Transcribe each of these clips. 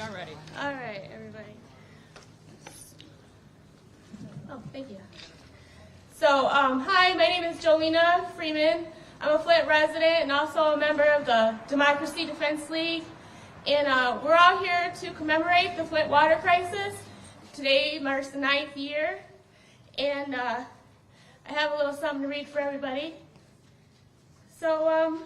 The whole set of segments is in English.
are ready. All right, everybody. Oh, thank you. So, hi, my name is Jolena Freeman. I'm a Flint resident and also a member of the Democracy Defense League. And we're all here to commemorate the Flint water crisis. Today marks the 9th year. And I have a little something to read for everybody. So,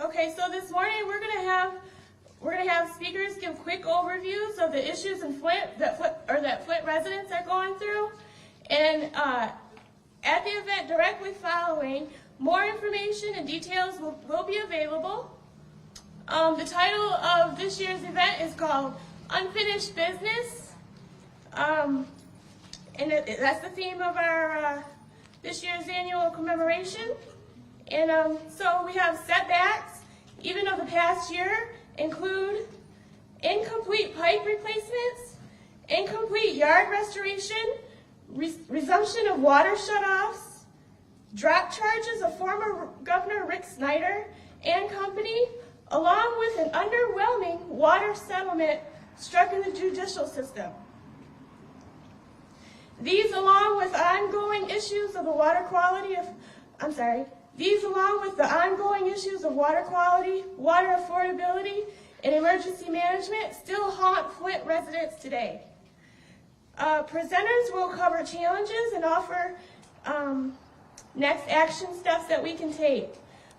okay, so this morning we're gonna have speakers give quick overviews of the issues in Flint that Flint residents are going through, and at the event directly following, more information and details will be available. The title of this year's event is called Unfinished Business, and that's the theme of our this year's annual commemoration. And so we have setbacks, even of the past year, include incomplete pipe replacements, incomplete yard restoration, resumption of water shutoffs, drop charges of former Governor Rick Snyder and company, along with an underwhelming water settlement struck in the judicial system. These, along with the ongoing issues of water quality, water affordability, and emergency management still haunt Flint residents today. Presenters will cover challenges and offer next action steps that we can take.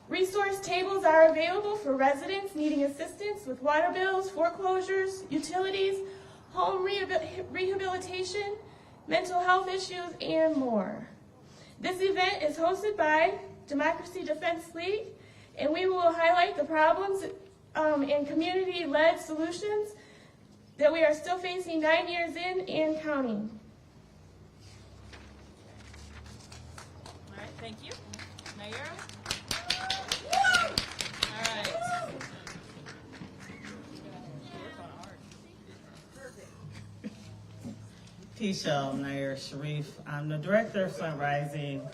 Resource tables are available for residents needing assistance with water bills, foreclosures, utilities, home rehabilitation, mental health issues, and more. This event is hosted by Democracy Defense League, and we will highlight the problems and community-led solutions that we are still facing 9 years in and counting. All right, thank you. Nayara? All right. Tisha Nair Sharif. I'm the director of Flint Rising,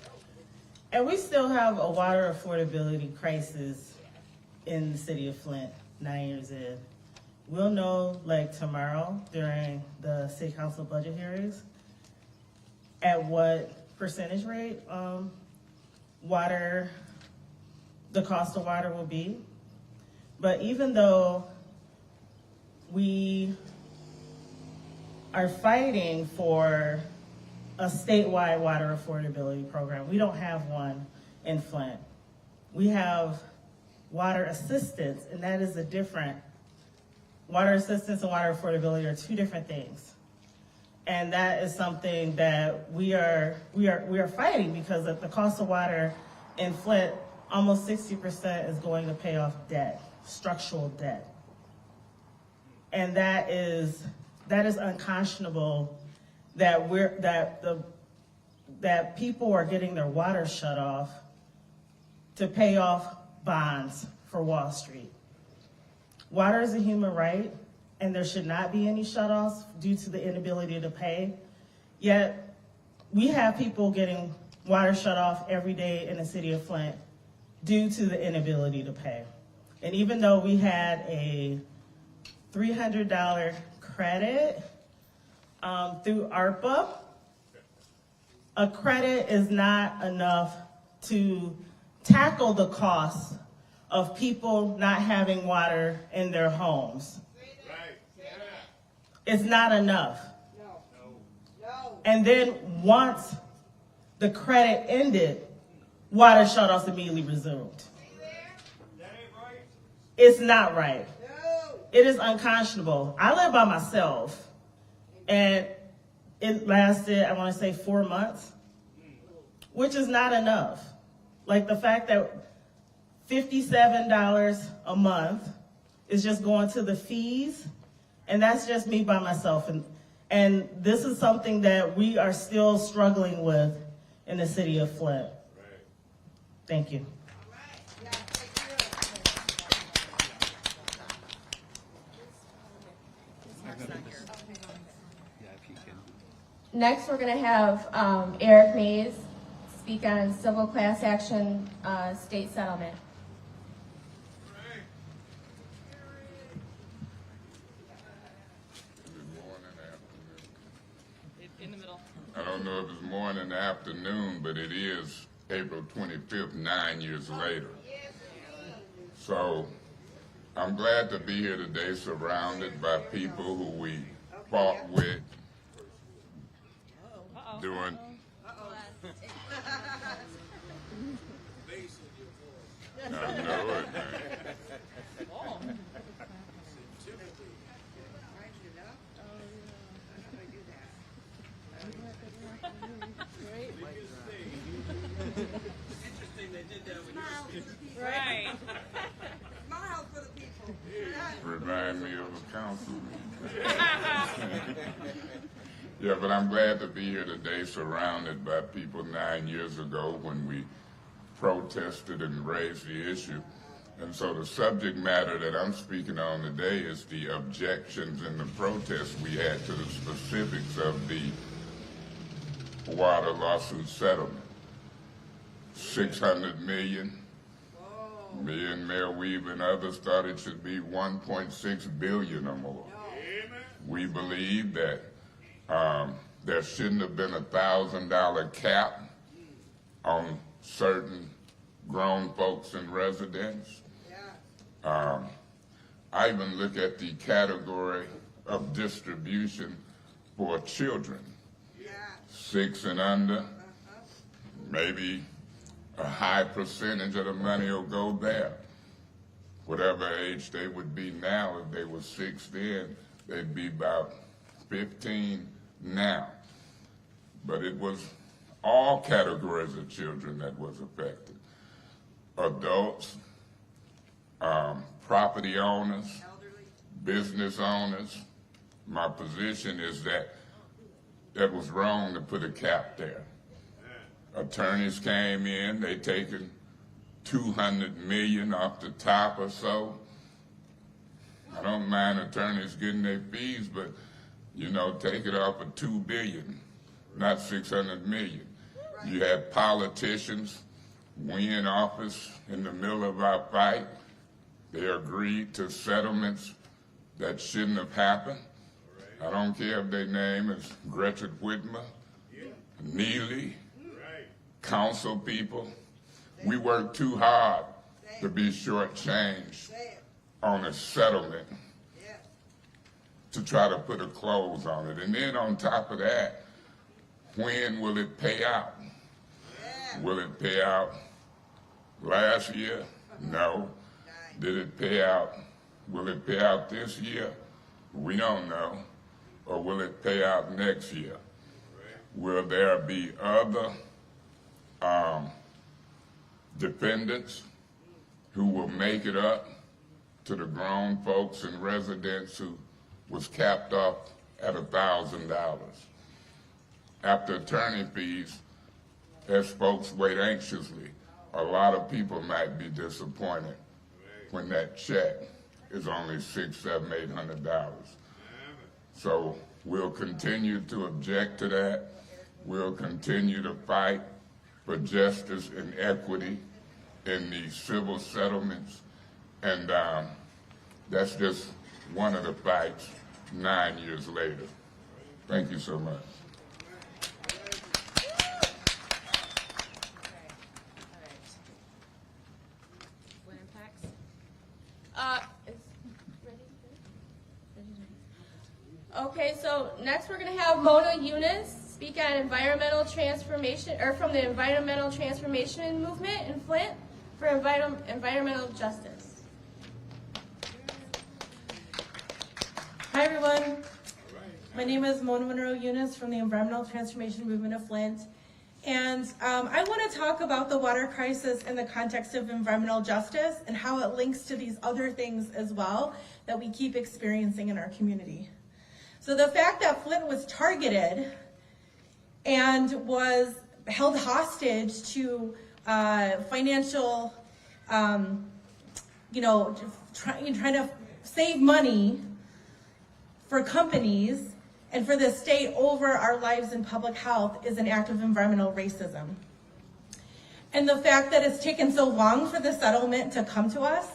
and we still have a water affordability crisis in the city of Flint 9 years in. We'll know like tomorrow during the city council budget hearings at what percentage rate the cost of water will be. But even though we are fighting for a statewide water affordability program, we don't have one in Flint. We have water assistance, and that is a different. Water assistance and water affordability are two different things. And that is something that we are fighting, because of the cost of water in Flint, almost 60% is going to pay off debt, structural debt. And that is unconscionable that people are getting their water shut off to pay off bonds for Wall Street. Water is a human right, and there should not be any shutoffs due to the inability to pay. Yet, we have people getting water shut off every day in the city of Flint due to the inability to pay. And even though we had a $300 credit through ARPA, a credit is not enough to tackle the costs of people not having water in their homes. Right. Yeah. It's not enough. No. And then once the credit ended, water shutoffs immediately resumed. That ain't right. It's not right. No. It is unconscionable. I live by myself, and it lasted, I want to say, 4 months, which is not enough. Like the fact that $57 a month is just going to the fees, and that's just me by myself. And this is something that we are still struggling with in the city of Flint. Right. Thank you. All right. Yeah, thank you. Next, we're going to have Eric Mays speak on civil class action state settlement. I don't know if it's morning or afternoon, but it is April 25th, 9 years later. So I'm glad to be here today surrounded by people who we fought with during I know it, man. Interesting they did that when you were Right. Smile for the people. Remind me of a council meeting. Yeah, but I'm glad to be here today surrounded by people 9 years ago when we protested and raised the issue. And so the subject matter that I'm speaking on today is the objections and the protests we had to the specifics of the water lawsuit settlement. 600 million. Me and Mayor Weaver and others thought it should be 1.6 billion or more. We believe that there shouldn't have been a $1,000 cap on certain grown folks in residence. I even look at the category of distribution for children, 6 and under. Maybe a high percentage of the money will go there. Whatever age they would be now, if they were 6 then, they'd be about 15 now. But it was all categories of children that was affected. Adults, property owners, business owners. My position is that it was wrong to put a cap there. Attorneys came in, they taken 200 million off the top or so. I don't mind attorneys getting their fees, but you know, take it off of 2 billion, not 600 million. You had politicians, we in office in the middle of our fight, they agreed to settlements that shouldn't have happened. I don't care if their name is Gretchen Whitmer, Neely, council people. We worked too hard to be shortchanged on a settlement to try to put a close on it. And then on top of that, when will it pay out? Will it pay out last year? No. Did it pay out? Will it pay out this year? We don't know. Or will it pay out next year? Will there be other defendants who will make it up to the grown folks and residents who was capped off at $1,000? After attorney fees, as folks wait anxiously, a lot of people might be disappointed when that check is only $600, $700, $800. So we'll continue to object to that. We'll continue to fight for justice and equity in the civil settlements. And that's just one of the fights 9 years later. Thank you so much. What impacts? Okay, so next we're going to have Mona Yunus speak on environmental transformation, or from the environmental transformation movement in Flint for environmental justice. Hi everyone, my name is Mona Monroe Yunus from the Environmental Transformation Movement of Flint, and I want to talk about the water crisis in the context of environmental justice and how it links to these other things as well that we keep experiencing in our community. So the fact that Flint was targeted and was held hostage to financial, trying to save money for companies and for the state over our lives and public health is an act of environmental racism. And the fact that it's taken so long for the settlement to come to us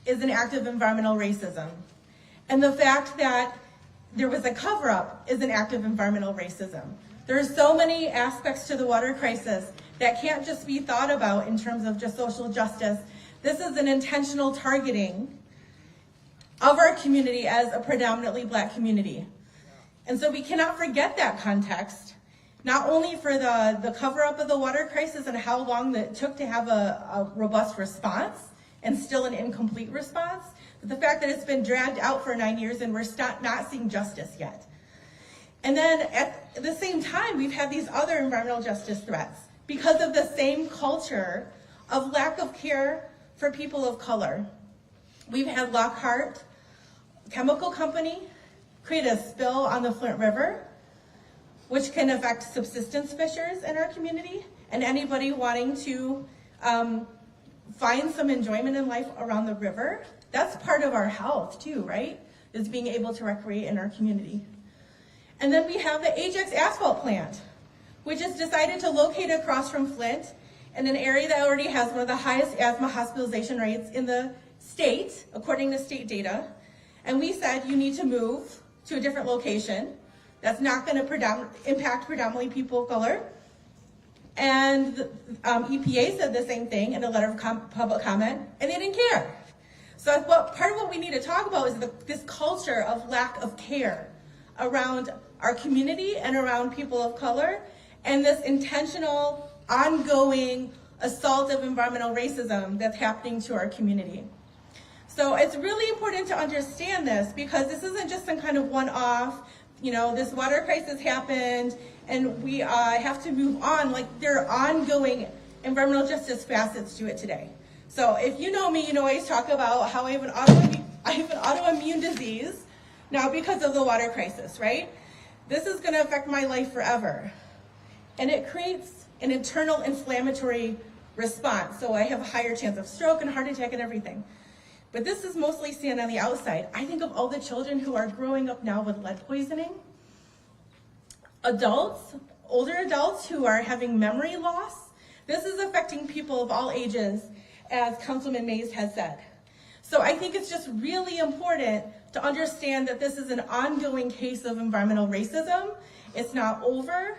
is an act of environmental racism. And the fact that there was a cover-up is an act of environmental racism. there's so many aspects to the water crisis that can't just be thought about in terms of just social justice. This is an intentional targeting of our community as a predominantly Black community. And so we cannot forget that context, not only for the cover-up of the water crisis and how long it took to have a robust response and still an incomplete response, but the fact that it's been dragged out for 9 years and we're not seeing justice yet. And then at the same time, we've had these other environmental justice threats because of the same culture of lack of care for people of color. We've had Lockhart Chemical Company create a spill on the Flint River, which can affect subsistence fishers in our community and anybody wanting to find some enjoyment in life around the river. That's part of our health too, right? Is being able to recreate in our community. And then we have the Ajax asphalt plant, which is decided to locate across from Flint in an area that already has one of the highest asthma hospitalization rates in the state, according to state data. And we said you need to move to a different location that's not going to impact predominantly people of color. And EPA said the same thing in a letter of public comment, and they didn't care. So part of what we need to talk about is this culture of lack of care around our community and around people of color, and this intentional, ongoing assault of environmental racism that's happening to our community. So it's really important to understand this because this isn't just some kind of one-off, this water crisis happened and we have to move on. Like, there are ongoing environmental justice facets to it today. So if you know me, I always talk about how I have an autoimmune disease now because of the water crisis, right? This is going to affect my life forever. And it creates an internal inflammatory response. So I have a higher chance of stroke and heart attack and everything. But this is mostly seen on the outside. I think of all the children who are growing up now with lead poisoning, adults, older adults who are having memory loss. This is affecting people of all ages, as Councilman Mays has said. So I think it's just really important to understand that this is an ongoing case of environmental racism. It's not over.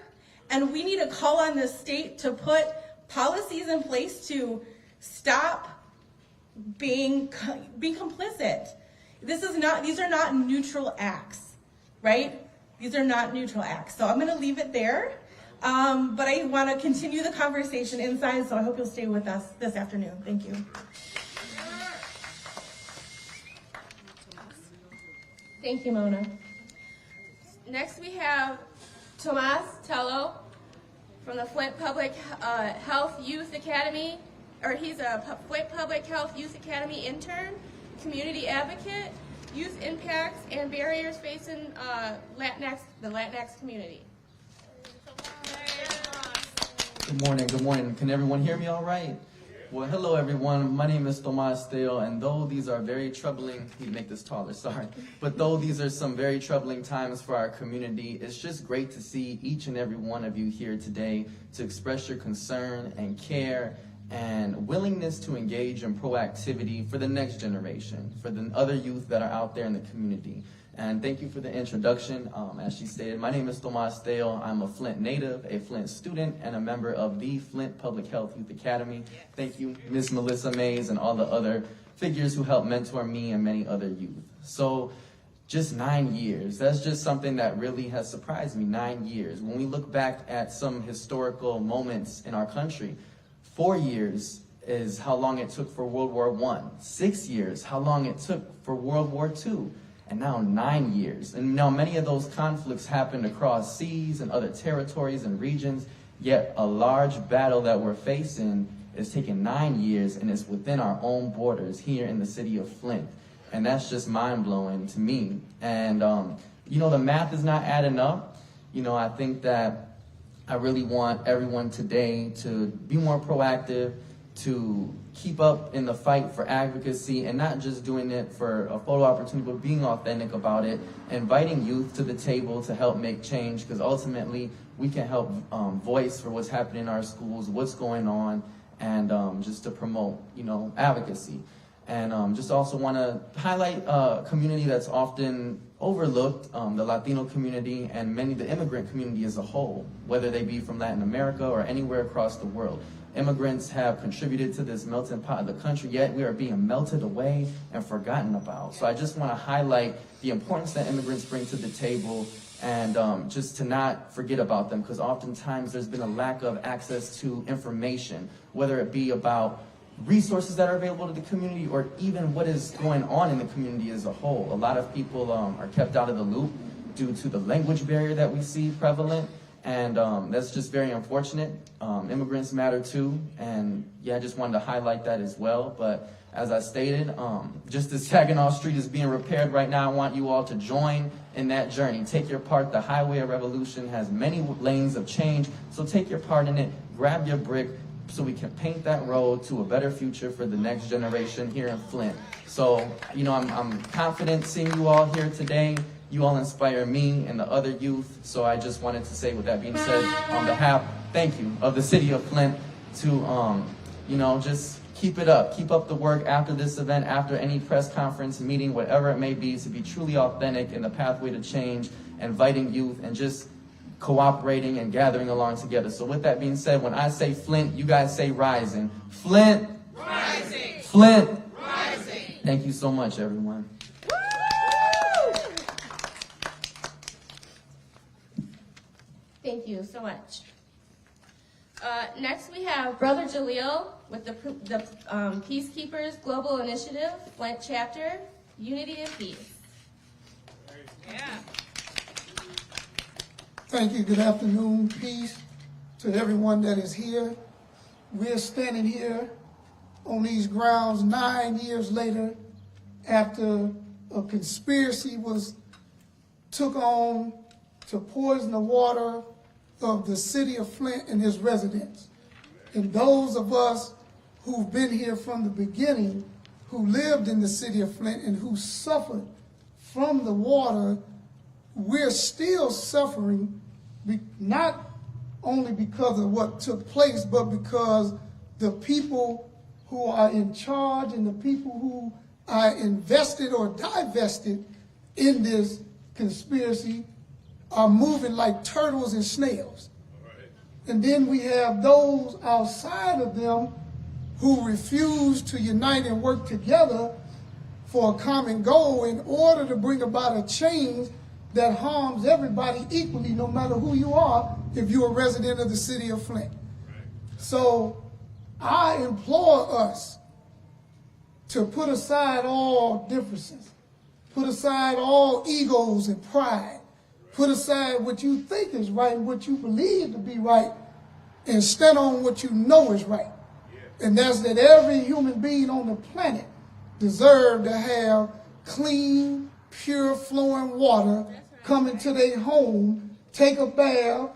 And we need to call on the state to put policies in place to stop being complicit. These are not neutral acts, right? These are not neutral acts. So I'm going to leave it there. But I want to continue the conversation inside, so I hope you'll stay with us this afternoon. Thank you. Thank you, Mona. Next we have Tomas Tello from the Flint Public Health Youth Academy, or he's a Flint Public Health Youth Academy intern, community advocate, youth impacts and barriers facing the Latinx community. Good morning. Can everyone hear me all right? Well, hello everyone. My name is Tomas Tello, and though these are very troubling, you make this taller, sorry. But though these are some very troubling times for our community, it's just great to see each and every one of you here today to express your concern and care and willingness to engage in proactivity for the next generation, for the other youth that are out there in the community. And thank you for the introduction. As she stated, my name is Tomas Tello. I'm a Flint native, a Flint student, and a member of the Flint Public Health Youth Academy. Thank you, Ms. Melissa Mays, and all the other figures who helped mentor me and many other youth. So just 9 years, that's just something that really has surprised me, 9 years. When we look back at some historical moments in our country, 4 years is how long it took for World War I. 6 years, how long it took for World War II. And now 9 years. And now many of those conflicts happened across seas and other territories and regions, yet a large battle that we're facing is taking 9 years, and it's within our own borders here in the city of Flint. And that's just mind-blowing to me. And, the math is not adding up. I think that I really want everyone today to be more proactive, to keep up in the fight for advocacy, and not just doing it for a photo opportunity, but being authentic about it, inviting youth to the table to help make change, because ultimately we can help voice for what's happening in our schools, what's going on, and just to promote, advocacy. And just also want to highlight a community that's often overlooked, the Latino community and the immigrant community as a whole, whether they be from Latin America or anywhere across the world. Immigrants have contributed to this melting pot of the country, yet we are being melted away and forgotten about. So I just want to highlight the importance that immigrants bring to the table, and just to not forget about them, because oftentimes there's been a lack of access to information, whether it be about resources that are available to the community or even what is going on in the community as a whole. A lot of people are kept out of the loop due to the language barrier that we see prevalent, and that's just very unfortunate. Immigrants matter too, and yeah, I just wanted to highlight that as well. But as I stated, just as Saginaw Street is being repaired right now, I want you all to join in that journey. Take your part. The Highway of Revolution has many lanes of change, so take your part in it. Grab your brick so we can paint that road to a better future for the next generation here in Flint. So, you know, I'm confident seeing you all here today. You all inspire me and the other youth. So I just wanted to say, with that being said, on behalf, thank you, of the city of Flint, to, you know, just keep it up. Keep up the work after this event, after any press conference, meeting, whatever it may be, to be truly authentic in the pathway to change, inviting youth, and just cooperating and gathering along together. So with that being said, when I say Flint, you guys say rising. Flint! Rising! Flint! Rising! Thank you so much, everyone. Thank you so much. Next, we have Brother Jaleel with the Peacekeepers Global Initiative, Flint Chapter, Unity and Peace. Yeah. Thank you. Good afternoon. Peace to everyone that is here. We're standing here on these grounds 9 years later after a conspiracy was took on to poison the water of the city of Flint and its residents. And those of us who've been here from the beginning, who lived in the city of Flint and who suffered from the water, we're still suffering, not only because of what took place, but because the people who are in charge and the people who are invested or divested in this conspiracy are moving like turtles and snails. And then we have those outside of them who refuse to unite and work together for a common goal in order to bring about a change that harms everybody equally, no matter who you are, if you're a resident of the city of Flint. So I implore us to put aside all differences, put aside all egos and pride, put aside what you think is right and what you believe to be right, and stand on what you know is right. And that's that every human being on the planet deserves to have clean, pure flowing water come into their home, take a bath,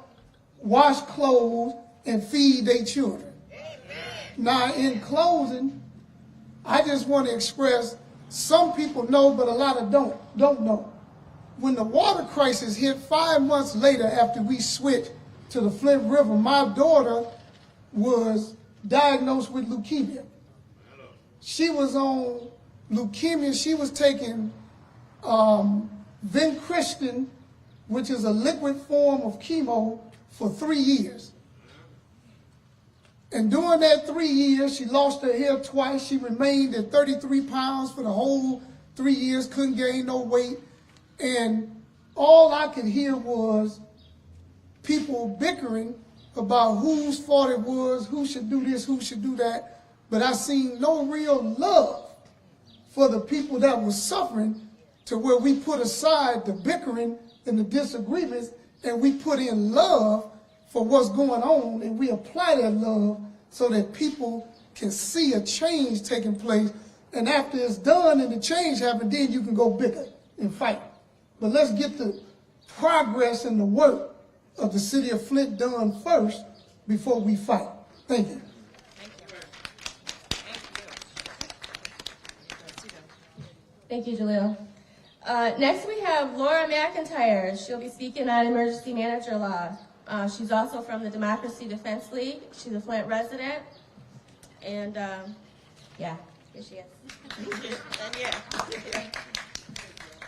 wash clothes, and feed their children. Now, in closing, I just want to express, some people know, but a lot of don't know. When the water crisis hit 5 months later after we switched to the Flint River, my daughter was diagnosed with leukemia. She was on leukemia. She was taking Vincristine, which is a liquid form of chemo, for 3 years. And during that 3 years, she lost her hair twice. She remained at 33 pounds for the whole 3 years, couldn't gain no weight. And all I could hear was people bickering about whose fault it was, who should do this, who should do that. But I seen no real love for the people that were suffering, to where we put aside the bickering and the disagreements and we put in love for what's going on, and we apply that love so that people can see a change taking place. And after it's done and the change happened, then you can go bicker and fight. But let's get the progress and the work of the city of Flint done first before we fight. Thank you. Thank you, Jaleel. Next, we have Laura McIntyre. She'll be speaking on emergency manager law. She's also from the Democracy Defense League. She's a Flint resident. And, yeah, here she is.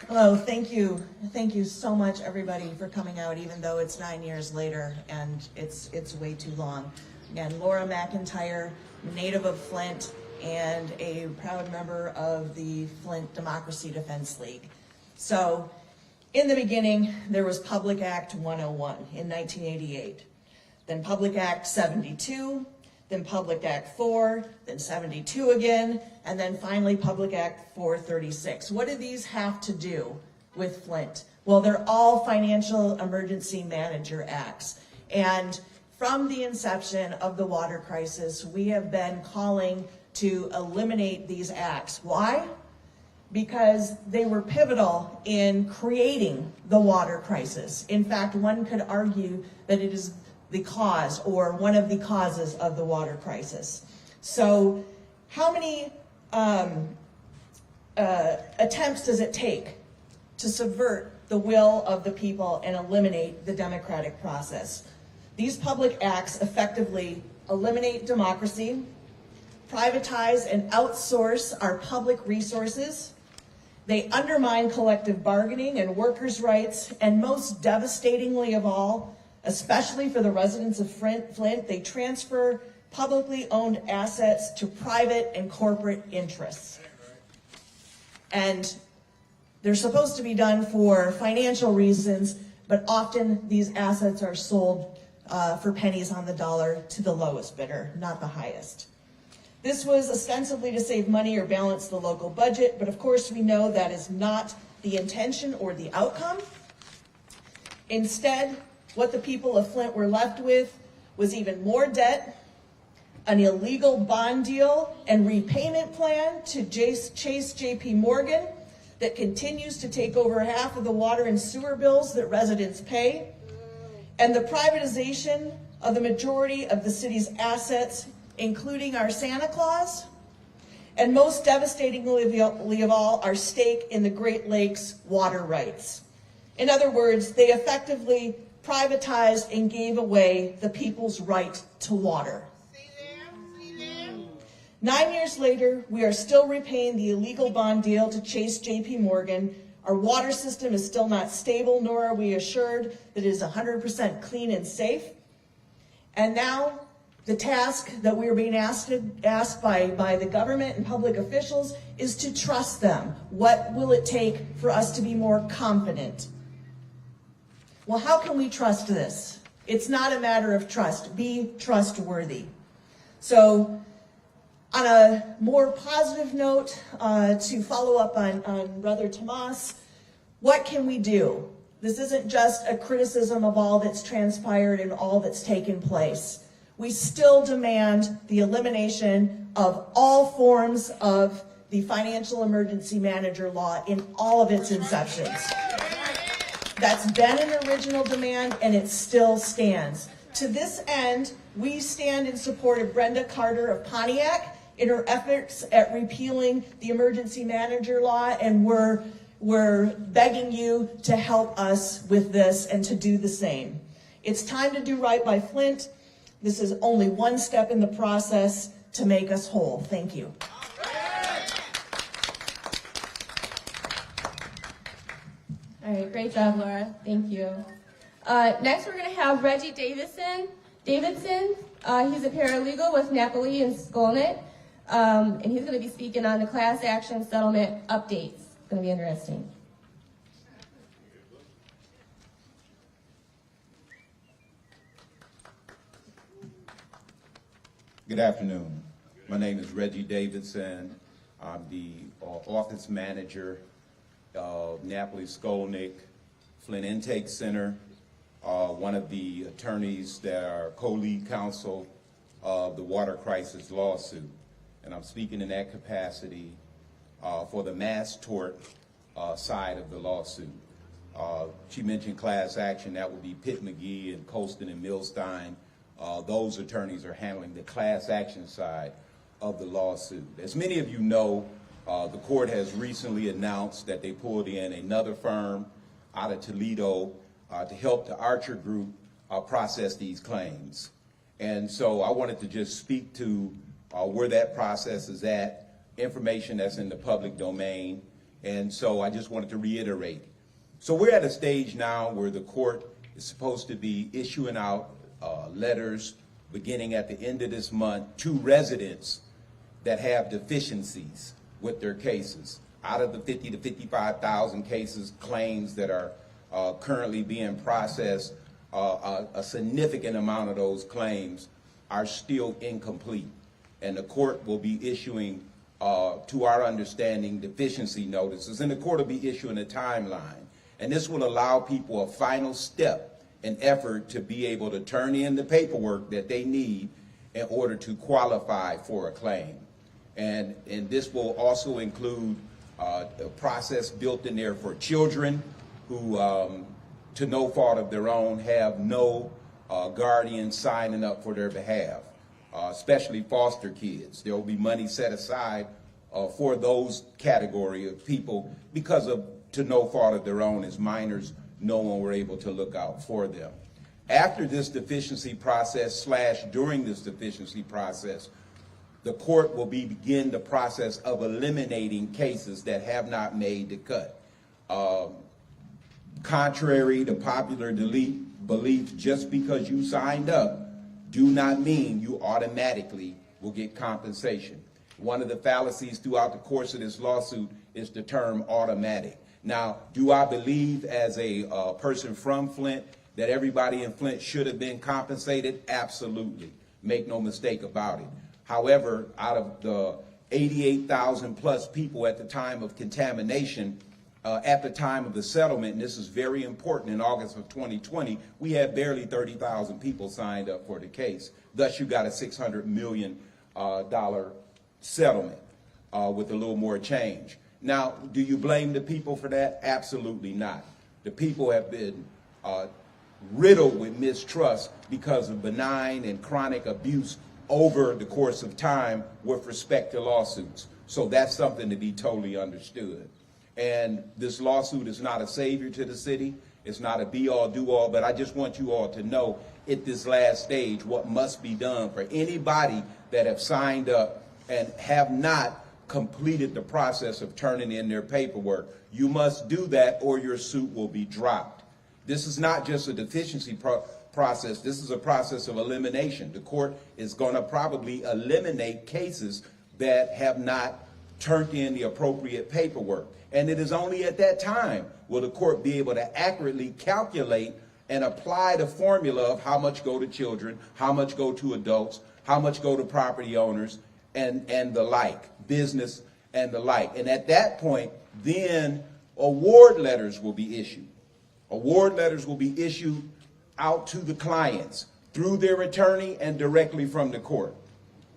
Hello, thank you. Thank you so much, everybody, for coming out, even though it's 9 years later and it's way too long. Again, Laura McIntyre, native of Flint and a proud member of the Flint Democracy Defense League. So, in the beginning, there was Public Act 101 in 1988, then Public Act 72, then Public Act 4, then 72 again, and then finally Public Act 436. What do these have to do with Flint? Well, they're all Financial Emergency Manager Acts. And from the inception of the water crisis, we have been calling to eliminate these acts. Why? Because they were pivotal in creating the water crisis. In fact, one could argue that it is the cause or one of the causes of the water crisis. So how many attempts does it take to subvert the will of the people and eliminate the democratic process? These public acts effectively eliminate democracy, privatize and outsource our public resources. They undermine collective bargaining and workers' rights, and most devastatingly of all, especially for the residents of Flint, they transfer publicly owned assets to private and corporate interests. And they're supposed to be done for financial reasons, but often these assets are sold for pennies on the dollar to the lowest bidder, not the highest. This was ostensibly to save money or balance the local budget, but of course we know that is not the intention or the outcome. Instead, what the people of Flint were left with was even more debt, an illegal bond deal and repayment plan to chase JP Morgan that continues to take over half of the water and sewer bills that residents pay, and the privatization of the majority of the city's assets, including our Santa Claus, and most devastatingly of all, our stake in the Great Lakes water rights. In other words, they effectively privatized and gave away the people's right to water. 9 years later, we are still repaying the illegal bond deal to chase JP Morgan. Our water system is still not stable, nor are we assured that it is 100% clean and safe. And now, the task that we are being asked by the government and public officials is to trust them. What will it take for us to be more confident? Well, how can we trust this? It's not a matter of trust. Be trustworthy. So, on a more positive note, to follow up on Brother Tomas, what can we do? This isn't just a criticism of all that's transpired and all that's taken place. We still demand the elimination of all forms of the Financial Emergency Manager Law in all of its inceptions. That's been an original demand, and it still stands. To this end, we stand in support of Brenda Carter of Pontiac in her efforts at repealing the Emergency Manager Law, and we're begging you to help us with this and to do the same. It's time to do right by Flint. This is only one step in the process to make us whole. Thank you. All right, great job, Laura. Thank you. Next, we're going to have Reggie Davidson. He's a paralegal with Napoli and Skolnick, and he's going to be speaking on the class action settlement updates. It's going to be interesting. Good afternoon. My name is Reggie Davidson. I'm the office manager of Napoli Skolnick Flint Intake Center, one of the attorneys that are co-lead counsel of the water crisis lawsuit. And I'm speaking in that capacity for the mass tort side of the lawsuit. She mentioned class action. That would be Pitt McGee and Colston and Milstein. Those attorneys are handling the class action side of the lawsuit. As many of you know, the court has recently announced that they pulled in another firm out of Toledo to help the Archer Group process these claims. And so I wanted to just speak to where that process is at, information that's in the public domain, And so I just wanted to reiterate. So we're at a stage now where the court is supposed to be issuing out letters beginning at the end of this month to residents that have deficiencies with their cases. Out of the 50 to 55,000 cases, claims that are currently being processed, a significant amount of those claims are still incomplete. And the court will be issuing, to our understanding, deficiency notices, and the court will be issuing a timeline. And this will allow people a final step in effort to be able to turn in the paperwork that they need in order to qualify for a claim. And this will also include a process built in there for children who, to no fault of their own, have no guardian signing up for their behalf, especially foster kids. There will be money set aside for those category of people because of, to no fault of their own, as minors, no one were able to look out for them. After this deficiency process / during this deficiency process, the court will begin the process of eliminating cases that have not made the cut. Contrary to popular belief, just because you signed up do not mean you automatically will get compensation. One of the fallacies throughout the course of this lawsuit is the term automatic. Now, do I believe as a person from Flint that everybody in Flint should have been compensated? Absolutely. Make no mistake about it. However, out of the 88,000 plus people at the time of contamination, at the time of the settlement, and this is very important, in August of 2020, we had barely 30,000 people signed up for the case. Thus, you got a $600 million settlement with a little more change. Now, do you blame the people for that? Absolutely not. The people have been riddled with mistrust because of benign and chronic abuse over the course of time with respect to lawsuits. So that's something to be totally understood. And this lawsuit is not a savior to the city. It's not a be-all, do-all, but I just want you all to know at this last stage what must be done for anybody that have signed up and have not completed the process of turning in their paperwork. You must do that or your suit will be dropped. This is not just a deficiency process. This is a process of elimination. The court is going to probably eliminate cases that have not turned in the appropriate paperwork. And it is only at that time will the court be able to accurately calculate and apply the formula of how much go to children, how much go to adults, how much go to property owners, and the like, business and the like. And at that point, then award letters will be issued. Award letters will be issued out to the clients through their attorney and directly from the court.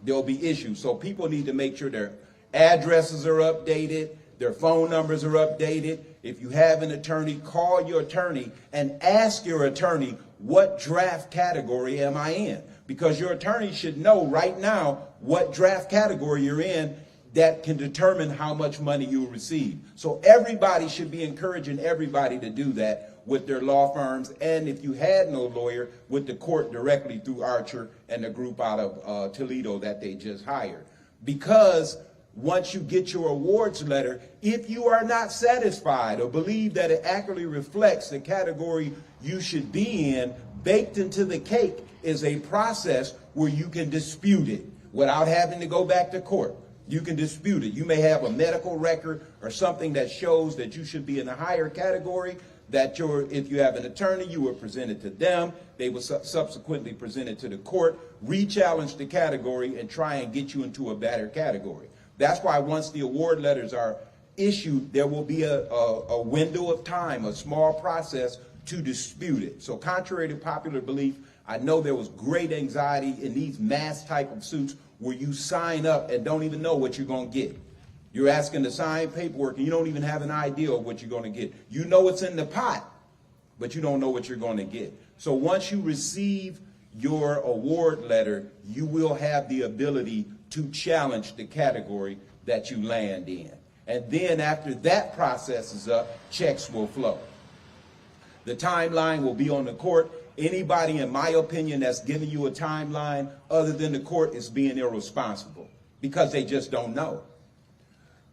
They'll be issued. So people need to make sure their addresses are updated, their phone numbers are updated. If you have an attorney, call your attorney and ask your attorney, what draft category am I in? Because your attorney should know right now what draft category you're in that can determine how much money you receive. So everybody should be encouraging everybody to do that with their law firms, and if you had no lawyer, with the court directly through Archer and the group out of Toledo that they just hired. Because once you get your awards letter, if you are not satisfied or believe that it accurately reflects the category you should be in, baked into the cake is a process where you can dispute it without having to go back to court. You can dispute it. You may have a medical record or something that shows that you should be in a higher category, that if you have an attorney, you were presented to them, they were subsequently presented to the court, re-challenge the category and try and get you into a better category. That's why once the award letters are issued, there will be a window of time, a small process to dispute it. So contrary to popular belief, I know there was great anxiety in these mass type of suits where you sign up and don't even know what you're going to get. You're asking to sign paperwork and you don't even have an idea of what you're going to get. You know it's in the pot, but you don't know what you're going to get. So once you receive your award letter, you will have the ability to challenge the category that you land in. And then after that process is up, checks will flow. The timeline will be on the court. Anybody, in my opinion, that's giving you a timeline other than the court is being irresponsible because they just don't know.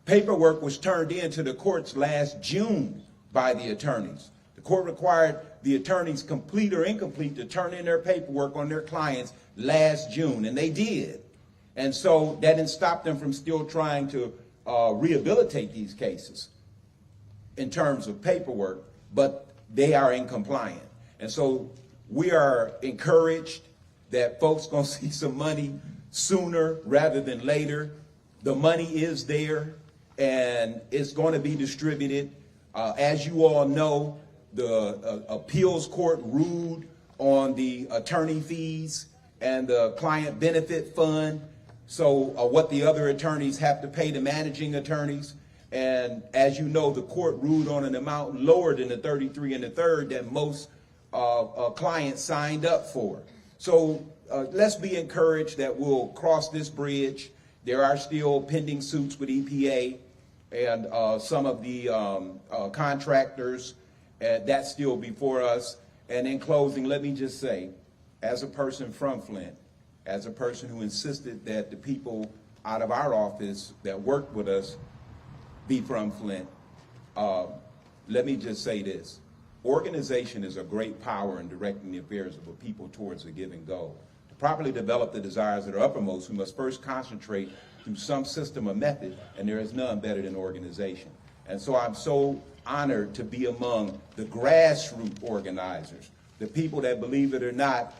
Paperwork was turned in to the courts last June by the attorneys. The court required the attorneys, complete or incomplete, to turn in their paperwork on their clients last June, and they did. And so that didn't stop them from still trying to rehabilitate these cases in terms of paperwork, but they are in compliance. And so we are encouraged that folks gonna see some money sooner rather than later. The money is there and it's going to be distributed. As you all know, the appeals court ruled on the attorney fees and the client benefit fund. So what the other attorneys have to pay the managing attorneys. And as you know, the court ruled on an amount lower than the 33 1/3 that most clients signed up for. So let's be encouraged that we'll cross this bridge. There are still pending suits with EPA and some of the contractors. That's still before us. And in closing, let me just say, as a person from Flint, as a person who insisted that the people out of our office that worked with us be from Flint, let me just say this. Organization is a great power in directing the affairs of a people towards a given goal. To properly develop the desires that are uppermost, we must first concentrate through some system or method, and there is none better than organization. And so I'm so honored to be among the grassroots organizers, the people that, believe it or not,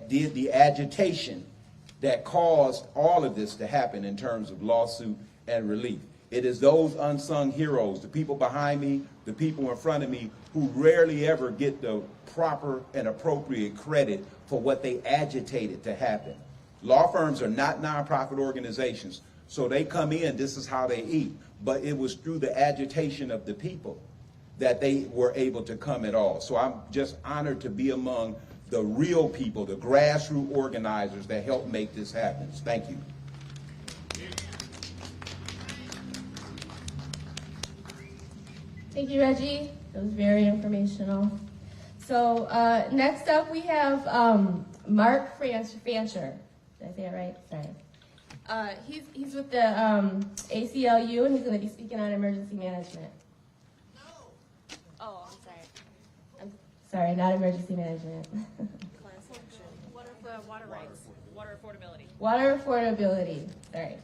did the agitation that caused all of this to happen in terms of lawsuit and relief. It is those unsung heroes, the people behind me, the people in front of me, who rarely ever get the proper and appropriate credit for what they agitated to happen. Law firms are not nonprofit organizations, so they come in, this is how they eat. But it was through the agitation of the people that they were able to come at all. So I'm just honored to be among the real people, the grassroots organizers that helped make this happen. Thank you. Thank you, Reggie. That was very informational. So next up we have Mark Fancher. Did I say it right? Sorry. He's with the ACLU, and he's going to be speaking on emergency management. No. Oh, I'm sorry. I'm sorry, not emergency management. Class action. What are the water rights? Water affordability. Water affordability. Sorry.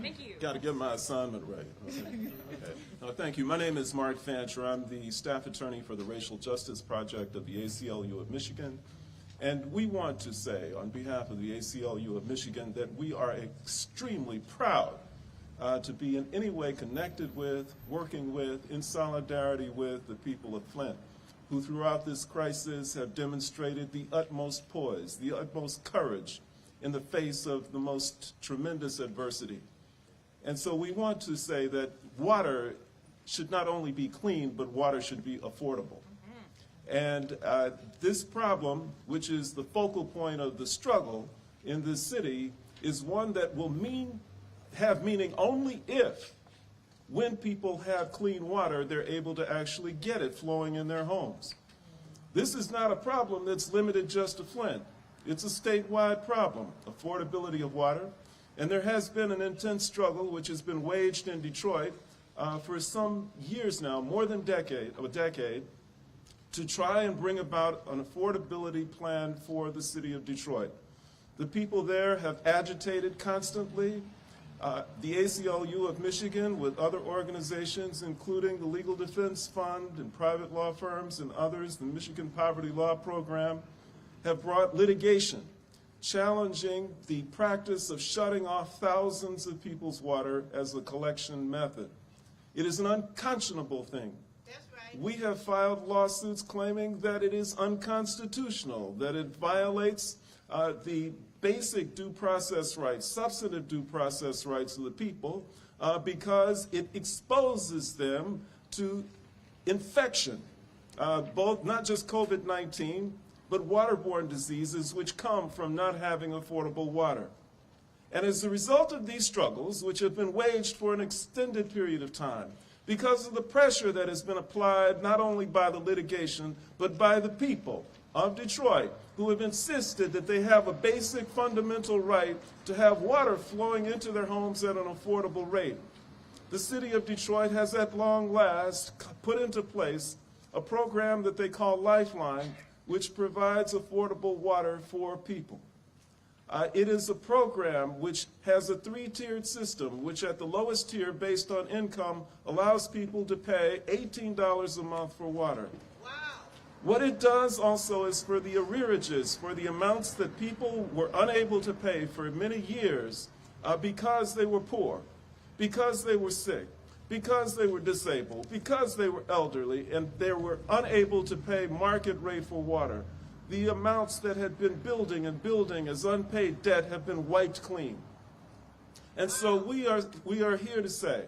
Thank you. Got to get my assignment right. Okay. No, thank you. My name is Mark Fancher. I'm the staff attorney for the Racial Justice Project of the ACLU of Michigan. And we want to say, on behalf of the ACLU of Michigan, that we are extremely proud to be in any way connected with, working with, in solidarity with the people of Flint, who throughout this crisis have demonstrated the utmost poise, the utmost courage in the face of the most tremendous adversity. And so we want to say that water should not only be clean, but water should be affordable. And this problem, which is the focal point of the struggle in this city, is one that will have meaning only if, when people have clean water, they're able to actually get it flowing in their homes. This is not a problem that's limited just to Flint. It's a statewide problem, affordability of water. And there has been an intense struggle which has been waged in Detroit for some years now, more than a decade, to try and bring about an affordability plan for the city of Detroit. The people there have agitated constantly. The ACLU of Michigan, with other organizations, including the Legal Defense Fund and private law firms and others, the Michigan Poverty Law Program, have brought litigation challenging the practice of shutting off thousands of people's water as a collection method. It is an unconscionable thing. That's right. We have filed lawsuits claiming that it is unconstitutional, that it violates the basic due process rights, substantive due process rights of the people, because it exposes them to infection, both not just COVID-19, but waterborne diseases which come from not having affordable water. And as a result of these struggles, which have been waged for an extended period of time, because of the pressure that has been applied not only by the litigation, but by the people of Detroit, who have insisted that they have a basic fundamental right to have water flowing into their homes at an affordable rate. The city of Detroit has at long last put into place a program that they call Lifeline, which provides affordable water for people. It is a program which has a three-tiered system, which at the lowest tier, based on income, allows people to pay $18 a month for water. Wow. What it does also is for the arrearages, for the amounts that people were unable to pay for many years because they were poor, because they were sick, because they were disabled, because they were elderly, and they were unable to pay market rate for water. The amounts that had been building and building as unpaid debt have been wiped clean. And so we are here to say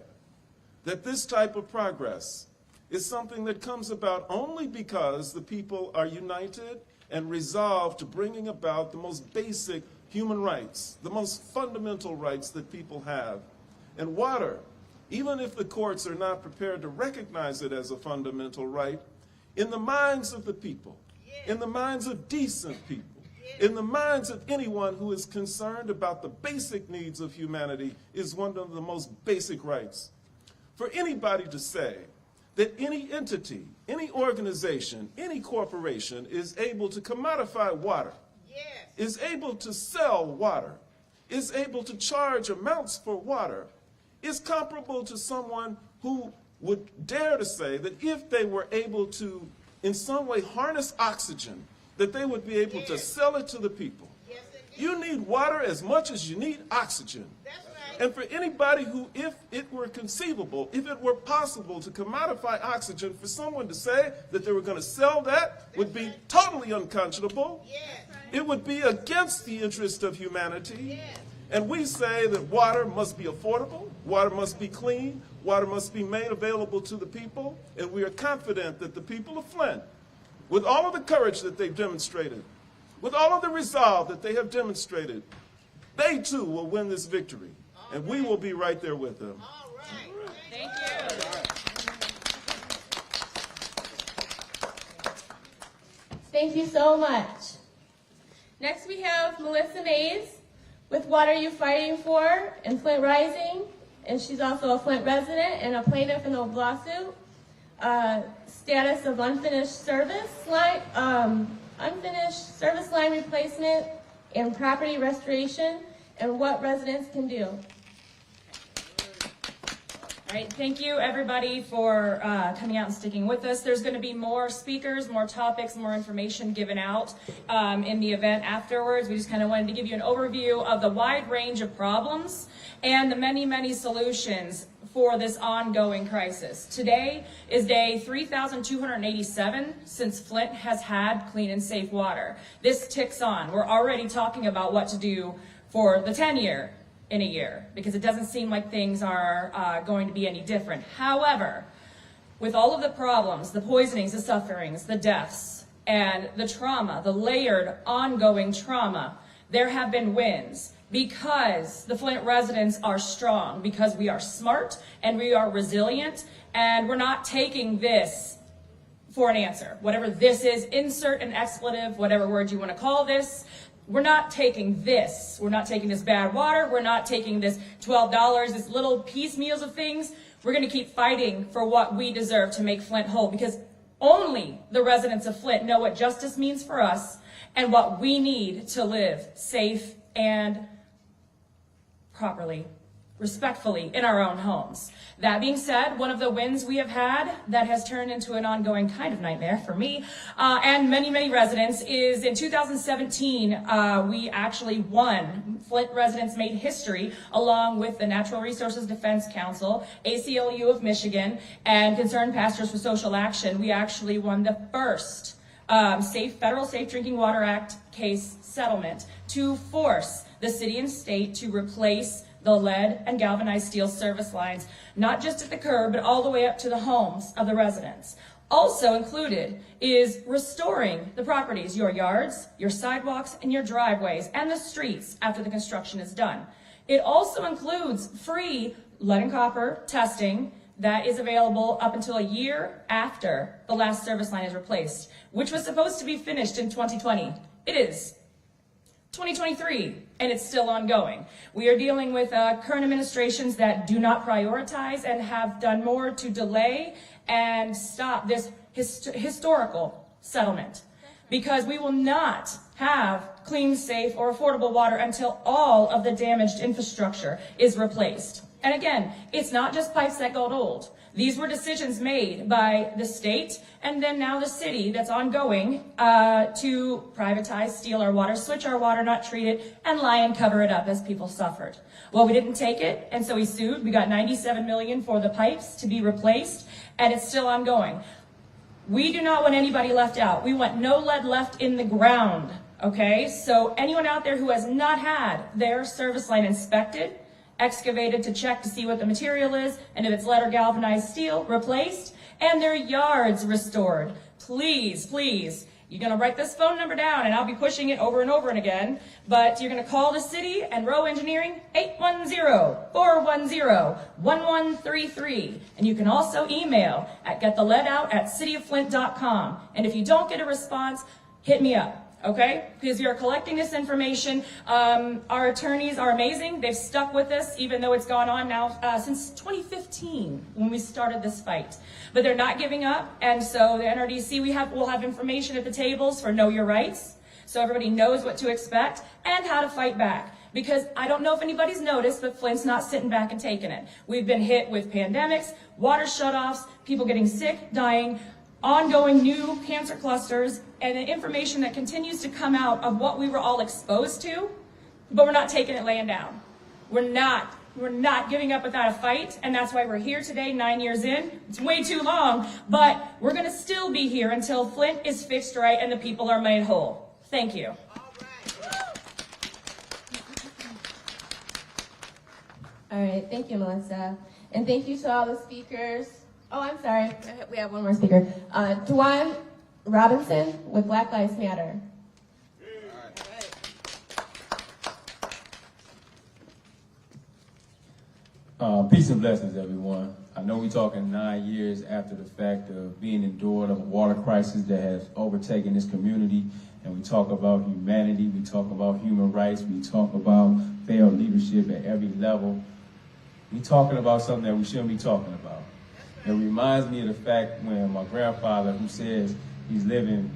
that this type of progress is something that comes about only because the people are united and resolved to bringing about the most basic human rights, the most fundamental rights that people have. And water, even if the courts are not prepared to recognize it as a fundamental right, in the minds of the people, in the minds of decent people, in the minds of anyone who is concerned about the basic needs of humanity, is one of the most basic rights. For anybody to say that any entity, any organization, any corporation is able to commodify water, is able to sell water, is able to charge amounts for water, is comparable to someone who would dare to say that if they were able to in some way harness oxygen, that they would be able to sell it to the people. You need water as much as you need oxygen. And for anybody who, if it were conceivable, if it were possible to commodify oxygen, for someone to say that they were going to sell that would be totally unconscionable. It would be against the interest of humanity. And we say that water must be affordable, water must be clean, water must be made available to the people, and we are confident that the people of Flint, with all of the courage that they've demonstrated, with all of the resolve that they have demonstrated, they too will win this victory, and we will be right there with them. Thank you. Thank you so much. Next we have Melissa Mays with What Are You Fighting For in Flint Rising, and she's also a Flint resident and a plaintiff in the lawsuit. Status of unfinished service line replacement and property restoration, and what residents can do. All right, thank you everybody for coming out and sticking with us. There's going to be more speakers, more topics, more information given out in the event afterwards. We just kind of wanted to give you an overview of the wide range of problems and the many, many solutions for this ongoing crisis. Today is day 3,287 since Flint has had clean and safe water. This ticks on. We're already talking about what to do for the 10-year in a year, because it doesn't seem like things are going to be any different. However, with all of the problems, the poisonings, the sufferings, the deaths, and the trauma, the layered ongoing trauma, there have been wins because the Flint residents are strong, because we are smart and we are resilient, and we're not taking this for an answer. Whatever this is, insert an expletive, whatever word you want to call this. We're not taking this. We're not taking this bad water. We're not taking this $12, this little piecemeals of things. We're going to keep fighting for what we deserve to make Flint whole, because only the residents of Flint know what justice means for us and what we need to live safe and properly, respectfully in our own homes. That being said, one of the wins we have had that has turned into an ongoing kind of nightmare for me and many, many residents is in 2017, we actually won. Flint residents made history along with the Natural Resources Defense Council, ACLU of Michigan, and Concerned Pastors for Social Action. We actually won the first Federal Safe Drinking Water Act case settlement to force the city and state to replace the lead and galvanized steel service lines, not just at the curb, but all the way up to the homes of the residents. Also included is restoring the properties, your yards, your sidewalks, and your driveways, and the streets after the construction is done. It also includes free lead and copper testing that is available up until a year after the last service line is replaced, which was supposed to be finished in 2020. It is 2023, and it's still ongoing. We are dealing with current administrations that do not prioritize and have done more to delay and stop this historical settlement, because we will not have clean, safe, or affordable water until all of the damaged infrastructure is replaced. And again, it's not just pipes that got old. These were decisions made by the state and then now the city that's ongoing to privatize, steal our water, switch our water, not treat it, and lie and cover it up as people suffered. Well, we didn't take it, and so we sued. We got $97 million for the pipes to be replaced, and it's still ongoing. We do not want anybody left out. We want no lead left in the ground, okay? So anyone out there who has not had their service line inspected, excavated to check to see what the material is, and if it's lead or galvanized steel, replaced, and their yards restored, please, please, you're going to write this phone number down, and I'll be pushing it over and over and again, but you're going to call the city and Rowe Engineering, 810-410-1133, and you can also email at gettheleadout@cityofflint.com, and if you don't get a response, hit me up. Okay? Because we are collecting this information. Our attorneys are amazing. They've stuck with us, even though it's gone on now since 2015 when we started this fight. But they're not giving up. And so the NRDC, we'll have information at the tables for Know Your Rights, so everybody knows what to expect and how to fight back. Because I don't know if anybody's noticed, but Flint's not sitting back and taking it. We've been hit with pandemics, water shutoffs, people getting sick, dying, ongoing new cancer clusters, and the information that continues to come out of what we were all exposed to, but we're not taking it laying down. We're not giving up without a fight, and that's why we're here today, 9 years in. It's way too long, but we're going to still be here until Flint is fixed right and the people are made whole. Thank you. All right, thank you, Melissa. And thank you to all the speakers. Oh, I'm sorry. We have one more speaker. Dwan Robinson with Black Lives Matter. Peace and blessings, everyone. I know we're talking 9 years after the fact of being endured of a water crisis that has overtaken this community, and we talk about humanity, we talk about human rights, we talk about failed leadership at every level. We're talking about something that we shouldn't be talking about. It reminds me of the fact when my grandfather, who says he's living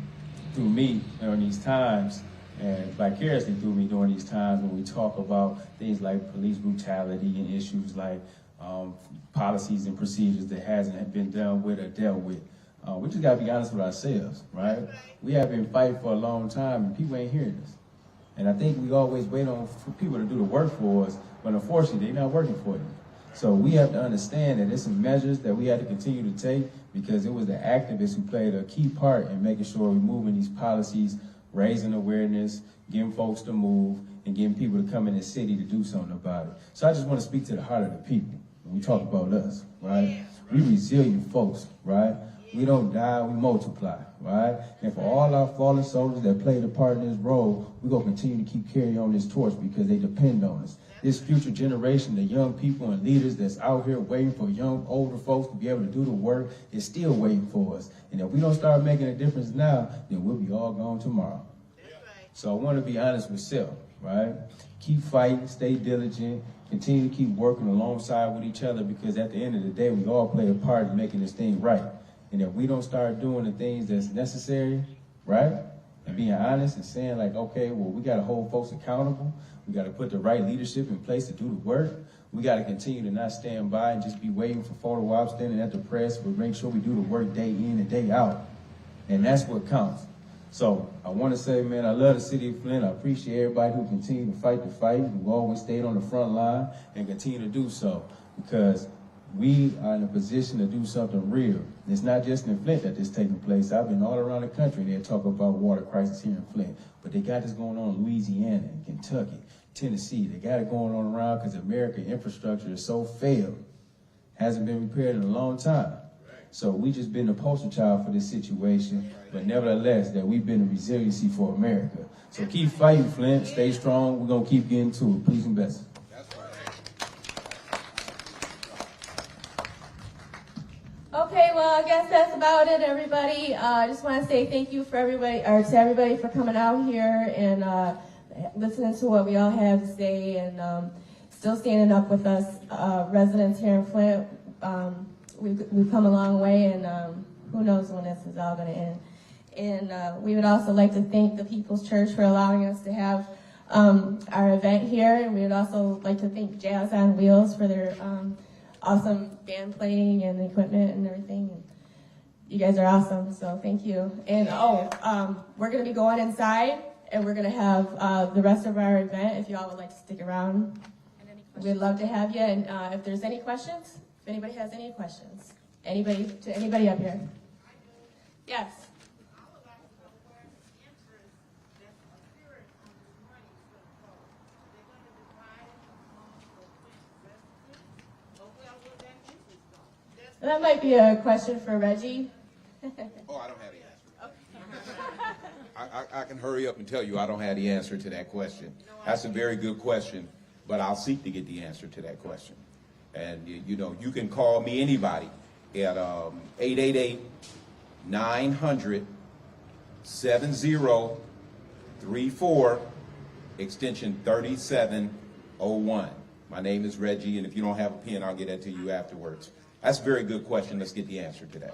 through me during these times, and vicariously through me during these times, when we talk about things like police brutality and issues like policies and procedures that hasn't been done with or dealt with. We just got to be honest with ourselves, right? We have been fighting for a long time, and people ain't hearing us. And I think we always wait on for people to do the work for us, but unfortunately, they're not working for you. So we have to understand that there's some measures that we have to continue to take, because it was the activists who played a key part in making sure we're moving these policies, raising awareness, getting folks to move, and getting people to come in the city to do something about it. So I just want to speak to the heart of the people when we talk about us, right? We resilient folks, right? We don't die, we multiply, right? And for all our fallen soldiers that played a part in this role, we're going to continue to keep carrying on this torch because they depend on us. This future generation, the young people and leaders that's out here waiting for young, older folks to be able to do the work is still waiting for us. And if we don't start making a difference now, then we'll be all gone tomorrow. So I want to be honest with self, right? Keep fighting, stay diligent, continue to keep working alongside with each other, because at the end of the day, we all play a part in making this thing right. And if we don't start doing the things that's necessary, right, and being honest and saying like, okay, well, we got to hold folks accountable. We got to put the right leadership in place to do the work. We got to continue to not stand by and just be waiting for photo ops, standing at the press, but make sure we do the work day in and day out. And that's what counts. So I want to say, man, I love the city of Flint. I appreciate everybody who continue to fight the fight, who always stayed on the front line and continue to do so, because we are in a position to do something real. It's not just in Flint that this is taking place. I've been all around the country and they talk about water crisis here in Flint. But they got this going on in Louisiana and Kentucky, Tennessee. They got it going on around because American infrastructure is so failed. Hasn't been repaired in a long time. So we just been the poster child for this situation, but nevertheless, that we've been the resiliency for America. So keep fighting, Flint. Stay strong. We're going to keep getting to it. Please and blessings. Okay, well, I guess that's about it, everybody. I just want to say thank you for everybody, or to everybody for coming out here and listening to what we all have to say and still standing up with us residents here in Flint. We've come a long way, and who knows when this is all going to end. And we would also like to thank the People's Church for allowing us to have our event here. And we would also like to thank Jazz on Wheels for their awesome band playing and equipment and everything. And you guys are awesome, so thank you. And we're going to be going inside, and we're going to have the rest of our event. If you all would like to stick around, we'd love to have you. And if there's any questions, if anybody has any questions, anybody up here? Yes. That might be a question for Reggie. Oh, I don't have the answer. I can hurry up and tell you I don't have the answer to that question. That's a very good question, but I'll seek to get the answer to that question. And, you know, you can call me, anybody, at 888-900-7034, extension 3701. My name is Reggie, and if you don't have a pen, I'll get that to you afterwards. That's a very good question. Let's get the answer to that.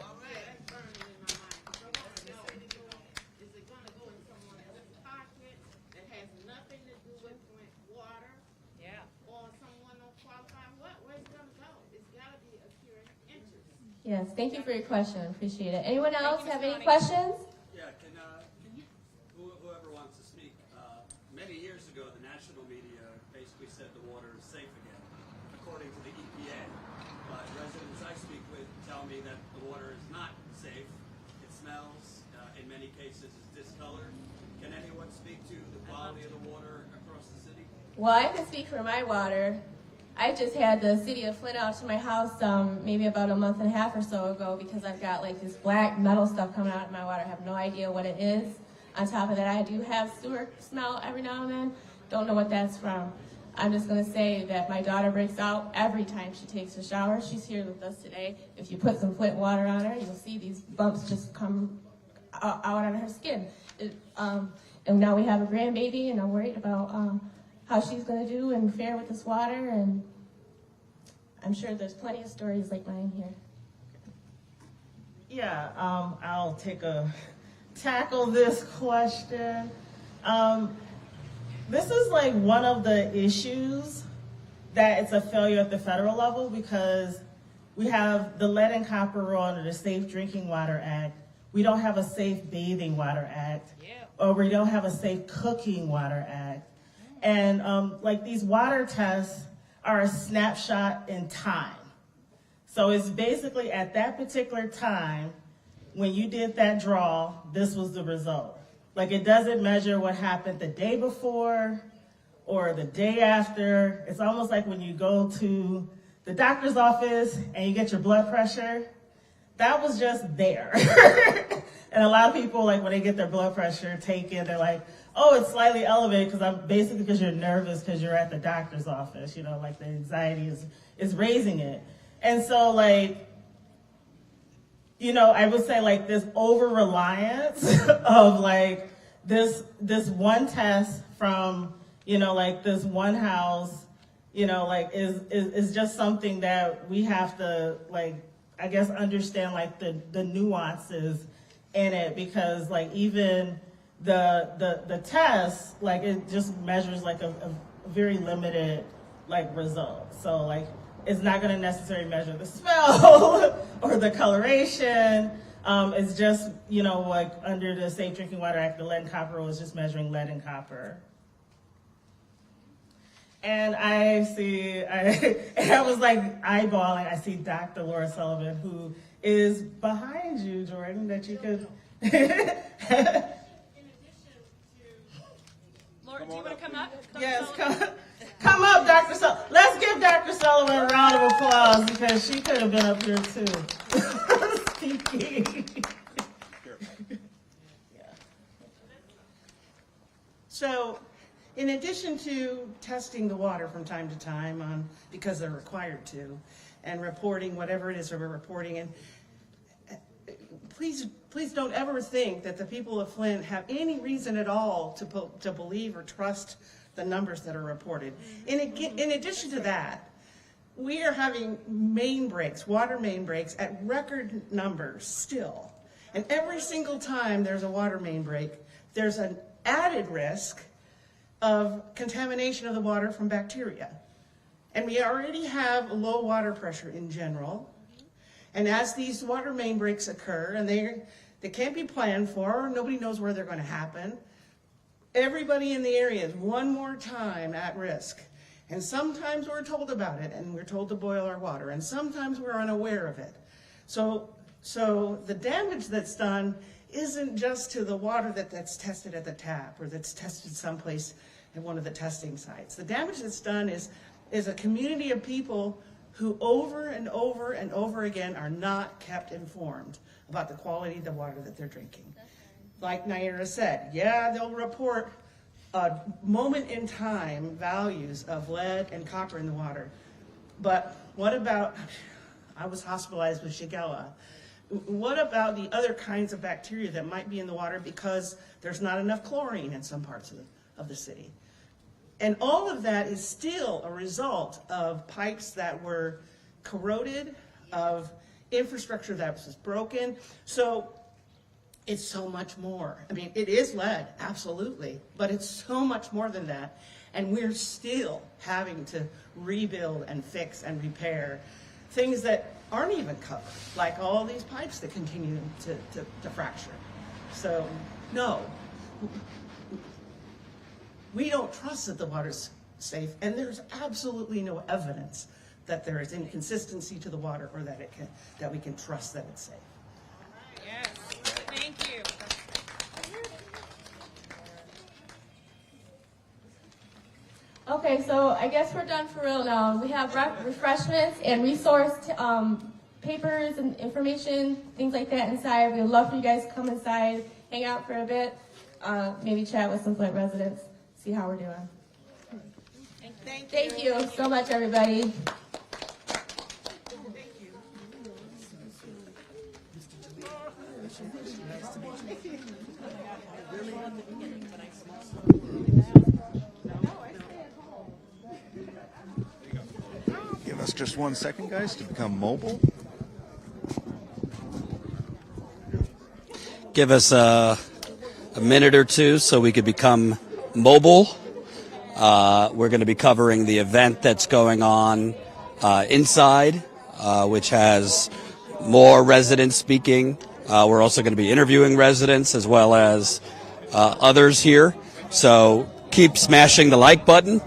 Yes, thank you for your question. Appreciate it. Anyone else have any questions? Yeah, can whoever wants to speak. Many years ago, the national media basically said the water is safe again, according to the EPA. But residents I speak with tell me that the water is not safe. It smells, in many cases, is discolored. Can anyone speak to the quality of the water across the city? Well, I can speak for my water. I just had the city of Flint out to my house maybe about a month and a half or so ago because I've got like this black metal stuff coming out of my water. I have no idea what it is. On top of that, I do have sewer smell every now and then. Don't know what that's from. I'm just going to say that my daughter breaks out every time she takes a shower. She's here with us today. If you put some Flint water on her, you'll see these bumps just come out on her skin. And now we have a grandbaby, and I'm worried about how she's going to do and fare with this water, and I'm sure there's plenty of stories like mine here. Yeah, I'll tackle this question. This is like one of the issues that it's a failure at the federal level because we have the Lead and Copper Rule under the Safe Drinking Water Act. We don't have a Safe Bathing Water Act, or we don't have a Safe Cooking Water Act. And like these water tests are a snapshot in time. So it's basically at that particular time, when you did that draw, this was the result. Like it doesn't measure what happened the day before or the day after. It's almost like when you go to the doctor's office and you get your blood pressure, that was just there. And a lot of people, like when they get their blood pressure taken, they're like, oh, it's slightly elevated because you're nervous because you're at the doctor's office, you know, like the anxiety is raising it. And so like, you know, I would say like this over-reliance of like this one test from, you know, like this one house, you know, like is just something that we have to like, I guess, understand like the nuances in it, because like even the test, like it just measures like a very limited like result. So like it's not going to necessarily measure the smell or the coloration. It's just, you know, like under the Safe Drinking Water Act, the Lead and Copper Rule is just measuring lead and copper. And I was like eyeballing, I see Dr. Laura Sullivan, who is behind you, Jordan, that you could. Laura, do you want to come up? Yes, come up, Dr. Sullivan. Let's give Dr. Sullivan a round of applause because she could have been up here too. Speaking. So, in addition to testing the water from time to time because they're required to, and reporting whatever it is we're reporting, and please don't ever think that the people of Flint have any reason at all to believe or trust the numbers that are reported. In addition to that, we are having main breaks, water main breaks at record numbers still. And every single time there's a water main break, there's an added risk of contamination of the water from bacteria. And we already have low water pressure in general. And as these water main breaks occur, and they can't be planned for, nobody knows where they're going to happen, everybody in the area is one more time at risk. And sometimes we're told about it, and we're told to boil our water, and sometimes we're unaware of it. So the damage that's done isn't just to the water that's tested at the tap or that's tested someplace at one of the testing sites. The damage that's done is a community of people who over and over and over again are not kept informed about the quality of the water that they're drinking. Like Naira said, yeah, they'll report moment in time values of lead and copper in the water. But what about, I was hospitalized with Shigella. What about the other kinds of bacteria that might be in the water because there's not enough chlorine in some parts of the city? And all of that is still a result of pipes that were corroded, of infrastructure that was broken. So it's so much more. I mean, it is lead, absolutely, but it's so much more than that. And we're still having to rebuild and fix and repair things that aren't even covered, like all these pipes that continue to fracture. So, no. We don't trust that the water's safe, and there's absolutely no evidence that there is inconsistency to the water or that we can trust that it's safe. Yes, thank you. Okay, so I guess we're done for real now. We have refreshments and resource papers and information, things like that inside. We'd love for you guys to come inside, hang out for a bit, maybe chat with some Flint residents, see how we're doing. Thank you so much, everybody. Give us just 1 second, guys, to become mobile. Give us a minute or two so we could become mobile. We're going to be covering the event that's going on inside, which has more residents speaking. We're also going to be interviewing residents as well as others here. So keep smashing the like button.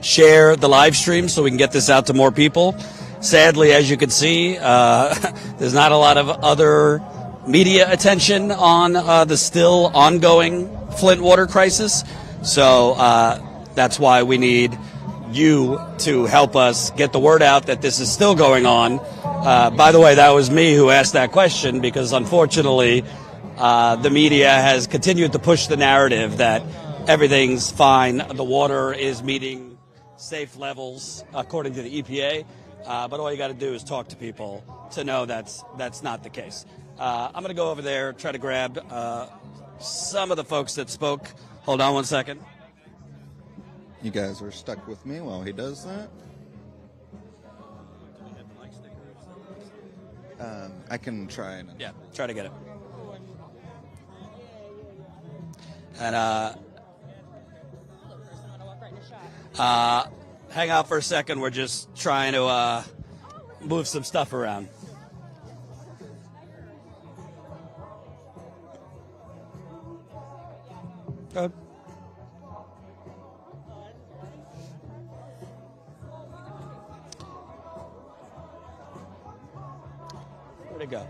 Share the live stream so we can get this out to more people. Sadly, as you can see, there's not a lot of other media attention on the still ongoing Flint water crisis. So that's why we need you to help us get the word out that this is still going on. By the way, that was me who asked that question because unfortunately the media has continued to push the narrative that everything's fine, the water is meeting safe levels according to the EPA, but all you got to do is talk to people to know that's not the case. I'm going to go over there, try to grab some of the folks that spoke. Hold on 1 second. You guys are stuck with me while he does that. I can try and... Yeah, try to get it. And hang out for a second. We're just trying to move some stuff around. Good. Where'd it go?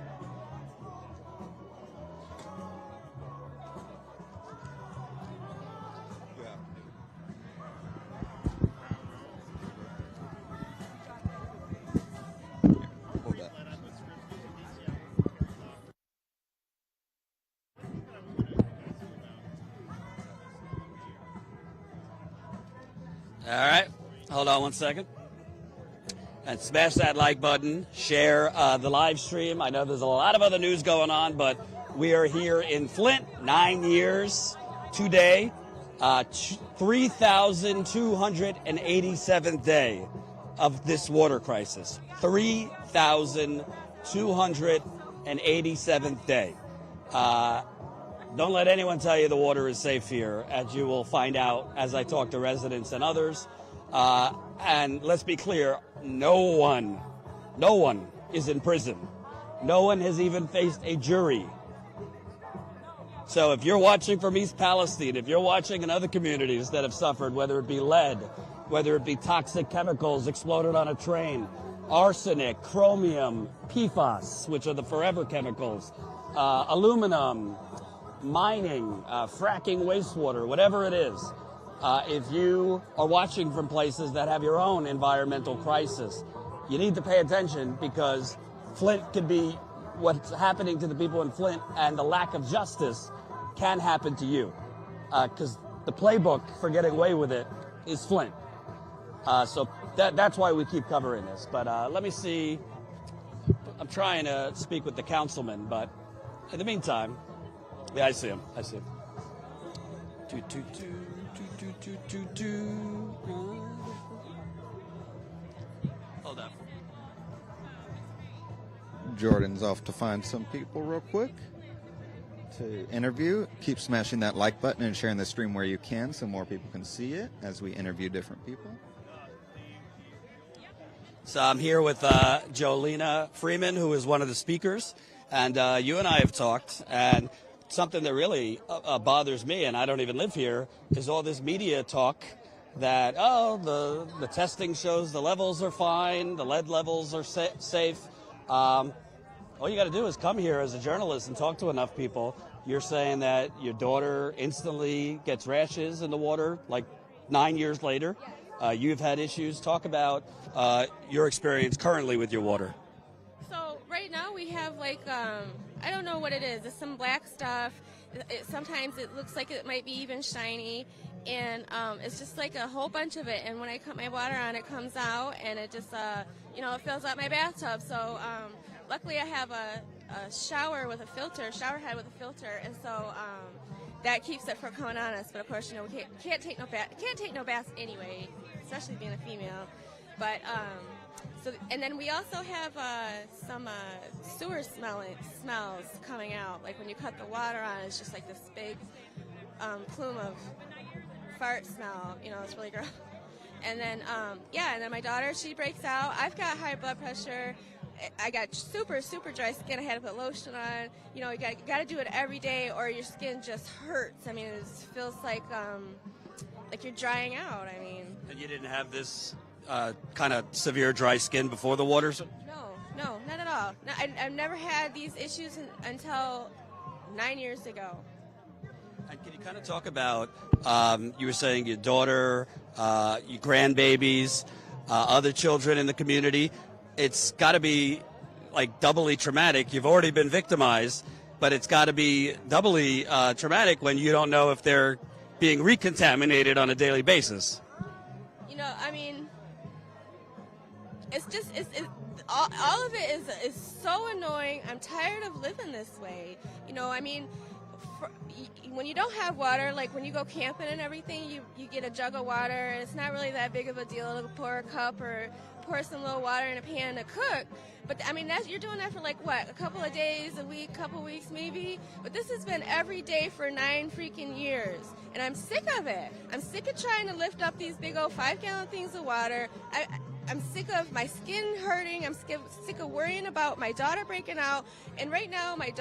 All right, hold on 1 second. and smash that like button, share the live stream. I know there's a lot of other news going on, but we are here in Flint, 9 years today, 3,287th day of this water crisis. 3,287th day. Don't let anyone tell you the water is safe here, as you will find out as I talk to residents and others. And let's be clear, no one is in prison. No one has even faced a jury. So if you're watching from East Palestine, if you're watching in other communities that have suffered, whether it be lead, whether it be toxic chemicals exploded on a train, arsenic, chromium, PFAS, which are the forever chemicals, aluminum, mining, fracking wastewater, whatever it is, if you are watching from places that have your own environmental crisis, you need to pay attention, because Flint could be what's happening to the people in Flint, and the lack of justice can happen to you, because the playbook for getting away with it is Flint. So that's why we keep covering this. But let me see. I'm trying to speak with the councilman, but in the meantime, yeah, I see him. Hold up. Jordan's off to find some people real quick to interview. Keep smashing that like button and sharing the stream where you can so more people can see it as we interview different people. So I'm here with Jolena Freeman, who is one of the speakers, and you and I have talked, and something that really bothers me, and I don't even live here, is all this media talk that, the testing shows the levels are fine, the lead levels are safe. All you got to do is come here as a journalist and talk to enough people. You're saying that your daughter instantly gets rashes in the water, like 9 years later. You've had issues. Talk about your experience currently with your water. So right now we have I don't know what it is. It's some black stuff. Sometimes it looks like it might be even shiny. And it's just like a whole bunch of it. And when I cut my water on, it comes out, and it just, it fills up my bathtub. So luckily I have a shower head with a filter, and so that keeps it from coming on us. But of course, we can't take no baths anyway, especially being a female. But and then we also have some sewer smells coming out. Like when you cut the water on, it's just like this big plume of fart smell. It's really gross. And then and then my daughter, she breaks out. I've got high blood pressure. I got super dry skin. I had to put lotion on. You got to do it every day, or your skin just hurts. I mean, it feels like you're drying out. I mean. And you didn't have this kind of severe dry skin before the water? No, not at all. No, I've never had these issues until 9 years ago. And can you kind of talk about, you were saying your daughter, your grandbabies, other children in the community. It's got to be like doubly traumatic. You've already been victimized, but it's got to be doubly traumatic when you don't know if they're being recontaminated on a daily basis. I mean, it's just, all of it is so annoying. I'm tired of living this way. I mean, when you don't have water, like when you go camping and everything, you get a jug of water, and it's not really that big of a deal to pour a cup or pour some little water in a pan to cook. But I mean, you're doing that for like what, a couple of days, a week, couple weeks maybe. But this has been every day for 9 freaking years, and I'm sick of it. I'm sick of trying to lift up these big old 5-gallon things of water. I'm sick of my skin hurting. I'm sick of worrying about my daughter breaking out. And right now, my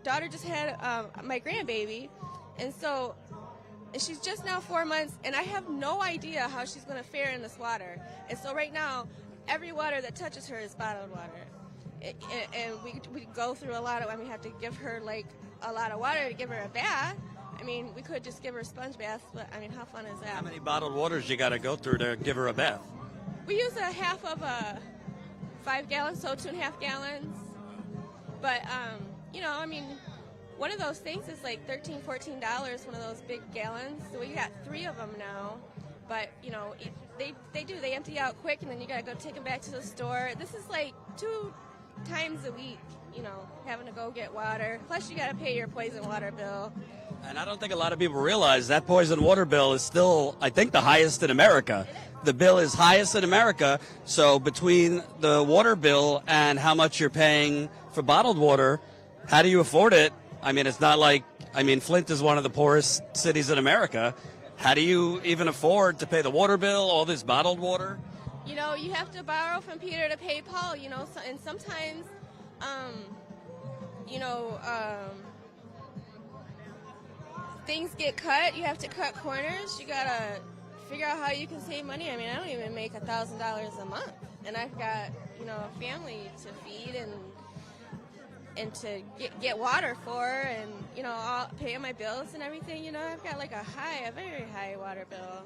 daughter just had my grandbaby, and so she's just now 4 months, and I have no idea how she's going to fare in this water. And so right now, every water that touches her is bottled water. And we go through a lot of, we have to give her like a lot of water to give her a bath. I mean, we could just give her sponge baths, but I mean, how fun is that? How many bottled waters you got to go through to give her a bath? We use a half of a 5 gallons, so 2.5 gallons. But, I mean, one of those things is like $13, $14, one of those big gallons. So we got 3 of them now. But, you know, they empty out quick, and then you got to go take them back to the store. This is like 2 times a week, you know, having to go get water. Plus, you got to pay your poison water bill. And I don't think a lot of people realize that poison water bill is still, I think, the highest in America. The bill is highest in America. So between the water bill and how much you're paying for bottled water, how do you afford it? I mean, it's not like, Flint is one of the poorest cities in America. How do you even afford to pay the water bill, all this bottled water? You know, you have to borrow from Peter to pay Paul, you know, and sometimes, things get cut. You have to cut corners. You got to figure out how you can save money. I mean, I don't even make $1,000 a month, and I've got, you know, a family to feed and to get water for, and, you know, I'll pay my bills and everything. You know, I've got like a very high water bill.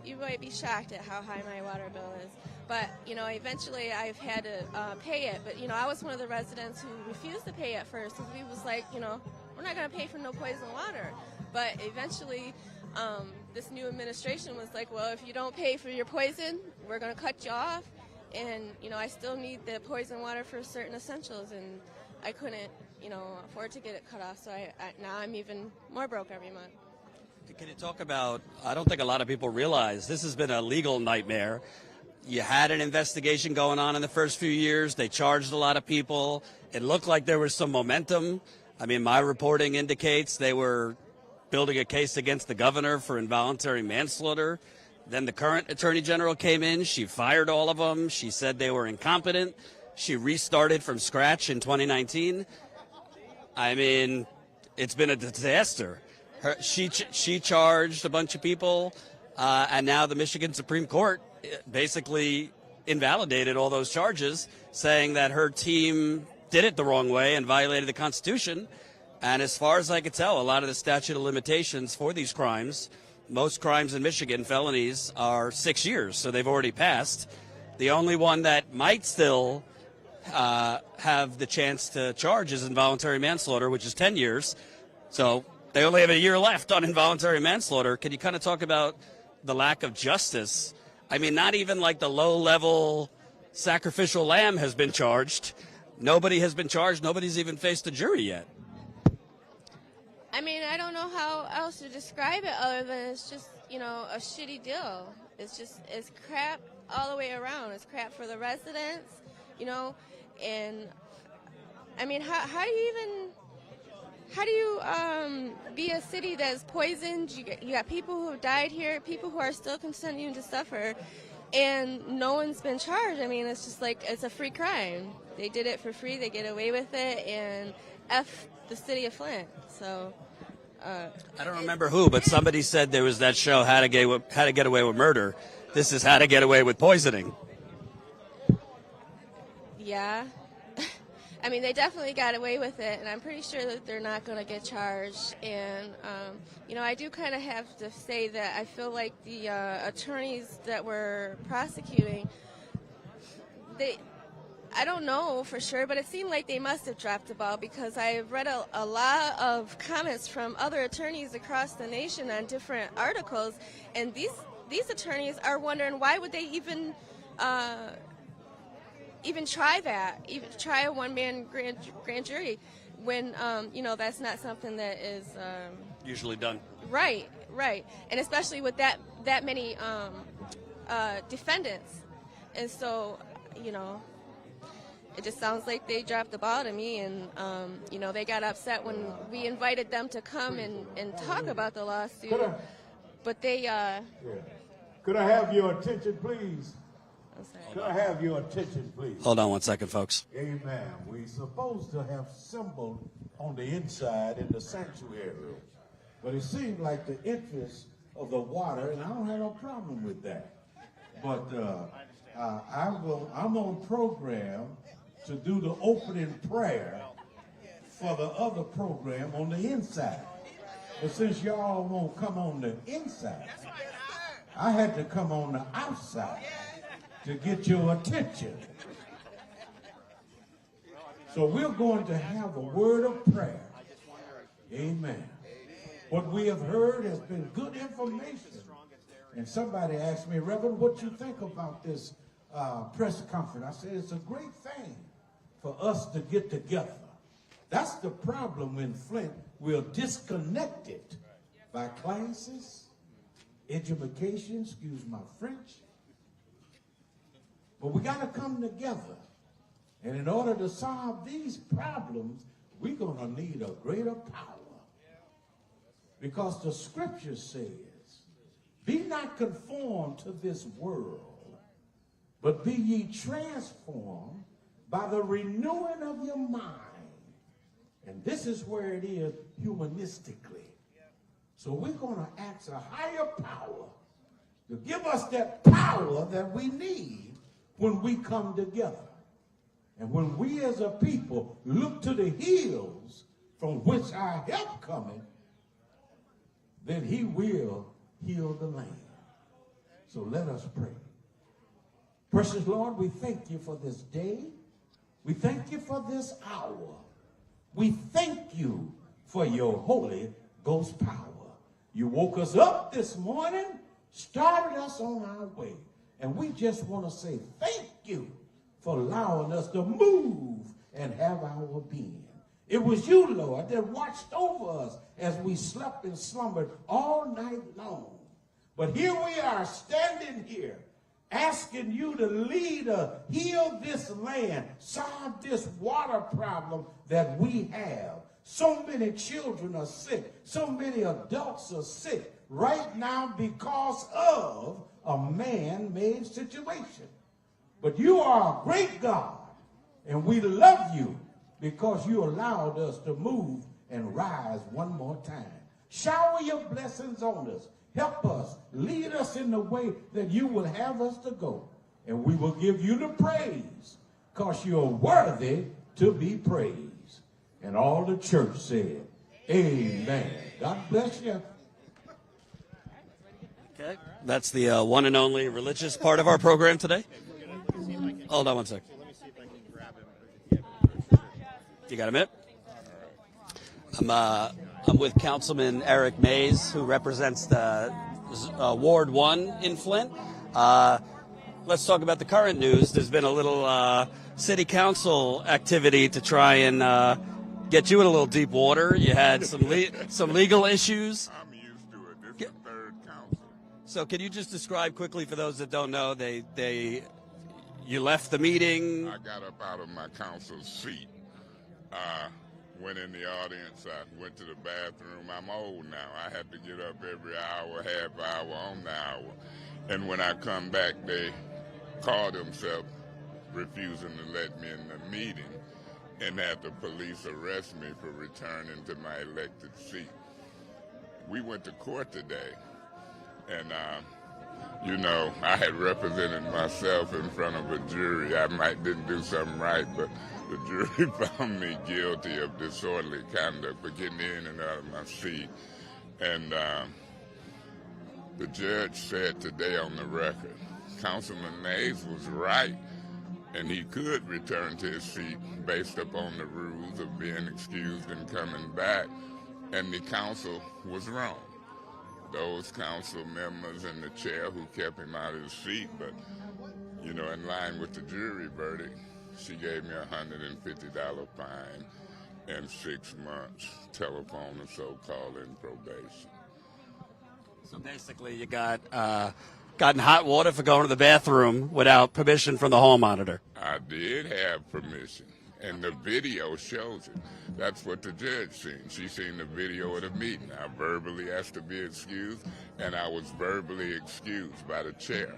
You might be shocked at how high my water bill is. But, you know, eventually I've had to pay it. But, you know, I was one of the residents who refused to pay at first, because we was like, you know, we're not going to pay for no poison water. But eventually this new administration was like, well, if you don't pay for your poison, we're going to cut you off. And, you know, I still need the poison water for certain essentials, and I couldn't, you know, afford to get it cut off. So now I'm even more broke every month. Can you talk about, I don't think a lot of people realize, this has been a legal nightmare. You had an investigation going on in the first few years. They charged a lot of people. It looked like there was some momentum. I mean, my reporting indicates they were building a case against the governor for involuntary manslaughter. Then the current attorney general came in. She fired all of them. She said they were incompetent. She restarted from scratch in 2019. I mean, it's been a disaster. She charged a bunch of people, and now the Michigan Supreme Court basically invalidated all those charges, saying that her team did it the wrong way and violated the Constitution. And as far as I could tell, a lot of the statute of limitations for these crimes, most crimes in Michigan, felonies, are 6 years, so they've already passed. The only one that might still have the chance to charge is involuntary manslaughter, which is 10 years. So they only have a year left on involuntary manslaughter. Can you kind of talk about the lack of justice? I mean, not even like the low-level sacrificial lamb has been charged. Nobody has been charged. Nobody's even faced a jury yet. I mean, I don't know how else to describe it other than it's just, you know, a shitty deal. It's crap all the way around. It's crap for the residents, you know, and I mean, how do you be a city that's poisoned? You got people who have died here, people who are still continuing to suffer, and no one's been charged. I mean, it's just like, it's a free crime. They did it for free, they get away with it, and F the city of Flint. So I don't remember who, but somebody said there was that show, How to Get Away with Murder. This is How to Get Away with Poisoning. Yeah. I mean, they definitely got away with it, and I'm pretty sure that they're not going to get charged. And, you know, I do kind of have to say that I feel like the attorneys that were prosecuting, I don't know for sure, but it seemed like they must have dropped the ball, because I've read a lot of comments from other attorneys across the nation on different articles, and these attorneys are wondering, why would they even try that, even try a one-man grand jury when, you know, that's not something that is Usually done. Right. And especially with that many defendants. And so, you know, it just sounds like they dropped the ball to me, and, you know, they got upset when we invited them to come and talk about the lawsuit. But they... Could I have your attention, please? Could I have your attention, please? Hold on one second, folks. Amen. We're supposed to have symbol on the inside in the sanctuary. But it seemed like the interest of the water, and I don't have no problem with that. But I'm on program to do the opening prayer for the other program on the inside. But since y'all won't come on the inside, I had to come on the outside to get your attention. So we're going to have a word of prayer. Amen. What we have heard has been good information And somebody asked me, Reverend, what you think about this press conference? I said, it's a great thing for us to get together. That's the problem in Flint. We're disconnected by classes, education, excuse my French. But we got to come together. And in order to solve these problems, we're going to need a greater power. Because the scripture says, be not conformed to this world, but be ye transformed by the renewing of your mind. And this is where it is humanistically. So we're going to ask a higher power to give us that power that we need when we come together. And when we as a people look to the hills from which our help cometh, then he will heal the land. So let us pray. Precious Lord, we thank you for this day. We thank you for this hour. We thank you for your Holy Ghost power. You woke us up this morning, started us on our way. And we just want to say thank you for allowing us to move and have our being. It was you, Lord, that watched over us as we slept and slumbered all night long. But here we are standing here asking you to lead us, heal this land, solve this water problem that we have. So many children are sick. So many adults are sick right now because of a man-made situation. But you are a great God, and we love you because you allowed us to move and rise one more time. Shower your blessings on us. Help us. Lead us in the way that you will have us to go. And we will give you the praise because you're worthy to be praised. And all the church said, amen. God bless you. Okay, that's the one and only religious part of our program today. Hold on one sec. You got a minute? I'm with Councilman Eric Mays, who represents the Ward 1 in Flint. Let's talk about the current news. There's been a little city council activity to try and get you in a little deep water. You had some legal issues. I'm used to it. This is the third council. So can you just describe quickly for those that don't know, you left the meeting? I got up out of my council seat, went in the audience, I went to the bathroom. I'm old now. I have to get up every hour, half hour on the hour. And when I come back, they call themselves refusing to let me in the meeting and had the police arrest me for returning to my elected seat. We went to court today, and you know, I had represented myself in front of a jury. I didn't do something right, but the jury found me guilty of disorderly conduct for getting in and out of my seat. And the judge said today on the record, Councilman Mays was right, and he could return to his seat based upon the rules of being excused and coming back, and the council was wrong. Those council members and the chair who kept him out of his seat, but, you know, in line with the jury verdict, she gave me a $150 fine and 6 months telephone and so-called in probation. So basically you got in hot water for going to the bathroom without permission from the hall monitor. I did have permission, and the video shows it. That's what the judge seen. She seen the video of the meeting. I verbally asked to be excused, and I was verbally excused by the chair.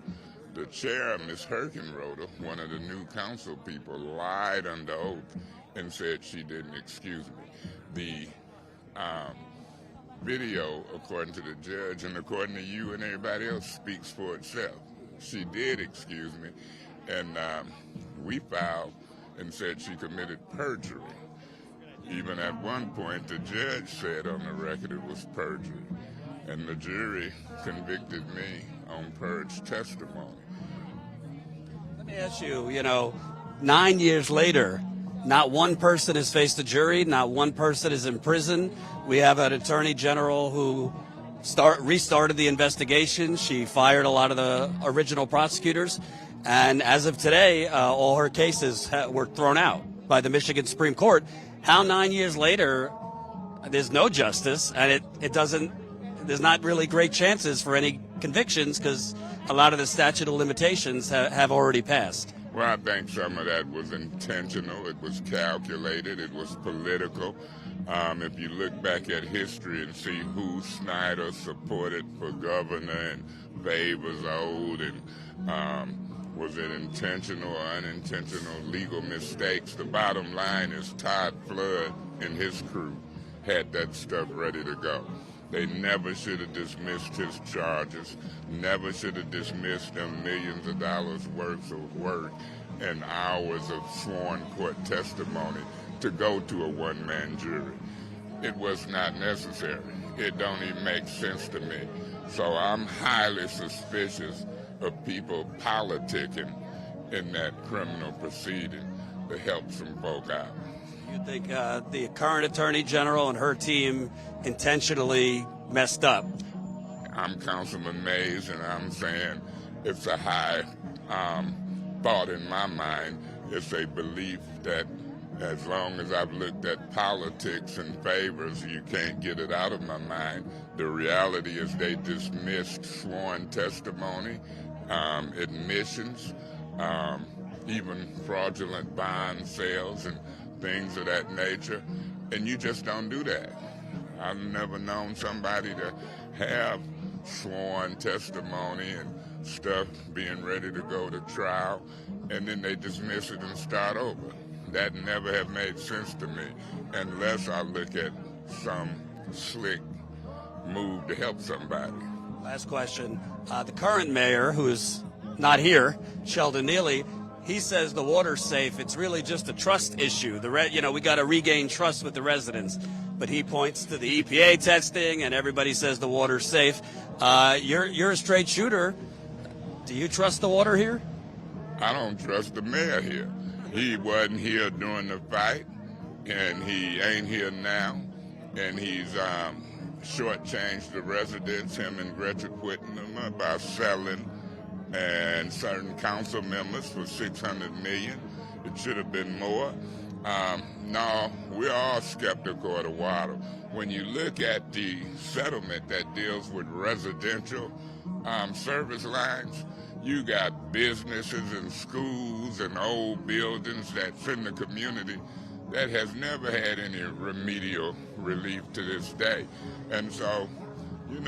The chair, Ms. Herkenroder, one of the new council people, lied under oath and said she didn't excuse me. The video, according to the judge and according to you and everybody else, speaks for itself. She did excuse me, and we filed and said she committed perjury. Even at one point, the judge said on the record it was perjury, and the jury convicted me on purged testimony. Let me ask you, 9 years later, not one person has faced a jury, not one person is in prison. We have an attorney general who restarted the investigation. She fired a lot of the original prosecutors. And as of today, all her cases were thrown out by the Michigan Supreme Court. How 9 years later, there's no justice, and there's not really great chances for any convictions because a lot of the statute of limitations have already passed. Well, I think some of that was intentional. It was calculated. It was political. If you look back at history and see who Snyder supported for governor and favors owed, and was it intentional or unintentional legal mistakes, the bottom line is Todd Flood and his crew had that stuff ready to go. They never should have dismissed his charges, never should have dismissed them millions of dollars worth of work and hours of sworn court testimony to go to a one-man jury. It was not necessary. It don't even make sense to me. So I'm highly suspicious of people politicking in that criminal proceeding to help some folk out. You think the current Attorney General and her team intentionally messed up? I'm Councilman Mays, and I'm saying it's a high thought in my mind. It's a belief that as long as I've looked at politics and favors, you can't get it out of my mind. The reality is they dismissed sworn testimony, admissions, even fraudulent bond sales and things of that nature, and you just don't do that. I've never known somebody to have sworn testimony and stuff being ready to go to trial, and then they dismiss it and start over. That never have made sense to me, unless I look at some slick move to help somebody. Last question. The current mayor, who is not here, Sheldon Neely, he says the water's safe. It's really just a trust issue. We got to regain trust with the residents. But he points to the EPA testing, and everybody says the water's safe. You're a straight shooter. Do you trust the water here? I don't trust the mayor here. He wasn't here during the fight, and he ain't here now, and he's shortchanged the residents, him and Gretchen Whitman, about selling and certain council members for $600 million. It should have been more. No, we're all skeptical of the water. When you look at the settlement that deals with residential service lines, you got businesses and schools and old buildings that's in the community that has never had any remedial relief to this day. And so, you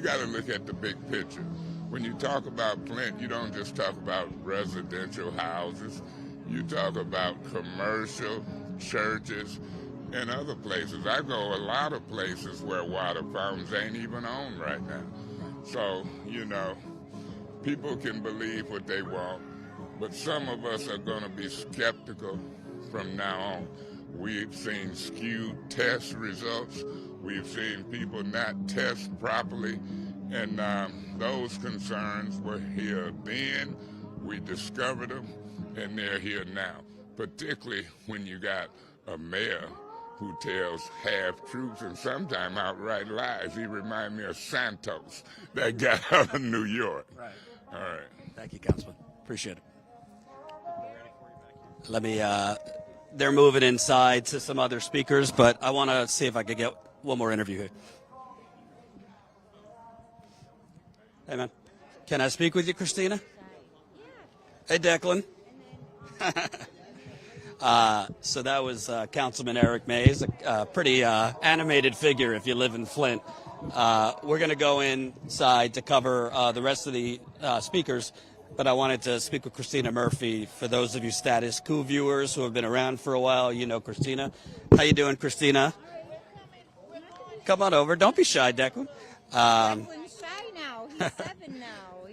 got to look at the big picture. When you talk about Flint, you don't just talk about residential houses. You talk about commercial, churches, and other places. I go a lot of places where water fountains ain't even on right now. So, people can believe what they want, but some of us are going to be skeptical from now on. We've seen skewed test results. We've seen people not test properly, and those concerns were here then. We discovered them, and they're here now, particularly when you got a mayor who tells half-truths and sometimes outright lies. He reminds me of Santos, that guy out of New York. Right. All right. Thank you, Councilman. Appreciate it. Let me, they're moving inside to some other speakers, but I want to see if I could get one more interview here. Hey, man. Can I speak with you, Christina? Hey, Declan. So that was Councilman Eric Mays, a pretty animated figure if you live in Flint. We're going to go inside to cover the rest of the speakers, but I wanted to speak with Christina Murphy. For those of you Status Coup viewers who have been around for a while, you know Christina. How you doing, Christina? Come on over. Don't be shy, Declan. Declan's shy now. He's 7 now.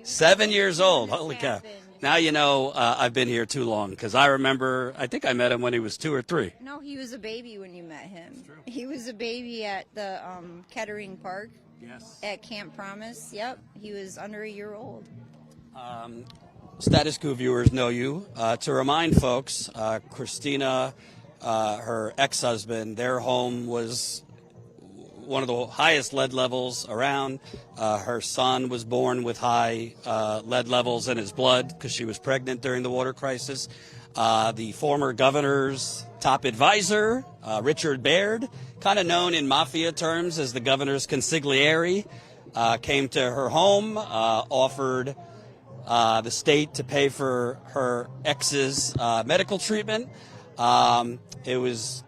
7 years old. Holy cow. Now you know I've been here too long, because I remember, I think I met him when he was 2 or 3. No, he was a baby when you met him. He was a baby at the Kettering Park. Yes. At Camp Promise. Yep. He was under a year old. Status Coup viewers know you. To remind folks, Christina, her ex-husband, their home was one of the highest lead levels around. Her son was born with high lead levels in his blood because she was pregnant during the water crisis. The former governor's top advisor, Richard Baird, kind of known in mafia terms as the governor's consigliere, came to her home, offered the state to pay for her ex's medical treatment. It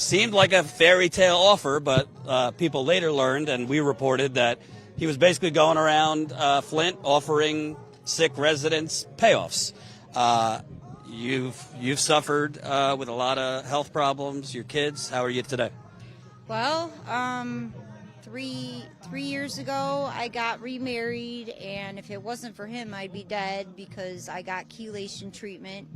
seemed like a fairy tale offer, but people later learned, and we reported, that he was basically going around Flint offering sick residents payoffs. You've suffered with a lot of health problems. Your kids, how are you today? Well, 3 years ago, I got remarried, and if it wasn't for him, I'd be dead because I got chelation treatment.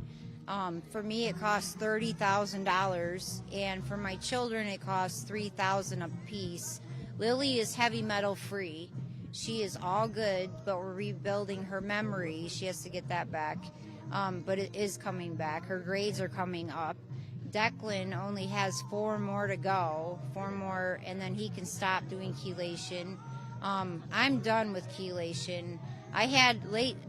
For me, it cost $30,000, and for my children, it costs $3,000 a piece. Lily is heavy metal free. She is all good, but we're rebuilding her memory. She has to get that back, but it is coming back. Her grades are coming up. Declan only has 4 more to go, 4 more, and then he can stop doing chelation. I'm done with chelation. I had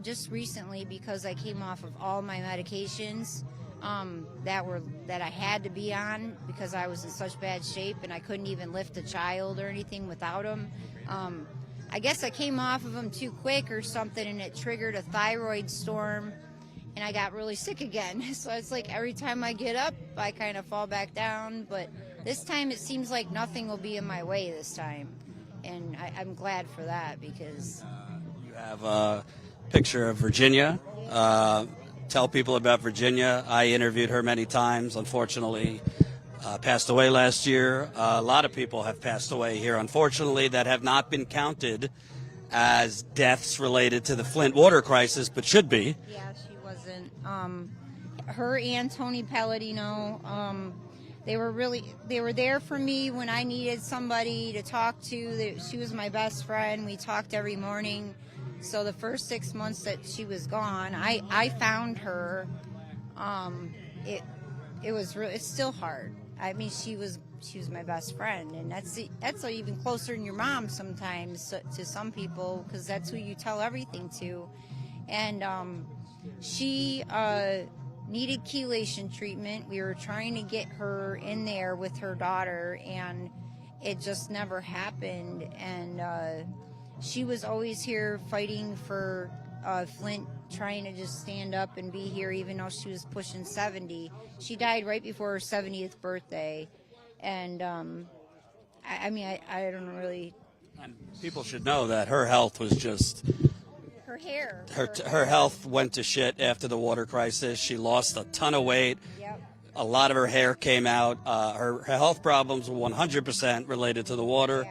just recently, because I came off of all my medications that I had to be on because I was in such bad shape and I couldn't even lift a child or anything without them. I guess I came off of them too quick or something, and it triggered a thyroid storm, and I got really sick again. So it's like every time I get up, I kind of fall back down. But this time it seems like nothing will be in my way this time, and I'm glad for that because... You have a picture of Virginia. Tell people about Virginia. I interviewed her many times. Unfortunately, passed away last year. A lot of people have passed away here, unfortunately, that have not been counted as deaths related to the Flint water crisis, but should be. Yeah, she wasn't. Her and Tony Palladino, they were there for me when I needed somebody to talk to. She was my best friend. We talked every morning. So the first 6 months that she was gone, I found her. It's still hard. I mean, she was my best friend, and that's even closer than your mom sometimes to some people, because that's who you tell everything to. And she needed chelation treatment. We were trying to get her in there with her daughter, and it just never happened. And she was always here fighting for Flint, trying to just stand up and be here, even though she was pushing 70. She died right before her 70th birthday. And I don't really... And people should know that her health was just... Her hair. Her health went to shit after the water crisis. She lost a ton of weight. Yep. A lot of her hair came out. Her health problems were 100% related to the water.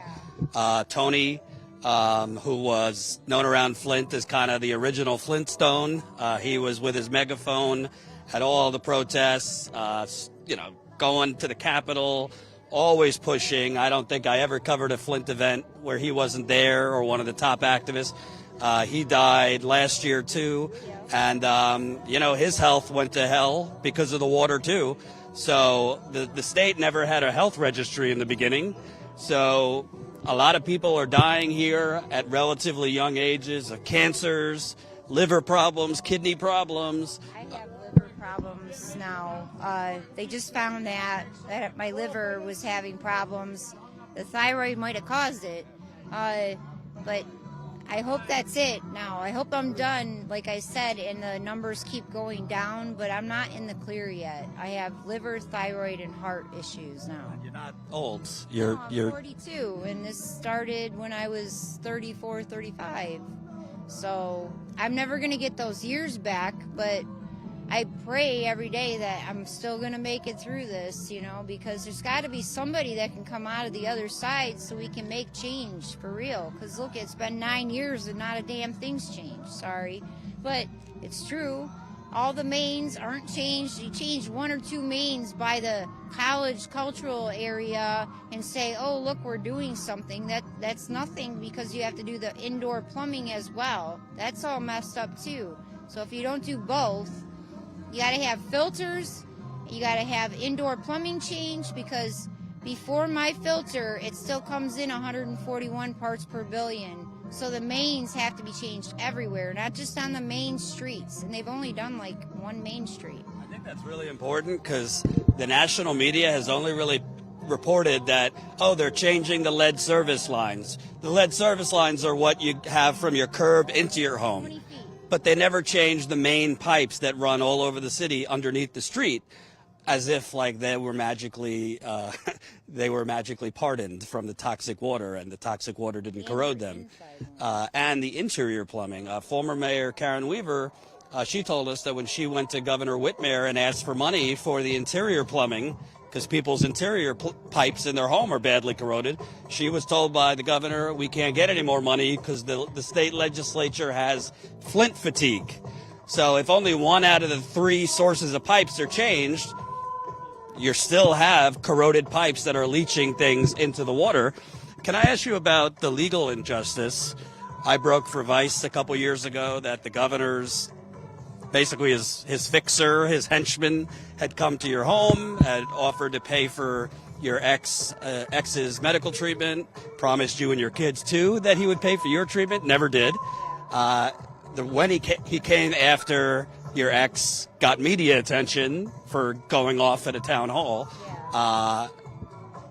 Yeah. Tony, who was known around Flint as kind of the original Flintstone, he was with his megaphone at all the protests, going to the Capitol, always pushing. I don't think I ever covered a Flint event where he wasn't there or one of the top activists. He died last year, too. And, his health went to hell because of the water, too. So the state never had a health registry in the beginning. So a lot of people are dying here at relatively young ages of cancers, liver problems, kidney problems. I have liver problems now. They just found that my liver was having problems. The thyroid might have caused it, but I hope that's it now. I hope I'm done, like I said, and the numbers keep going down, but I'm not in the clear yet. I have liver, thyroid, and heart issues now. You're not old. I'm 42, and this started when I was 34, 35. So I'm never going to get those years back, but I pray every day that I'm still going to make it through this, because there's got to be somebody that can come out of the other side so we can make change for real. Because look, it's been 9 years and not a damn thing's changed. Sorry. But it's true. All the mains aren't changed. You change 1 or 2 mains by the college cultural area and say, oh, look, we're doing something. That's nothing, because you have to do the indoor plumbing as well. That's all messed up too. So if you don't do both, you got to have filters, you got to have indoor plumbing changed, because Before my filter, it still comes in 141 parts per billion. So the mains have to be changed everywhere, not just on the main streets. And they've only done like one main street. I think that's really important because the national media has only really reported that, oh, they're changing the lead service lines. The lead service lines are what you have from your curb into your home. But they never change the main pipes that run all over the city underneath the street, as if like they were magically pardoned from the toxic water, and the toxic water didn't corrode them. And the interior plumbing. Former Mayor Karen Weaver, she told us that when she went to Governor Whitmer and asked for money for the interior plumbing, because people's interior pipes in their home are badly corroded, she was told by the governor, we can't get any more money because the state legislature has Flint fatigue. So if only 1 out of the 3 sources of pipes are changed, you still have corroded pipes that are leaching things into the water. Can I ask you about the legal injustice? I broke for Vice a couple years ago that the governor's, basically his fixer, his henchman, had come to your home, had offered to pay for your ex's medical treatment, promised you and your kids too that he would pay for your treatment, never did. When he came after your ex, got media attention for going off at a town hall.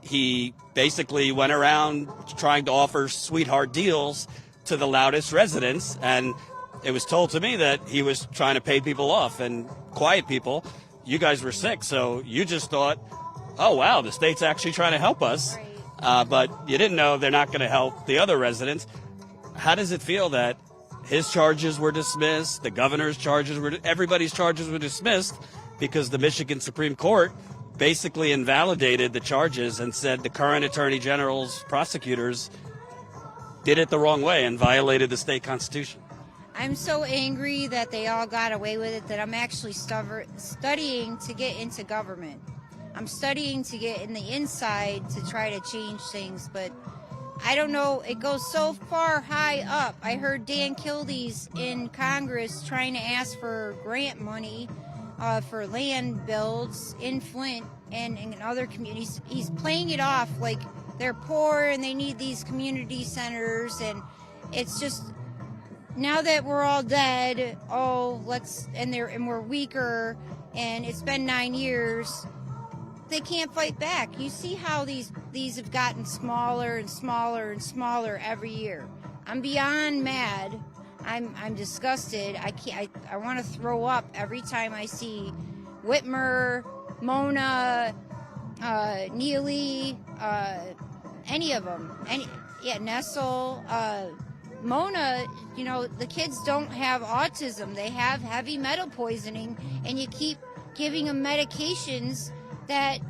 He basically went around trying to offer sweetheart deals to the loudest residents, and it was told to me that he was trying to pay people off and quiet people. You guys were sick, so you just thought, oh, wow, the state's actually trying to help us. But you didn't know they're not going to help the other residents. How does it feel that his charges were dismissed, the governor's charges were, everybody's charges were dismissed because the Michigan Supreme Court basically invalidated the charges and said the current attorney general's prosecutors did it the wrong way and violated the state constitution? I'm so angry that they all got away with it that I'm actually studying to get into government. I'm studying to get in the inside to try to change things, but I don't know, it goes so far high up. I heard Dan Kildee's in Congress trying to ask for grant money for land builds in Flint and in other communities. He's playing it off like they're poor and they need these community centers, and it's just, now that we're all dead, and we're weaker, and it's been 9 years, they can't fight back. You see how these have gotten smaller and smaller and smaller every year. I'm beyond mad. I'm disgusted. I want to throw up every time I see Whitmer, Mona, Neely, any of them. Nessel, Mona, you know, the kids don't have autism. They have heavy metal poisoning, and you keep giving them medications that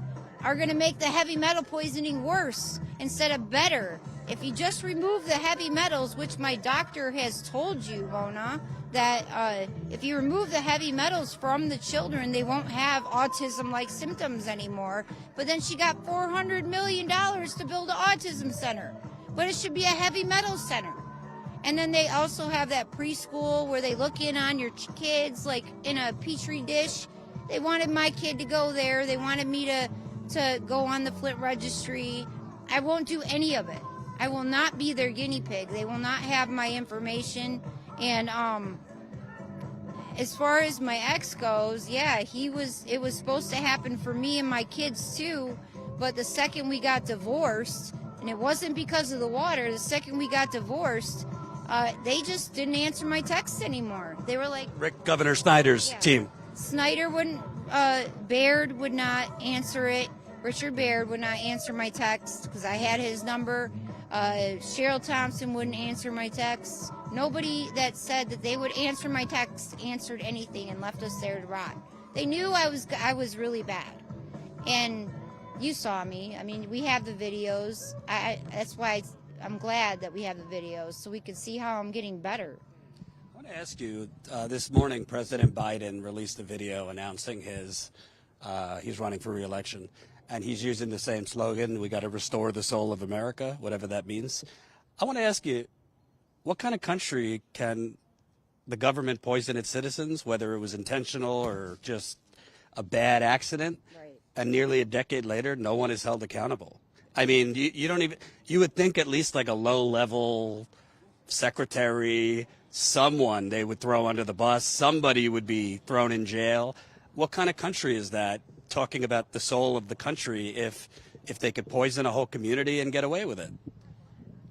are going to make the heavy metal poisoning worse instead of better. If you just remove the heavy metals, which my doctor has told you, Mona, that if you remove the heavy metals from the children, they won't have autism-like symptoms anymore. But then she got $400 million to build an autism center. But it should be a heavy metal center. And then they also have that preschool where they look in on your kids like in a petri dish. They wanted my kid to go there. They wanted me to go on the Flint registry. I won't do any of it. I will not be their guinea pig. They will not have my information. And as far as my ex goes, yeah, it was supposed to happen for me and my kids too. But the second we got divorced, and it wasn't because of the water, the second we got divorced, they just didn't answer my texts anymore. They were like, Governor Snyder's team. Snyder wouldn't, Baird would not answer it. Richard Baird would not answer my text because I had his number. Cheryl Thompson wouldn't answer my texts. Nobody that said that they would answer my text answered anything and left us there to rot. They knew I was really bad. And you saw me. I mean, we have the videos. That's why I'm glad that we have the videos so we can see how I'm getting better. I want to ask you, this morning President Biden released a video announcing he's running for re-election, and he's using the same slogan, we got to restore the soul of America, whatever that means. I want to ask you, what kind of country can the government poison its citizens, whether it was intentional or just a bad accident? Right. and nearly a decade later, no one is held accountable. I mean, you don't even, you would think at least like a low-level secretary, someone they would throw under the bus, somebody would be thrown in jail. What kind of country is that, talking about the soul of the country, if they could poison a whole community and get away with it?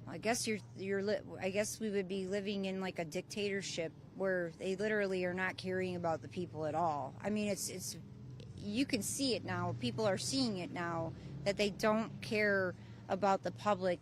I guess I guess we would be living in like a dictatorship where they literally are not caring about the people at all. I mean, it's you can see it now. People are seeing it now that they don't care about the public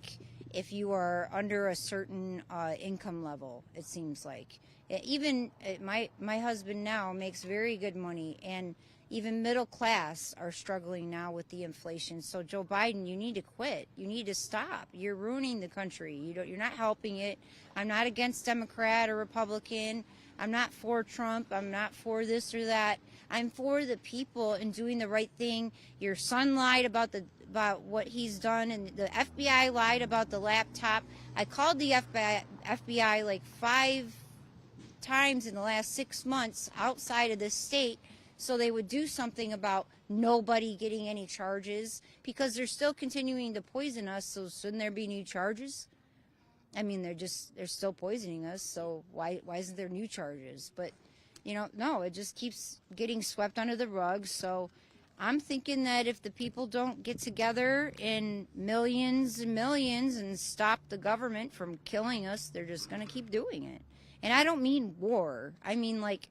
if you are under a certain income level. It seems like even my husband now makes very good money, and even middle class are struggling now with the inflation. So Joe Biden, you need to quit. You need to stop. You're ruining the country. You're not helping it. I'm not against Democrat or Republican. I'm not for Trump. I'm not for this or that. I'm for the people and doing the right thing. Your son lied about what he's done, and the FBI lied about the laptop. I called the FBI like 5 times in the last 6 months outside of this state, so they would do something about nobody getting any charges, because they're still continuing to poison us. So shouldn't there be new charges? I mean, they're still poisoning us, so why isn't there new charges? But no, it just keeps getting swept under the rug. So I'm thinking that if the people don't get together in millions and millions and stop the government from killing us, they're just going to keep doing it. And I don't mean war. I mean, like,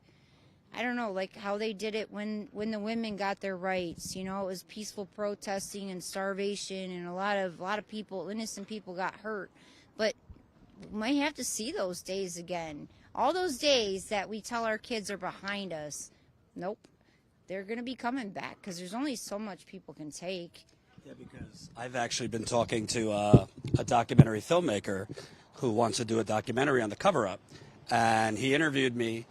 I don't know, like how they did it when the women got their rights. It was peaceful protesting and starvation, and a lot of people, innocent people, got hurt. But we might have to see those days again. All those days that we tell our kids are behind us, nope, they're going to be coming back, because there's only so much people can take. Yeah, because I've actually been talking to a documentary filmmaker who wants to do a documentary on the cover-up, and he interviewed me.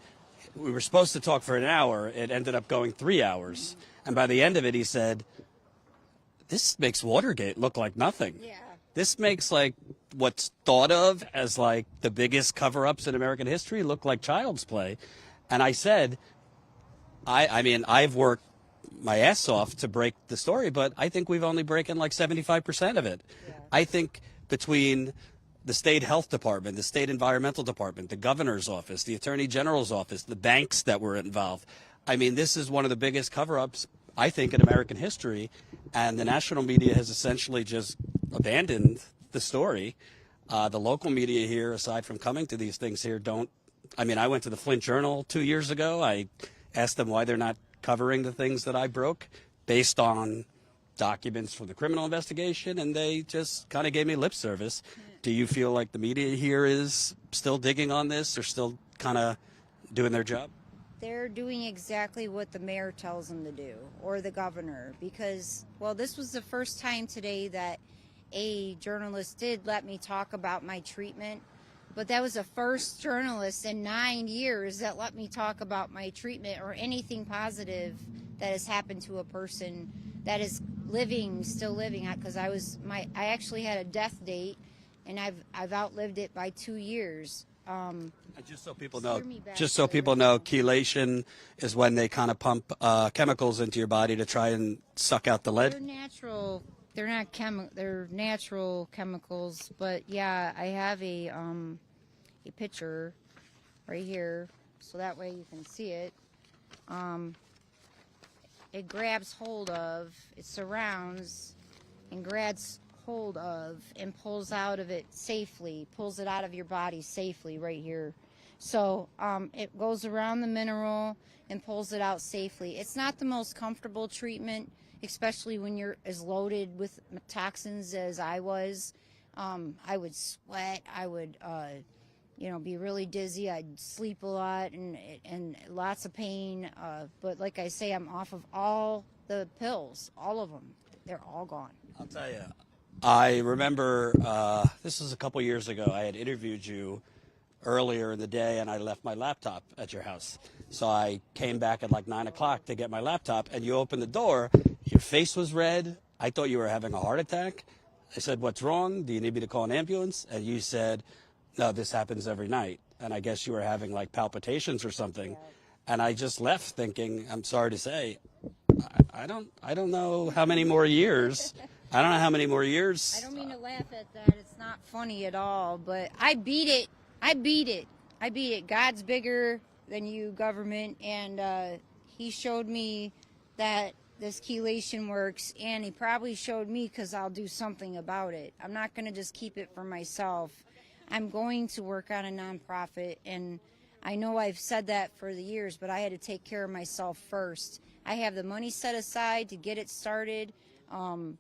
We were supposed to talk for an hour. It ended up going 3 hours. And by the end of it, he said, this makes Watergate look like nothing. Yeah. This makes like what's thought of as like the biggest cover-ups in American history look like child's play. And I said, I mean, I've worked my ass off to break the story, but I think we've only broken like 75% of it. Yeah. I think between the state health department, the state environmental department, the governor's office, the attorney general's office, the banks that were involved. I mean, this is one of the biggest cover-ups, I think, in American history. And the national media has essentially just abandoned the story. The local media here, aside from coming to these things here, don't. I mean, I went to the Flint Journal 2 years ago. I asked them why they're not covering the things that I broke based on documents from the criminal investigation, and they just kind of gave me lip service. Do you feel like the media here is still digging on this, or still kind of doing their job? They're doing exactly what the mayor tells them to do, or the governor, because, well, this was the first time today that a journalist did let me talk about my treatment, but that was the first journalist in 9 years that let me talk about my treatment or anything positive that has happened to a person that is still living, because I actually had a death date, and I've outlived it by 2 years. Just so people know, chelation is when they kind of pump chemicals into your body to try and suck out the lead. They're natural. They're not they're natural chemicals. But yeah, I have a picture right here, so that way you can see it. It grabs hold of, it surrounds, and grabs hold of and pulls out of it safely, pulls it out of your body safely right here. So it goes around the mineral and pulls it out safely. It's not the most comfortable treatment, especially when you're as loaded with toxins as I was. I would sweat, I would be really dizzy, I'd sleep a lot, and lots of pain. But like I say, I'm off of all the pills, all of them. They're all gone. I'll tell you. I remember this was a couple years ago. I had interviewed you earlier in the day, and I left my laptop at your house. So I came back at like 9 o'clock to get my laptop, and you opened the door. Your face was red. I thought you were having a heart attack. I said, "What's wrong? Do you need me to call an ambulance?" And you said, "No, this happens every night." And I guess you were having like palpitations or something. Yeah. And I just left thinking, I'm sorry to say, I don't know how many more years. I don't know how many more years. I don't mean to laugh at that. It's not funny at all, but I beat it. I beat it. God's bigger than you, government, and he showed me that this chelation works, and he probably showed me because I'll do something about it. I'm not going to just keep it for myself. I'm going to work on a nonprofit, and I know I've said that for the years, but I had to take care of myself first. I have the money set aside to get it started, and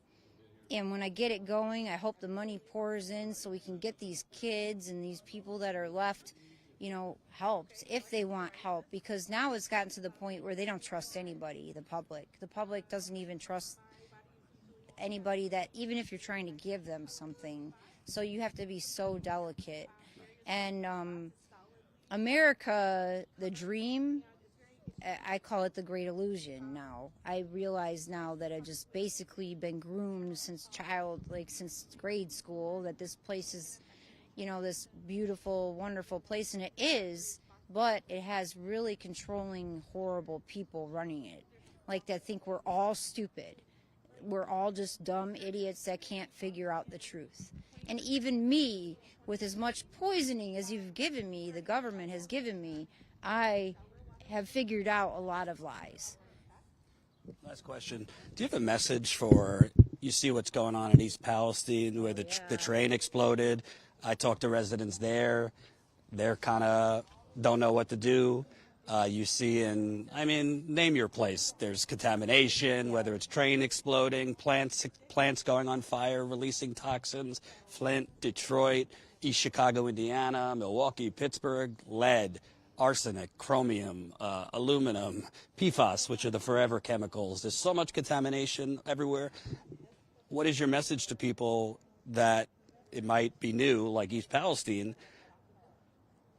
when I get it going, I hope the money pours in so we can get these kids and these people that are left, you know, helped if they want help, because now it's gotten to the point where they don't trust anybody, the public. The public doesn't even trust anybody, that even if you're trying to give them something. So you have to be so delicate. And America, the dream, I call it the great illusion now. I realize now that I've just basically been groomed since since grade school, that this place is, you know, this beautiful, wonderful place, and it is, but it has really controlling, horrible people running it, like that think we're all stupid. We're all just dumb idiots that can't figure out the truth. And even me, with as much poisoning as you've given me, the government has given me, I have figured out a lot of lies. Last question. Do you have a message for, you see what's going on in East Palestine where the train exploded? I talked to residents there. They're kind of don't know what to do. You see name your place. There's contamination, whether it's train exploding, plants going on fire, releasing toxins, Flint, Detroit, East Chicago, Indiana, Milwaukee, Pittsburgh, lead, arsenic, chromium, aluminum, PFAS, which are the forever chemicals. There's so much contamination everywhere. What is your message to people that it might be new, like East Palestine?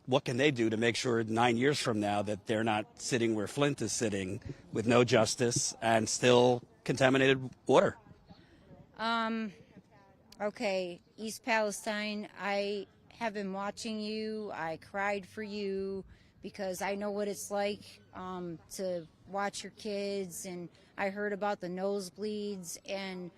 What can they do to make sure 9 years from now that they're not sitting where Flint is sitting with no justice and still contaminated water? Okay, East Palestine, I have been watching you. I cried for you because I know what it's like to watch your kids, and I heard about the nosebleeds, and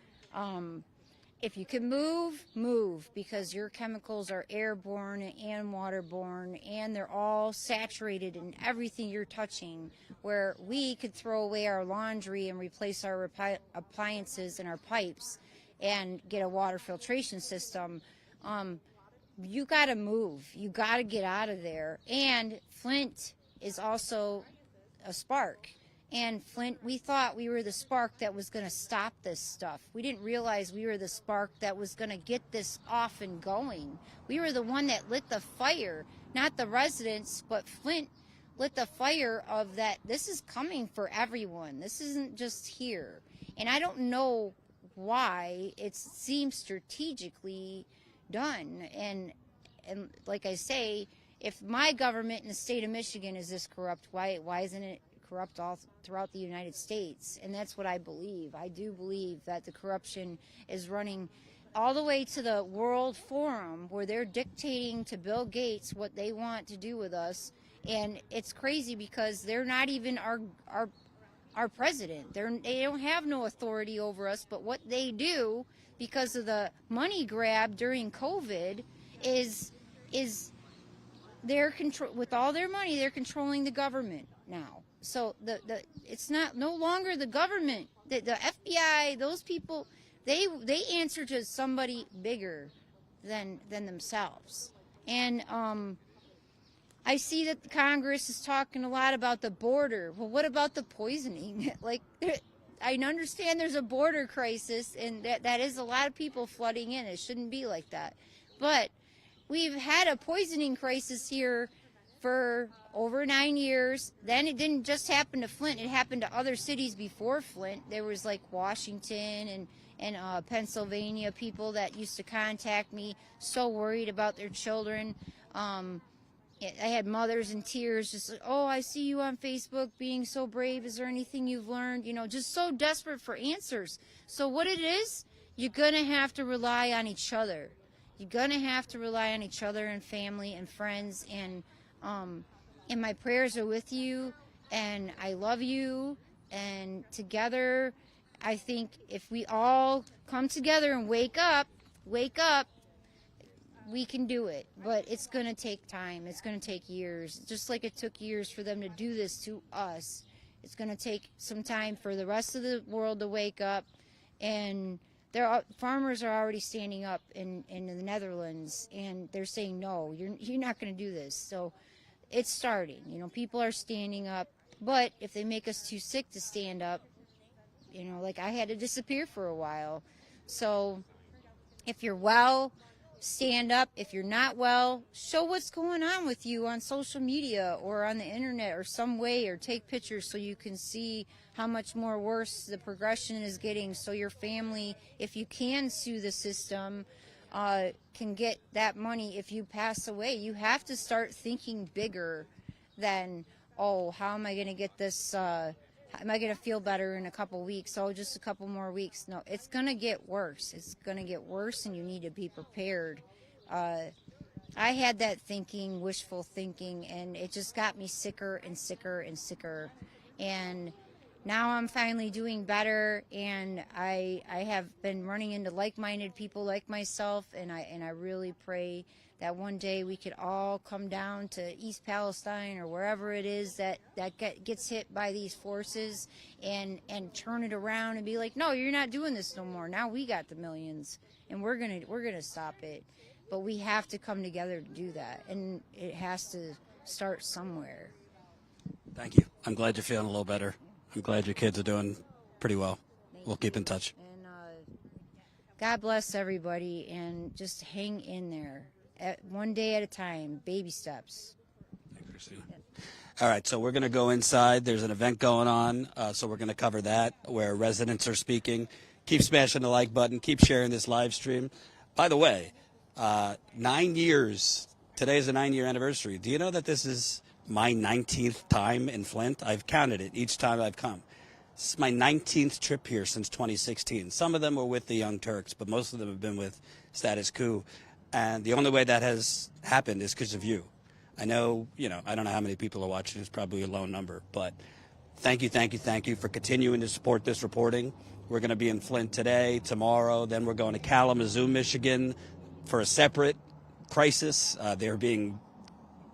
if you can move, because your chemicals are airborne and waterborne, and they're all saturated in everything you're touching, where we could throw away our laundry and replace our appliances and our pipes and get a water filtration system. You got to move. You got to get out of there. And Flint is also a spark. And Flint, we thought we were the spark that was going to stop this stuff. We didn't realize we were the spark that was going to get this off and going. We were the one that lit the fire, not the residents, but Flint lit the fire of that. This is coming for everyone. This isn't just here. And I don't know why it seems strategically done. And like I say, if my government in the state of Michigan is this corrupt, why isn't it corrupt all throughout the United States? And that's what I believe. I do believe that the corruption is running all the way to the World Forum, where they're dictating to Bill Gates what they want to do with us. And it's crazy because they're not even our president. They don't have no authority over us, but what they do because of the money grab during COVID is they're with all their money, they're controlling the government now. So it's no longer the government. The FBI, those people, they answer to somebody bigger than themselves. And I see that Congress is talking a lot about the border. Well, what about the poisoning? Like, I understand there's a border crisis, and that is a lot of people flooding in. It shouldn't be like that. But we've had a poisoning crisis here for over 9 years. Then it didn't just happen to Flint. It happened to other cities before Flint. There was like Washington and Pennsylvania, people that used to contact me so worried about their children. I had mothers in tears, just like, oh, I see you on Facebook being so brave. Is there anything you've learned? You know, just so desperate for answers. So what it is, you're going to have to rely on each other. You're going to have to rely on each other and family and friends. And my prayers are with you. And I love you. And together, I think if we all come together and wake up, we can do it. But it's going to take time. It's going to take years. Just like it took years for them to do this to us, it's going to take some time for the rest of the world to wake up. And farmers are already standing up in the Netherlands, and they're saying, no, you're not going to do this. So it's starting. You know, people are standing up. But if they make us too sick to stand up, you know, like I had to disappear for a while. So if you're well, stand up. If you're not well, show what's going on with you on social media or on the internet or some way, or take pictures so you can see how much more worse the progression is getting, so your family, if you can sue the system, can get that money if you pass away. You have to start thinking bigger than, oh, how am I going to get this, am I going to feel better in a couple weeks? Oh, just a couple more weeks. No, it's going to get worse. It's going to get worse, and you need to be prepared. I had that thinking, wishful thinking, and it just got me sicker and sicker and sicker. And now I'm finally doing better, and I have been running into like-minded people like myself, and I really pray that one day we could all come down to East Palestine or wherever it is that gets hit by these forces and turn it around and be like, no, you're not doing this no more. Now we got the millions, and we're gonna stop it. But we have to come together to do that, and it has to start somewhere. Thank you. I'm glad you're feeling a little better. I'm glad your kids are doing pretty well. We'll keep in touch. And God bless everybody, and just hang in there. One day at a time, baby steps. Thank you, Christina. All right, so we're going to go inside. There's an event going on, so we're going to cover that, where residents are speaking. Keep smashing the like button. Keep sharing this live stream. By the way, 9 years. Today is a 9-year anniversary. Do you know that this is my 19th time in Flint? I've counted it each time I've come. This is my 19th trip here since 2016. Some of them were with the Young Turks, but most of them have been with Status Coup. And the only way that has happened is because of you. I know, I don't know how many people are watching. It's probably a low number. But thank you for continuing to support this reporting. We're going to be in Flint today, tomorrow. Then we're going to Kalamazoo, Michigan for a separate crisis. They're being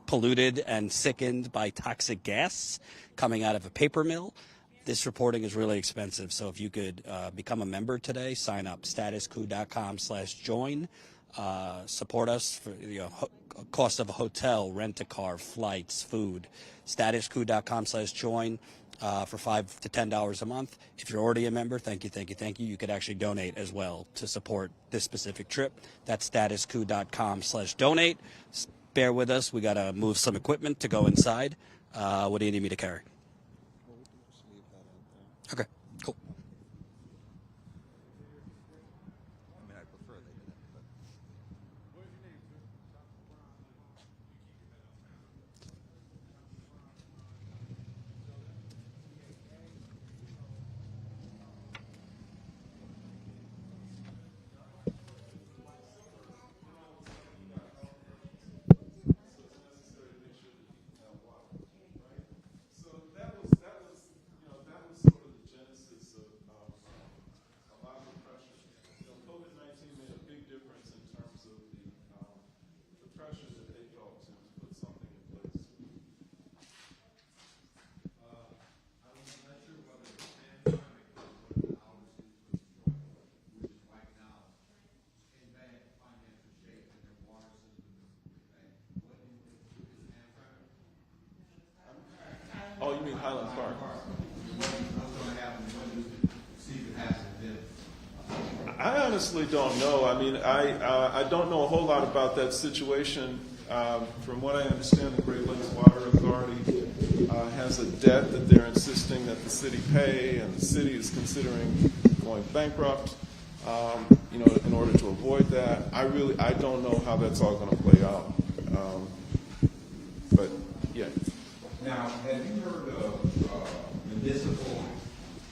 polluted and sickened by toxic gas coming out of a paper mill. This reporting is really expensive. So if you could become a member today, sign up, StatusCoup.com/join. Support us for cost of a hotel, rent a car, flights, food. StatusCoup.com/join for $5 to $10 a month. If you're already a member, thank you. You could actually donate as well to support this specific trip. That's StatusCoup.com/donate. Bear with us. We got to move some equipment to go inside. What do you need me to carry? Okay, cool. Oh, you mean Highland Park? I honestly don't know. I mean, I don't know a whole lot about that situation. From what I understand, the Great Lakes Water Authority has a debt that they're insisting that the city pay, and the city is considering going bankrupt. In order to avoid that, I don't know how that's all going to play out. But yeah. Now, have you heard of municipal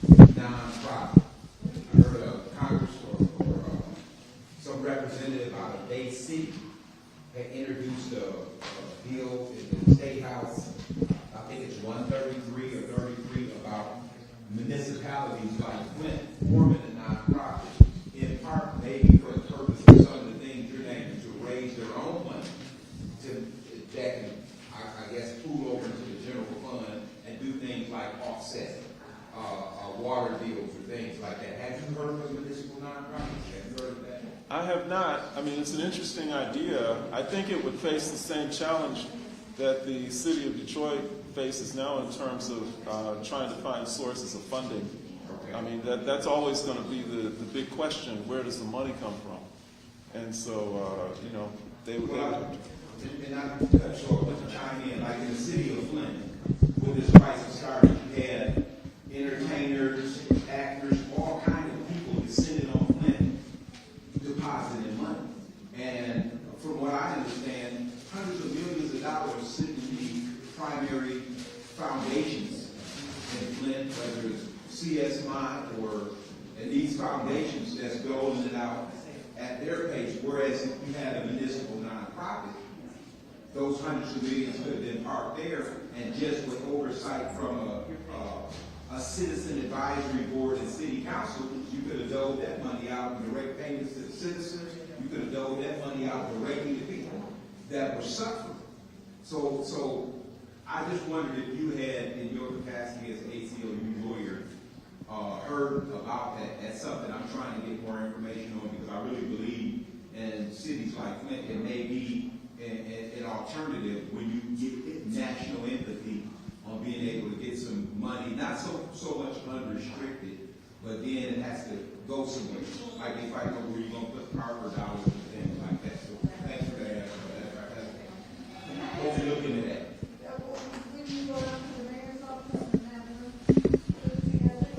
nonprofit? I heard of Congress or some representative out of Bay City had introduced a bill in the State House. I think it's 133 or 33 about municipalities water deals or things like that. Have you heard of municipal nonprofits? Have you heard of that? I have not. I mean, it's an interesting idea. I think it would face the same challenge that the city of Detroit faces now in terms of trying to find sources of funding. I mean, that's always going to be the big question. Where does the money come from? And so, you know, they would. And I cut short, but to chime in, like in the city of Flint, when this crisis started, you had entertainers, actors, all kinds of people descending on Flint, depositing money. And from what I understand, hundreds of millions of dollars sit in the primary foundations in Flint, whether it's CS Mott or and these foundations that's doling it out at their pace. Whereas if you had a municipal nonprofit, those hundreds of millions could have been parked there, and just with oversight from a citizen advisory board and city council, you could have doled that money out in direct payments to the citizens. You could have doled that money out directly to people that were suffering. So I just wondered if you had, in your capacity as an ACLU lawyer, heard about that. That's something I'm trying to get more information on, because I really believe in cities like Flint it may be an alternative when you get national empathy on being able to get some money, not so much unrestricted, but then it has to go somewhere. Like if I know where you're going to put Harper dollars and things like that. So thanks for that. What are you looking at that? When you go down to the mayor's office and have them put it together,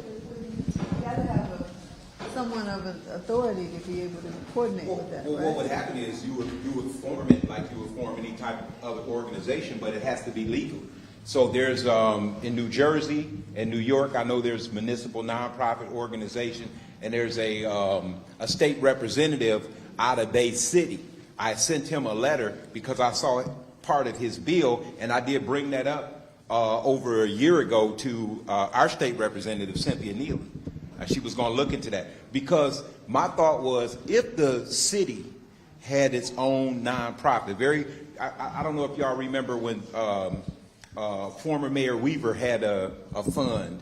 you got to have someone of authority to be able to coordinate with that. Well, right? what would happen is you would form it like you would form any type of organization, but it has to be legal. So there's in New Jersey and New York, I know there's municipal nonprofit organization, and there's a state representative out of Bay City. I sent him a letter because I saw part of his bill, and I did bring that up over a year ago to our state representative, Cynthia Neely. She was going to look into that, because my thought was if the city had its own nonprofit, I don't know if y'all remember when former Mayor Weaver had a fund,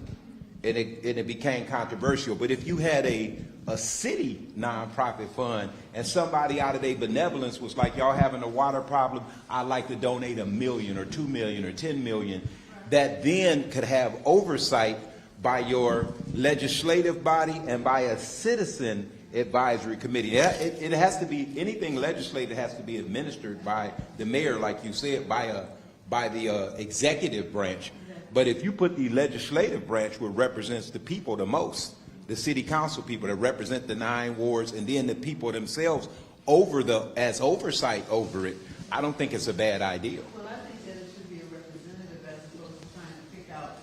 and it became controversial. But if you had a city nonprofit fund, and somebody out of their benevolence was like, y'all having a water problem, I'd like to donate $1 million or $2 million or $10 million, that then could have oversight by your legislative body and by a citizen advisory committee. It has to be, anything legislated has to be administered by the mayor, like you said, by the executive branch. But if you put the legislative branch, which represents the people the most, the city council people that represent the 9 wards, and then the people themselves as oversight over it, I don't think it's a bad idea. Well, I think that it should be a representative as opposed to trying to pick out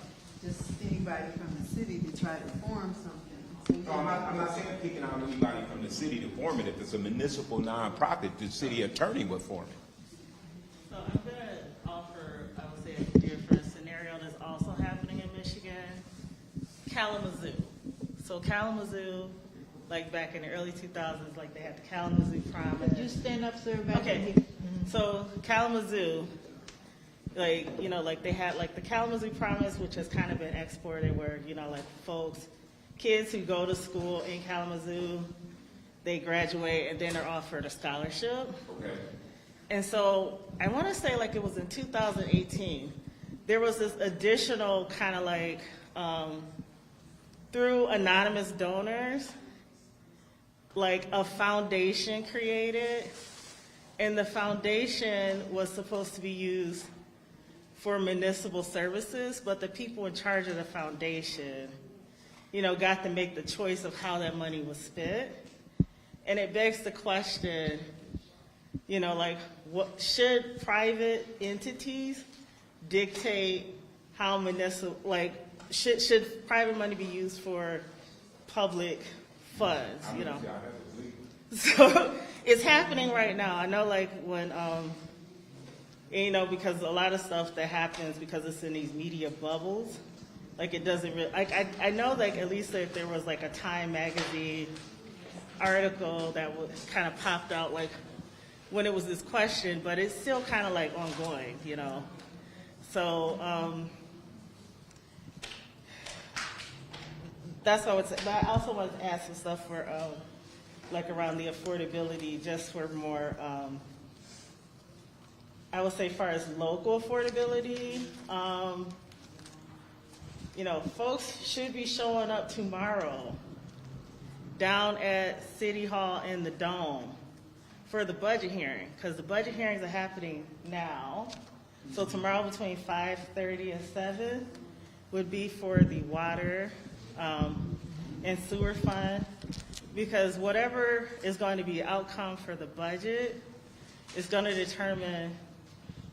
just anybody from the city to try to form something. So No, I'm not saying picking out anybody from the city to form it. If it's a municipal nonprofit, the city attorney would form it. So I'm going to offer, I would say, a different scenario that's also happening in Michigan. Kalamazoo. So Kalamazoo, like back in the early 2000s, like they had the Kalamazoo Promise. Could you stand up, sir? Back Okay. So Kalamazoo, like, you know, like they had like the Kalamazoo Promise, which has kind of been exported, where, you know, like kids who go to school in Kalamazoo, they graduate and then they're offered a scholarship. Okay. And so I want to say like it was in 2018, there was this additional kind of like, through anonymous donors, like a foundation created, and the foundation was supposed to be used for municipal services, but the people in charge of the foundation, you know, got to make the choice of how that money was spent. And it begs the question, you know, like, what should private entities dictate how municipal, like, should private money be used for public funds, you know? So it's happening right now. I know, like, when, you know, because a lot of stuff that happens because it's in these media bubbles, like, it doesn't really, like, I know, like, at least if there was, like, a Time magazine article that kind of popped out, like, when it was this question, but it's still kind of, like, ongoing, you know? So, that's what I would say. But I also wanted to add some stuff for, like around the affordability, just for more, I would say as far as local affordability, you know, folks should be showing up tomorrow down at City Hall in the Dome for the budget hearing, because the budget hearings are happening now. So tomorrow between 5:30 and 7 would be for the water and sewer fund, because whatever is going to be the outcome for the budget is going to determine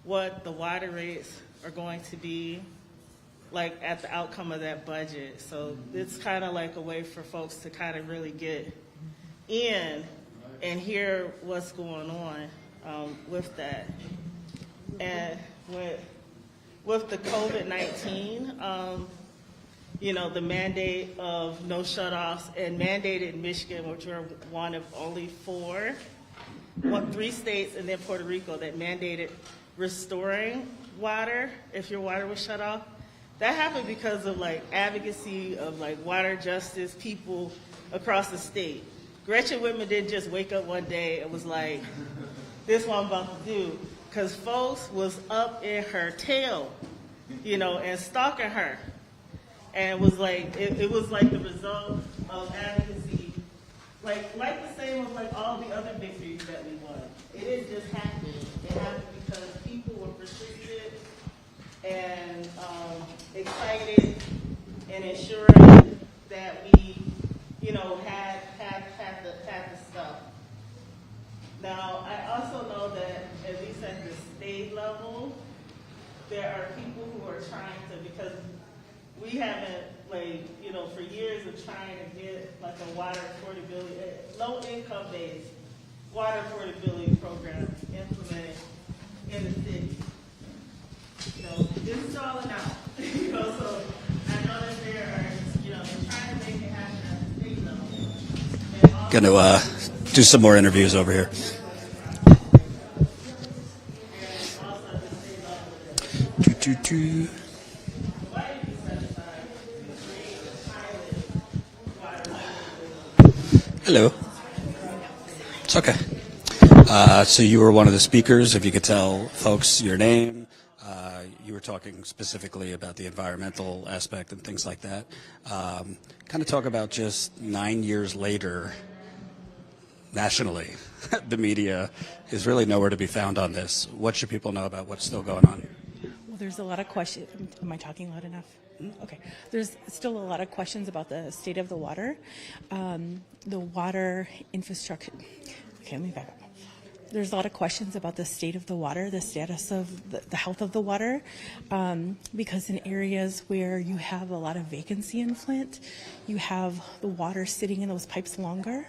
what the water rates are going to be like at the outcome of that budget. So it's kind of like a way for folks to kind of really get in and hear what's going on with that. And with the COVID-19, you know, the mandate of no shutoffs, and mandated in Michigan, which we're one of only 3 states, and then Puerto Rico that mandated restoring water if your water was shut off. That happened because of like advocacy of like water justice people across the state. Gretchen Whitman didn't just wake up one day and was like, this is what I'm about to do. Because folks was up in her tail, you know, and stalking her. And it was like, it was like the result of advocacy, like the same with like all the other victories that we won. It didn't just happen. It happened because people were persistent and excited and ensuring that we, you know, had the stuff. Now, I also know that at least at the state level, there are people who are trying to, because we haven't, like, you know, for years of trying to get like a water affordability, low income based water affordability program implemented in the city. So this is all in out. You know, so I know that there are, you know, they're trying to make it happen at the state level. Gonna do some more interviews over here. Hello. It's okay. So you were one of the speakers. If you could tell folks your name. You were talking specifically about the environmental aspect and things like that. Kind of talk about just 9 years later, nationally, the media is really nowhere to be found on this. What should people know about what's still going on? Well, there's a lot of questions. Am I talking loud enough? Okay. There's still a lot of questions about the state of the water, the water infrastructure. Okay, let me back up. There's a lot of questions about the state of the water, the status of the health of the water, because in areas where you have a lot of vacancy in Flint, you have the water sitting in those pipes longer,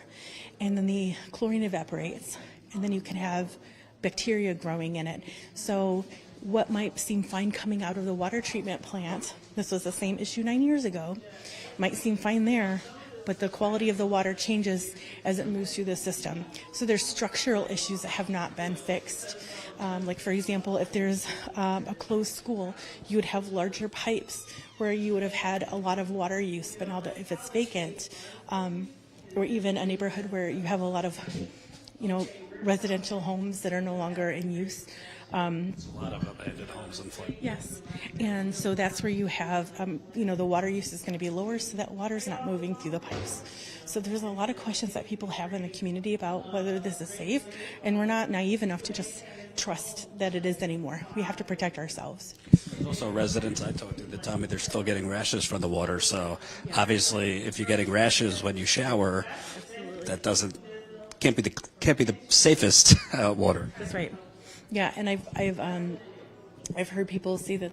and then the chlorine evaporates, and then you can have bacteria growing in it. So what might seem fine coming out of the water treatment plant, this was the same issue 9 years ago, might seem fine there, but the quality of the water changes as it moves through the system. So there's structural issues that have not been fixed. Like for example, if there's a closed school, you would have larger pipes where you would have had a lot of water use, but now that if it's vacant, or even a neighborhood where you have a lot of, you know, residential homes that are no longer in use. There's a lot of abandoned homes in Flint. Yes, and so that's where you have, you know, the water use is going to be lower, so that water's not moving through the pipes. So there's a lot of questions that people have in the community about whether this is safe, and we're not naive enough to just trust that it is anymore. We have to protect ourselves. There's also residents I talked to that tell me they're still getting rashes from the water, so obviously if you're getting rashes when you shower, that can't be the safest water. That's right. Yeah, and I've heard people say that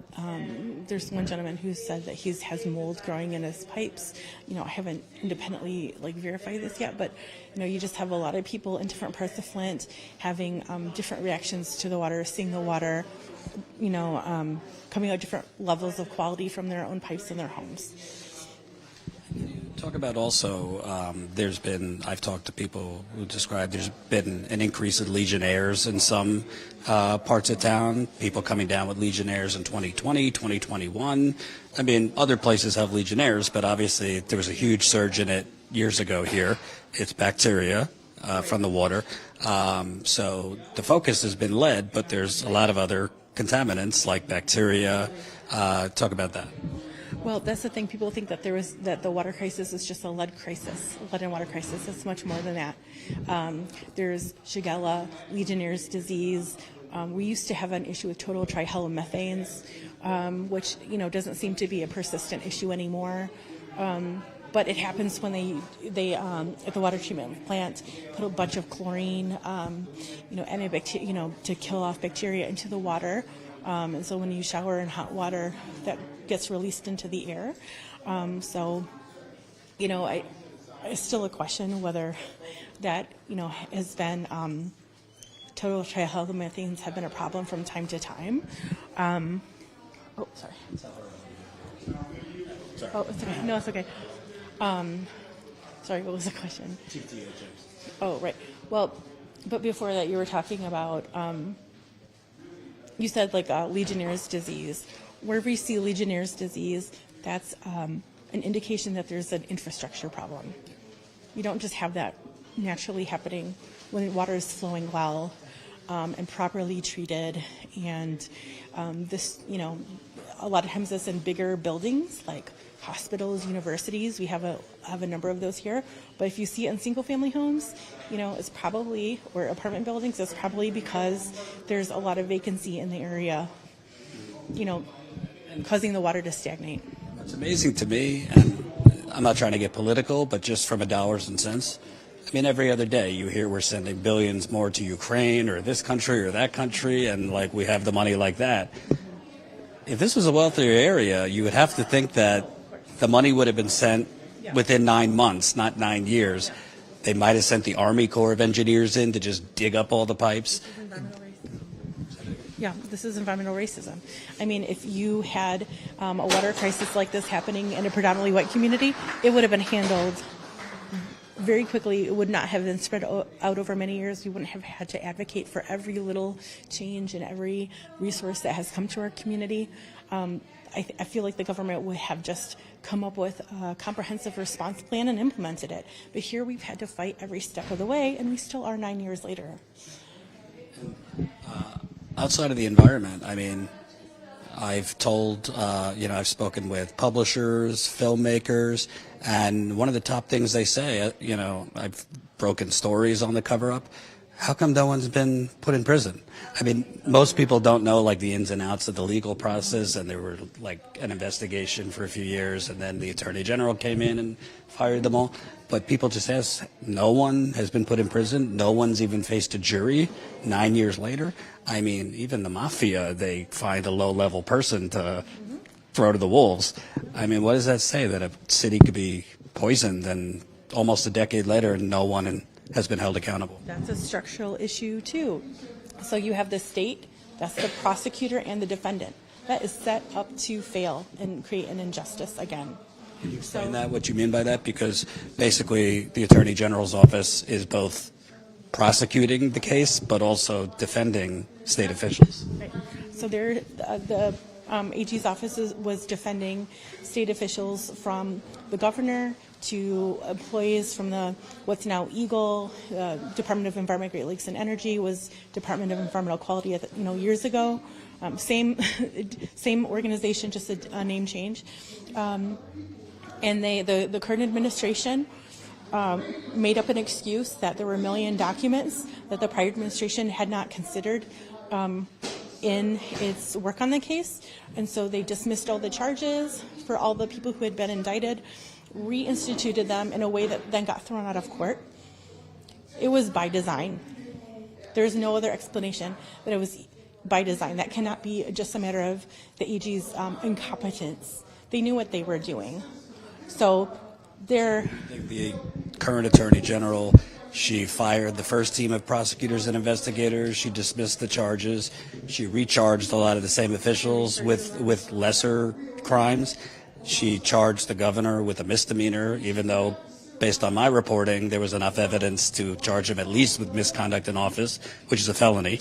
there's one gentleman who said that he has mold growing in his pipes. You know, I haven't independently verified this yet, but you know, you just have a lot of people in different parts of Flint having different reactions to the water, seeing the water, you know, coming out different levels of quality from their own pipes in their homes. talk about also, I've talked to people who describe there's been an increase in Legionnaires in some parts of town, people coming down with Legionnaires in 2020, 2021. I mean, other places have Legionnaires, but obviously there was a huge surge in it years ago here. It's bacteria from the water. So the focus has been lead, but there's a lot of other contaminants like bacteria. Talk about that. Well, that's the thing. People think that the water crisis is just a lead crisis, lead and water crisis. It's much more than that. There's Shigella, Legionnaire's disease. We used to have an issue with total trihalomethanes, which doesn't seem to be a persistent issue anymore. But it happens when they at the water treatment plant put a bunch of chlorine, to kill off bacteria into the water. And so when you shower in hot water, that gets released into the air. It's still a question whether that, has been, total trihalomethanes have been a problem from time to time. Sorry. Oh, it's okay. No, it's okay. Sorry, what was the question? Oh, right. Well, but before that, you were talking about, you said Legionnaire's disease. Wherever you see Legionnaire's disease, that's an indication that there's an infrastructure problem. You don't just have that naturally happening when water is flowing well and properly treated. And this, a lot of times it's in bigger buildings like hospitals, universities. We have a number of those here. But if you see it in single-family homes, it's probably, or apartment buildings, it's probably because there's a lot of vacancy in the area, causing the water to stagnate. It's amazing to me, and I'm not trying to get political, but just from a dollars and cents, I mean, every other day you hear we're sending billions more to Ukraine or this country or that country, and we have the money like that. If this was a wealthier area, you would have to think that the money would have been sent within 9 months, not 9 years. They might have sent the Army Corps of Engineers in to just dig up all the pipes. Yeah, this is environmental racism. I mean, if you had a water crisis like this happening in a predominantly white community, it would have been handled very quickly. It would not have been spread out over many years. We wouldn't have had to advocate for every little change and every resource that has come to our community. I feel like the government would have just come up with a comprehensive response plan and implemented it. But here we've had to fight every step of the way, and we still are 9 years later. Outside of the environment, I mean, I've told, I've spoken with publishers, filmmakers, and one of the top things they say, I've broken stories on the cover-up. How come no one's been put in prison? I mean, most people don't know the ins and outs of the legal process, and there were an investigation for a few years, and then the Attorney General came in and fired them all. But people just ask, no one has been put in prison. No one's even faced a jury 9 years later. I mean, even the mafia, they find a low-level person to throw to the wolves. I mean, what does that say? That a city could be poisoned and almost a decade later no one has been held accountable? That's a structural issue too. So you have the state, that's the prosecutor and the defendant. That is set up to fail and create an injustice again. Can you explain that, what you mean by that? Because basically the Attorney General's office is both prosecuting the case but also defending state officials. Right. So the AG's office was defending state officials from the governor to employees from what's now EGLE, Department of Environment, Great Lakes and Energy, was Department of Environmental Quality years ago. Same organization, just a name change. And the current administration made up an excuse that there were 1 million documents that the prior administration had not considered in its work on the case. And so they dismissed all the charges for all the people who had been indicted, reinstituted them in a way that then got thrown out of court. It was by design. There's no other explanation that it was by design. That cannot be just a matter of the AG's incompetence. They knew what they were doing. So they're... The current Attorney General, she fired the first team of prosecutors and investigators. She dismissed the charges. She recharged a lot of the same officials with lesser crimes. She charged the governor with a misdemeanor, even though, based on my reporting, there was enough evidence to charge him at least with misconduct in office, which is a felony,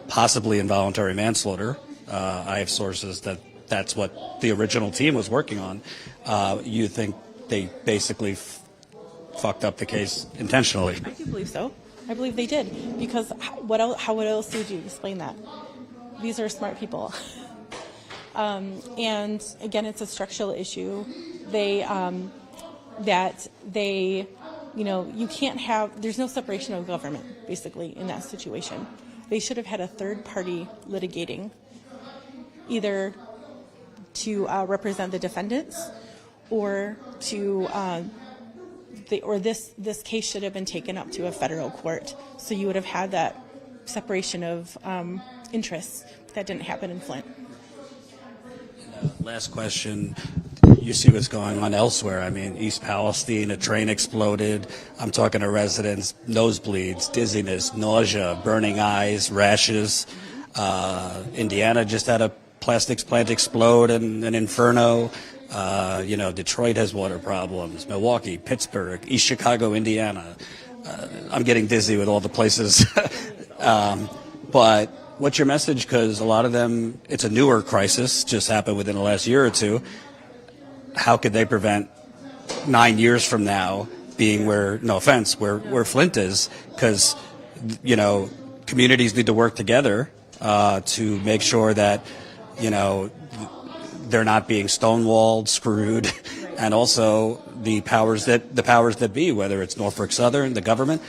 possibly involuntary manslaughter. I have sources that that's what the original team was working on. You think they basically fucked up the case intentionally? I do believe so. I believe they did, because how else would you explain that? These are smart people. And again, it's a structural issue. You can't have, there's no separation of government, basically, in that situation. They should have had a third party litigating, either to represent the defendants or to this case should have been taken up to a federal court. So you would have had that separation of interests. That didn't happen in Flint. Last question. You see what's going on elsewhere. I mean, East Palestine, a train exploded. I'm talking to residents, nosebleeds, dizziness, nausea, burning eyes, rashes. Indiana just had a plastics plant explode in an inferno. Detroit has water problems. Milwaukee, Pittsburgh, East Chicago, Indiana. I'm getting dizzy with all the places. But what's your message? Because a lot of them, it's a newer crisis, just happened within the last year or two. How could they prevent 9 years from now being where, no offense, where Flint is? Because, communities need to work together to make sure that, they're not being stonewalled, screwed, and also the powers that be, whether it's Norfolk Southern, the government,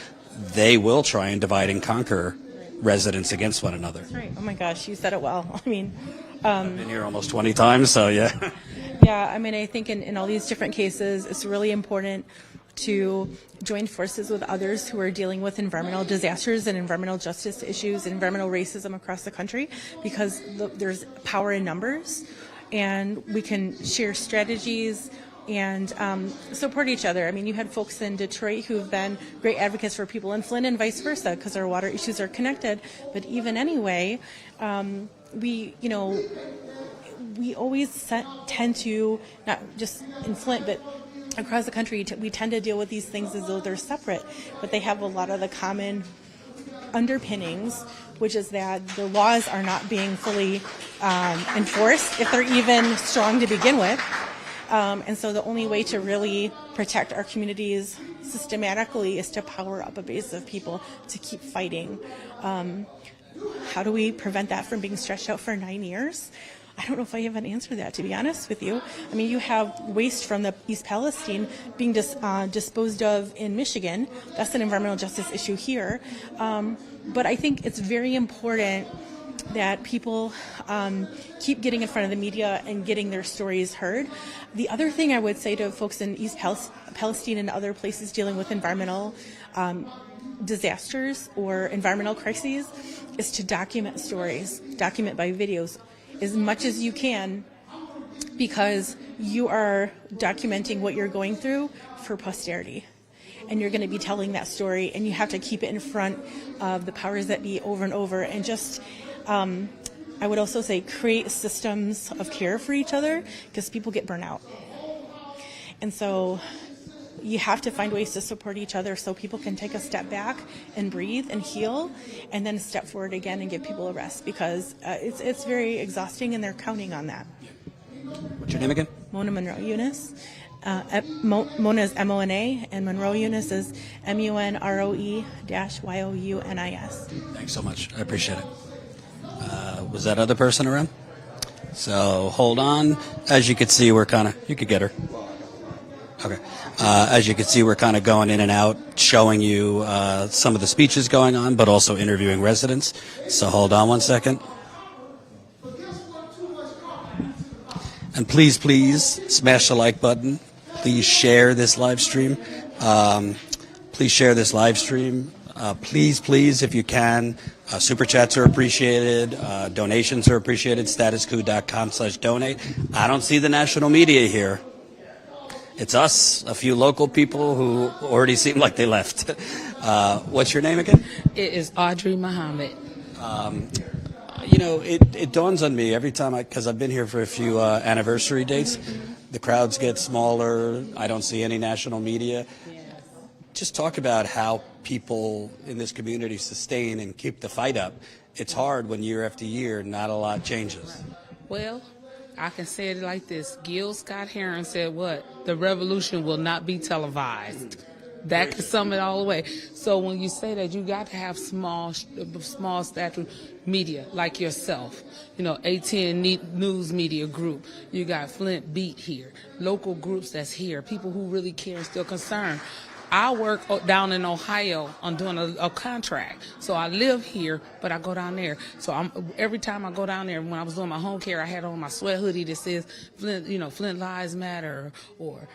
they will try and divide and conquer residents against one another. That's right. Oh my gosh, you said it well. I mean, I've been here almost 20 times, so yeah. Yeah, I mean, I think in all these different cases, it's really important to join forces with others who are dealing with environmental disasters and environmental justice issues and environmental racism across the country, because there's power in numbers, and we can share strategies and support each other. I mean, you had folks in Detroit who've been great advocates for people in Flint and vice versa, because our water issues are connected. But even anyway, we always tend to, not just in Flint, but across the country, we tend to deal with these things as though they're separate, but they have a lot of the common underpinnings, which is that the laws are not being fully enforced, if they're even strong to begin with. And so the only way to really protect our communities systematically is to power up a base of people to keep fighting. How do we prevent that from being stretched out for 9 years? I don't know if I have an answer to that, to be honest with you. I mean, you have waste from the East Palestine being disposed of in Michigan. That's an environmental justice issue here. But I think it's very important that people keep getting in front of the media and getting their stories heard. The other thing I would say to folks in East Palestine and other places dealing with environmental disasters or environmental crises is to document stories, document by videos as much as you can, because you are documenting what you're going through for posterity. And you're going to be telling that story, and you have to keep it in front of the powers that be over and over. And just, I would also say, create systems of care for each other, because people get burnt out. And so you have to find ways to support each other so people can take a step back and breathe and heal, and then step forward again and give people a rest, because it's very exhausting, and they're counting on that. What's your name again? Mona Monroe Eunice. Mona is M-O-N-A, and Monroe Eunice is M-U-N-R-O-E-Y-O-U-N-I-S. Thanks so much. I appreciate it. Was that other person around? So hold on. As you can see, we're kind of, you could get her. Okay. As you can see, we're kind of going in and out, showing you some of the speeches going on, but also interviewing residents. So hold on one second. And please, please smash the like button. Please share this live stream. Please share this live stream. Please, please, if you can, super chats are appreciated. Donations are appreciated. StatusCoup.com/donate. I don't see the national media here. It's us, a few local people who already seem like they left. What's your name again? It is Audrey Muhammad. It dawns on me every time because I've been here for a few anniversary dates. the crowds get smaller. I don't see any national media. Just talk about how people in this community sustain and keep the fight up. It's hard when year after year, not a lot changes. Well, I can say it like this. Gil Scott-Heron said what? The revolution will not be televised. That can sum it all away. So when you say that, you got to have small stature media like yourself. You know, ATN News Media Group. You got Flint Beat here. Local groups that's here. People who really care and still concerned. I work down in Ohio on doing a contract. So I live here, but I go down there. So every time I go down there, when I was doing my home care, I had on my sweat hoodie that says Flint, Flint Lives Matter, or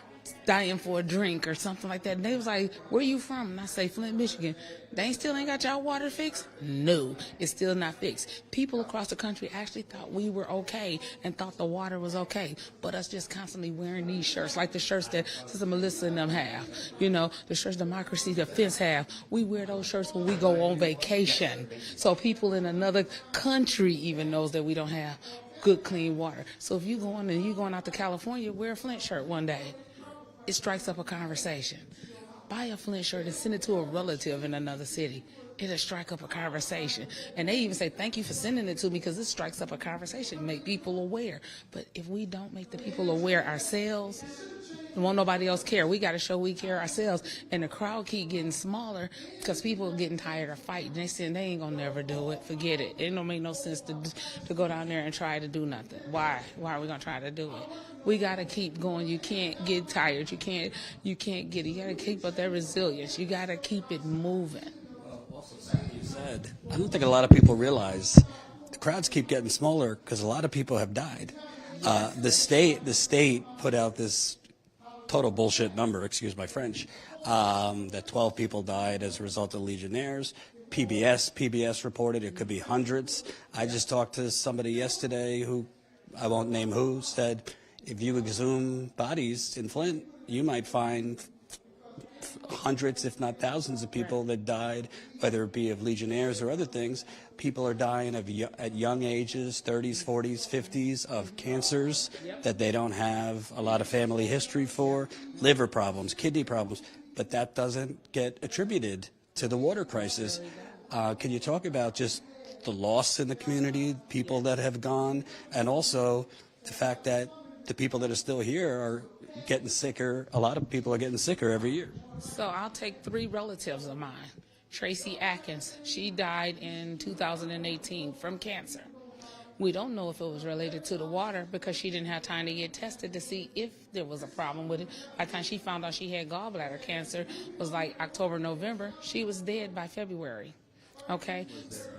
dying for a drink or something like that. And they was like, where you from? And I say, Flint, Michigan. They still ain't got y'all water fixed? No, it's still not fixed. People across the country actually thought we were okay and thought the water was okay. But us just constantly wearing these shirts, like the shirts that Sister Melissa and them have. You know, the shirts Democracy Defense have. We wear those shirts when we go on vacation. So people in another country even knows that we don't have good, clean water. So if you going out to California, wear a Flint shirt one day. It strikes up a conversation. Buy a Flint shirt and send it to a relative in another city. It'll strike up a conversation. And they even say, thank you for sending it to me, because it strikes up a conversation, make people aware. But if we don't make the people aware ourselves, won't nobody else care. We got to show we care ourselves. And the crowd keep getting smaller because people are getting tired of fighting. They saying they ain't going to never do it. Forget it. It don't make no sense to go down there and try to do nothing. Why? Why are we going to try to do it? We got to keep going. You can't get tired. You can't get it. You got to keep up that resilience. You got to keep it moving. You said, I don't think a lot of people realize the crowds keep getting smaller because a lot of people have died. The state put out this total bullshit number, excuse my French, that 12 people died as a result of Legionnaires. PBS reported it could be hundreds. I just talked to somebody yesterday who, I won't name who, said if you exhume bodies in Flint, you might find hundreds, if not thousands, of people that died, whether it be of Legionnaires or other things. People are dying at young ages, 30s, 40s, 50s, of cancers that they don't have a lot of family history for, liver problems, kidney problems, but that doesn't get attributed to the water crisis. Can you talk about just the loss in the community, people that have gone, and also the fact that the people that are still here are getting sicker? A lot of people are getting sicker every year. So I'll take 3 relatives of mine. Tracy Atkins, she died in 2018 from cancer. We don't know if it was related to the water because she didn't have time to get tested to see if there was a problem with it. By the time she found out she had gallbladder cancer, it was like October, November. She was dead by February. Okay? Was there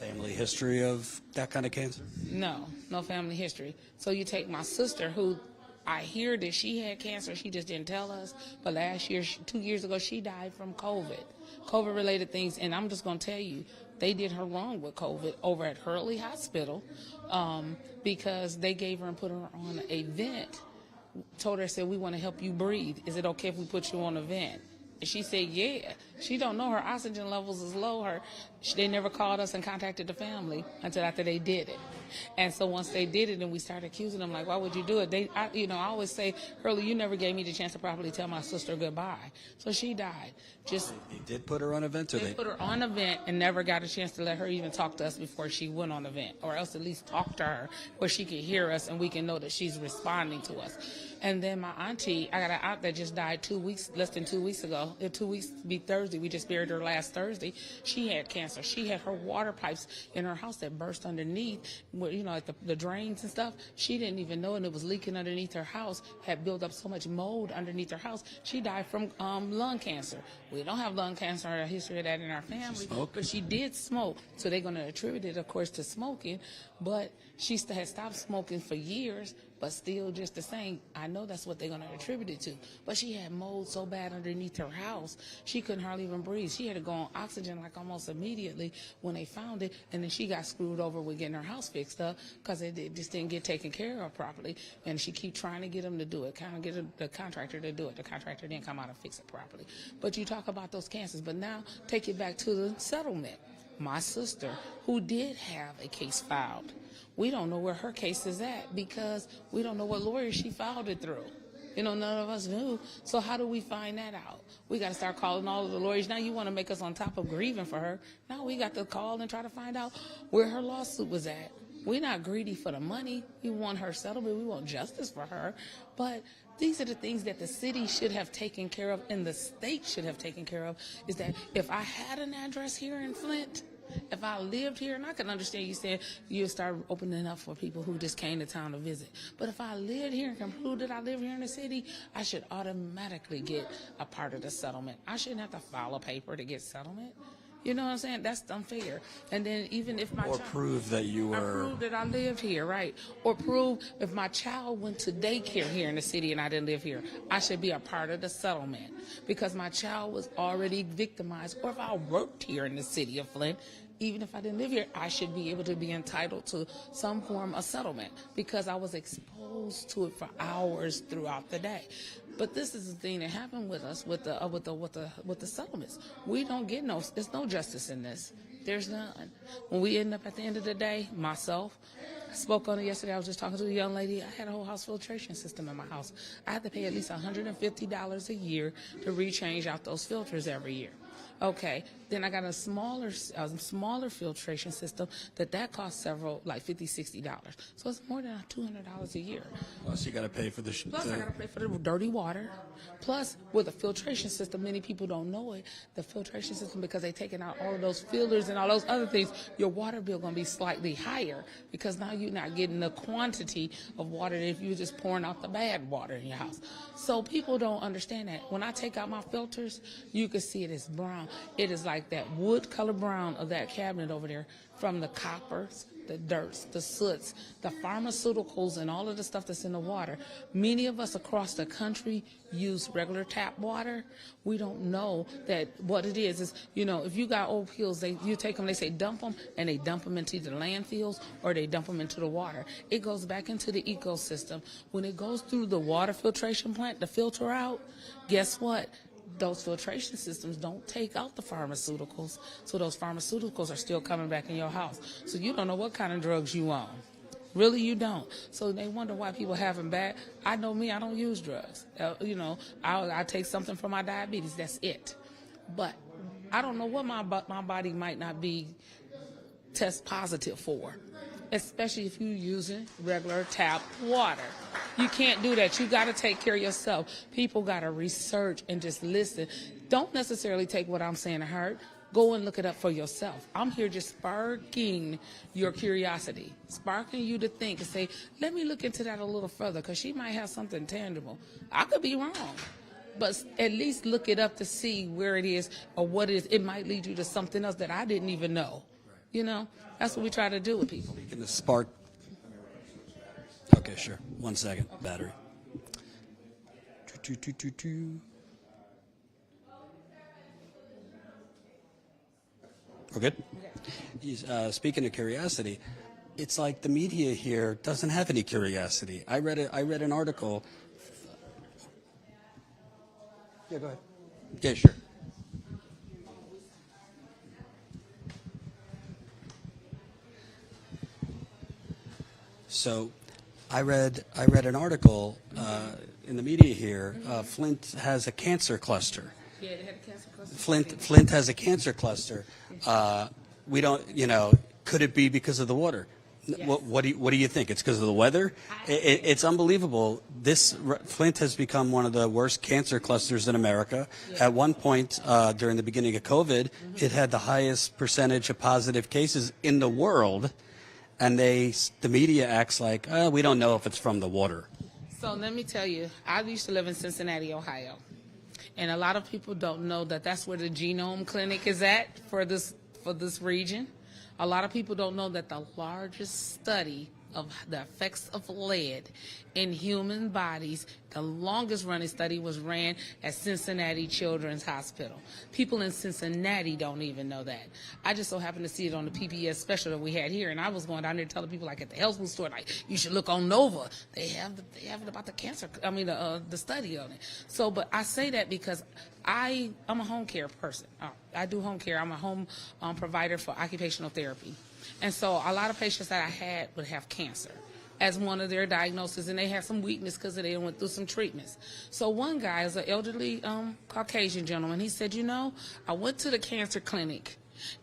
a family history of that kind of cancer? No family history. So you take my sister, who I hear that she had cancer. She just didn't tell us. But last year, 2 years ago, she died from COVID-related things. And I'm just going to tell you, they did her wrong with COVID over at Hurley Hospital because they gave her and put her on a vent. Told her, said, we want to help you breathe. Is it okay if we put you on a vent? And she said, yeah. She don't know her oxygen levels is low. They never called us and contacted the family until after they did it. And so once they did it, and we started accusing them, like, why would you do it? I always say, Hurley, you never gave me the chance to properly tell my sister goodbye. So she died. They did put her on a vent? They put her on a vent and never got a chance to let her even talk to us before she went on the vent, or else at least talk to her where she could hear us and we can know that she's responding to us. And then my auntie, I got an aunt that just died less than 2 weeks ago. 2 weeks be Thursday. We just buried her last Thursday. She had cancer. She had her water pipes in her house that burst underneath, at the drains and stuff. She didn't even know, and it was leaking underneath her house, had built up so much mold underneath her house. She died from lung cancer. We don't have lung cancer or a history of that in our family, but she did smoke. So they're going to attribute it, of course, to smoking, but she had stopped smoking for years, but still just the same. I know that's what they're going to attribute it to. But she had mold so bad underneath her house, she couldn't hardly even breathe. She had to go on oxygen like almost immediately when they found it, and then she got screwed over with getting her house fixed up because it just didn't get taken care of properly. And she keep trying to get them to do it, kind of get the contractor to do it. The contractor didn't come out and fix it properly. But you talk about those cancers, but now take it back to the settlement. my sister, who did have a case filed. We don't know where her case is at because we don't know what lawyer she filed it through. You know, none of us knew. So how do we find that out? We got to start calling all of the lawyers. Now you want to make us on top of grieving for her. Now we got to call and try to find out where her lawsuit was at. We're not greedy for the money. We want her settlement. We want justice for her. But these are the things that the city should have taken care of and the state should have taken care of, is that if I had an address here in Flint, if I lived here, and I can understand you saying you'll start opening up for people who just came to town to visit. But if I lived here and can prove that I live here in the city, I should automatically get a part of the settlement. I shouldn't have to file a paper to get settlement. You know what I'm saying? That's unfair. And then even if my child, prove that you were, I prove that I lived here, right? Or prove if my child went to daycare here in the city and I didn't live here, I should be a part of the settlement because my child was already victimized. Or if I worked here in the city of Flint, even if I didn't live here, I should be able to be entitled to some form of settlement because I was exposed to it for hours throughout the day. But this is the thing that happened with us with the settlements. We don't get there's no justice in this. There's none. When we end up at the end of the day, myself, I spoke on it yesterday. I was just talking to a young lady. I had a whole house filtration system in my house. I had to pay at least $150 a year to rechange out those filters every year. Okay, then I got a smaller filtration system that costs several, like $50, $60. So it's more than $200 a year. Plus you got to pay for the. Plus I got to pay for the dirty water. Plus with a filtration system, many people don't know it. The filtration system, because they're taking out all of those filters and all those other things, your water bill going to be slightly higher because now you're not getting the quantity of water if you're just pouring out the bad water in your house. So people don't understand that. When I take out my filters, you can see it is brown. It is like that wood color brown of that cabinet over there from the coppers, the dirts, the soots, the pharmaceuticals, and all of the stuff that's in the water. Many of us across the country use regular tap water. We don't know that what it is, you know, if you got old pills, you take them, they say dump them, and they dump them into the landfills or they dump them into the water. It goes back into the ecosystem. When it goes through the water filtration plant to filter out, guess what? Those filtration systems don't take out the pharmaceuticals, so those pharmaceuticals are still coming back in your house. So you don't know what kind of drugs you own. Really, you don't. So they wonder why people have them bad. I know me, I don't use drugs. You know, I take something for my diabetes, that's it. But I don't know what my body might not be test positive for, especially if you're using regular tap water. You can't do that. You got to take care of yourself. People got to research and just listen. Don't necessarily take what I'm saying to heart. Go and look it up for yourself. I'm here just sparking your curiosity, sparking you to think and say, let me look into that a little further because she might have something tangible. I could be wrong, but at least look it up to see where it is or what it is. It might lead you to something else that I didn't even know. You know, that's what we try to do with people. Speaking of spark. Okay, sure. 1 second. Battery. We're good? Speaking of curiosity, it's like the media here doesn't have any curiosity. I read an article. Yeah, go ahead. Yeah, sure. So I read an article in the media here. Flint has a cancer cluster. Yeah, they had a cancer cluster. Flint has a cancer cluster. We don't, you know, could it be because of the water? Yes. What do you think? It's because of the weather? It's unbelievable. Flint has become one of the worst cancer clusters in America. Yeah. At one point during the beginning of COVID, it had the highest percentage of positive cases in the world. And the media acts like, we don't know if it's from the water. So let me tell you, I used to live in Cincinnati, Ohio. And a lot of people don't know that that's where the genome clinic is at for this region. A lot of people don't know that the largest study of the effects of lead in human bodies. The longest running study was ran at Cincinnati Children's Hospital. People in Cincinnati don't even know that. I just so happened to see it on the PBS special that we had here, and I was going down there telling people, like at the health food store, like, you should look on Nova. They have it about the cancer, the study on it. So, but I say that because I'm a home care person. I do home care. I'm a home provider for occupational therapy. And so a lot of patients that I had would have cancer as one of their diagnoses, and they had some weakness because they went through some treatments. So one guy is an elderly Caucasian gentleman. He said, I went to the cancer clinic,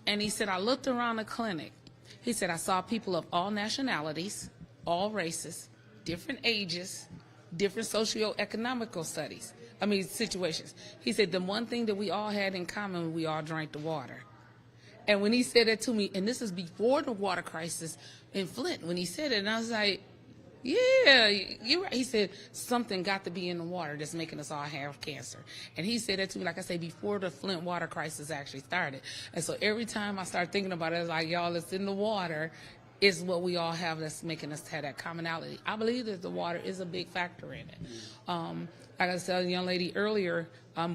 and he said, I looked around the clinic. He said, I saw people of all nationalities, all races, different ages, different socioeconomical situations. He said, the one thing that we all had in common, we all drank the water. And when he said that to me, and this is before the water crisis in Flint, when he said it, and I was like, yeah, you're right. He said, something got to be in the water that's making us all have cancer. And he said that to me, like I say, before the Flint water crisis actually started. And so every time I start thinking about it, it's like, y'all, it's in the water. Is what we all have that's making us have that commonality. I believe that the water is a big factor in it. Like I said, a young lady earlier,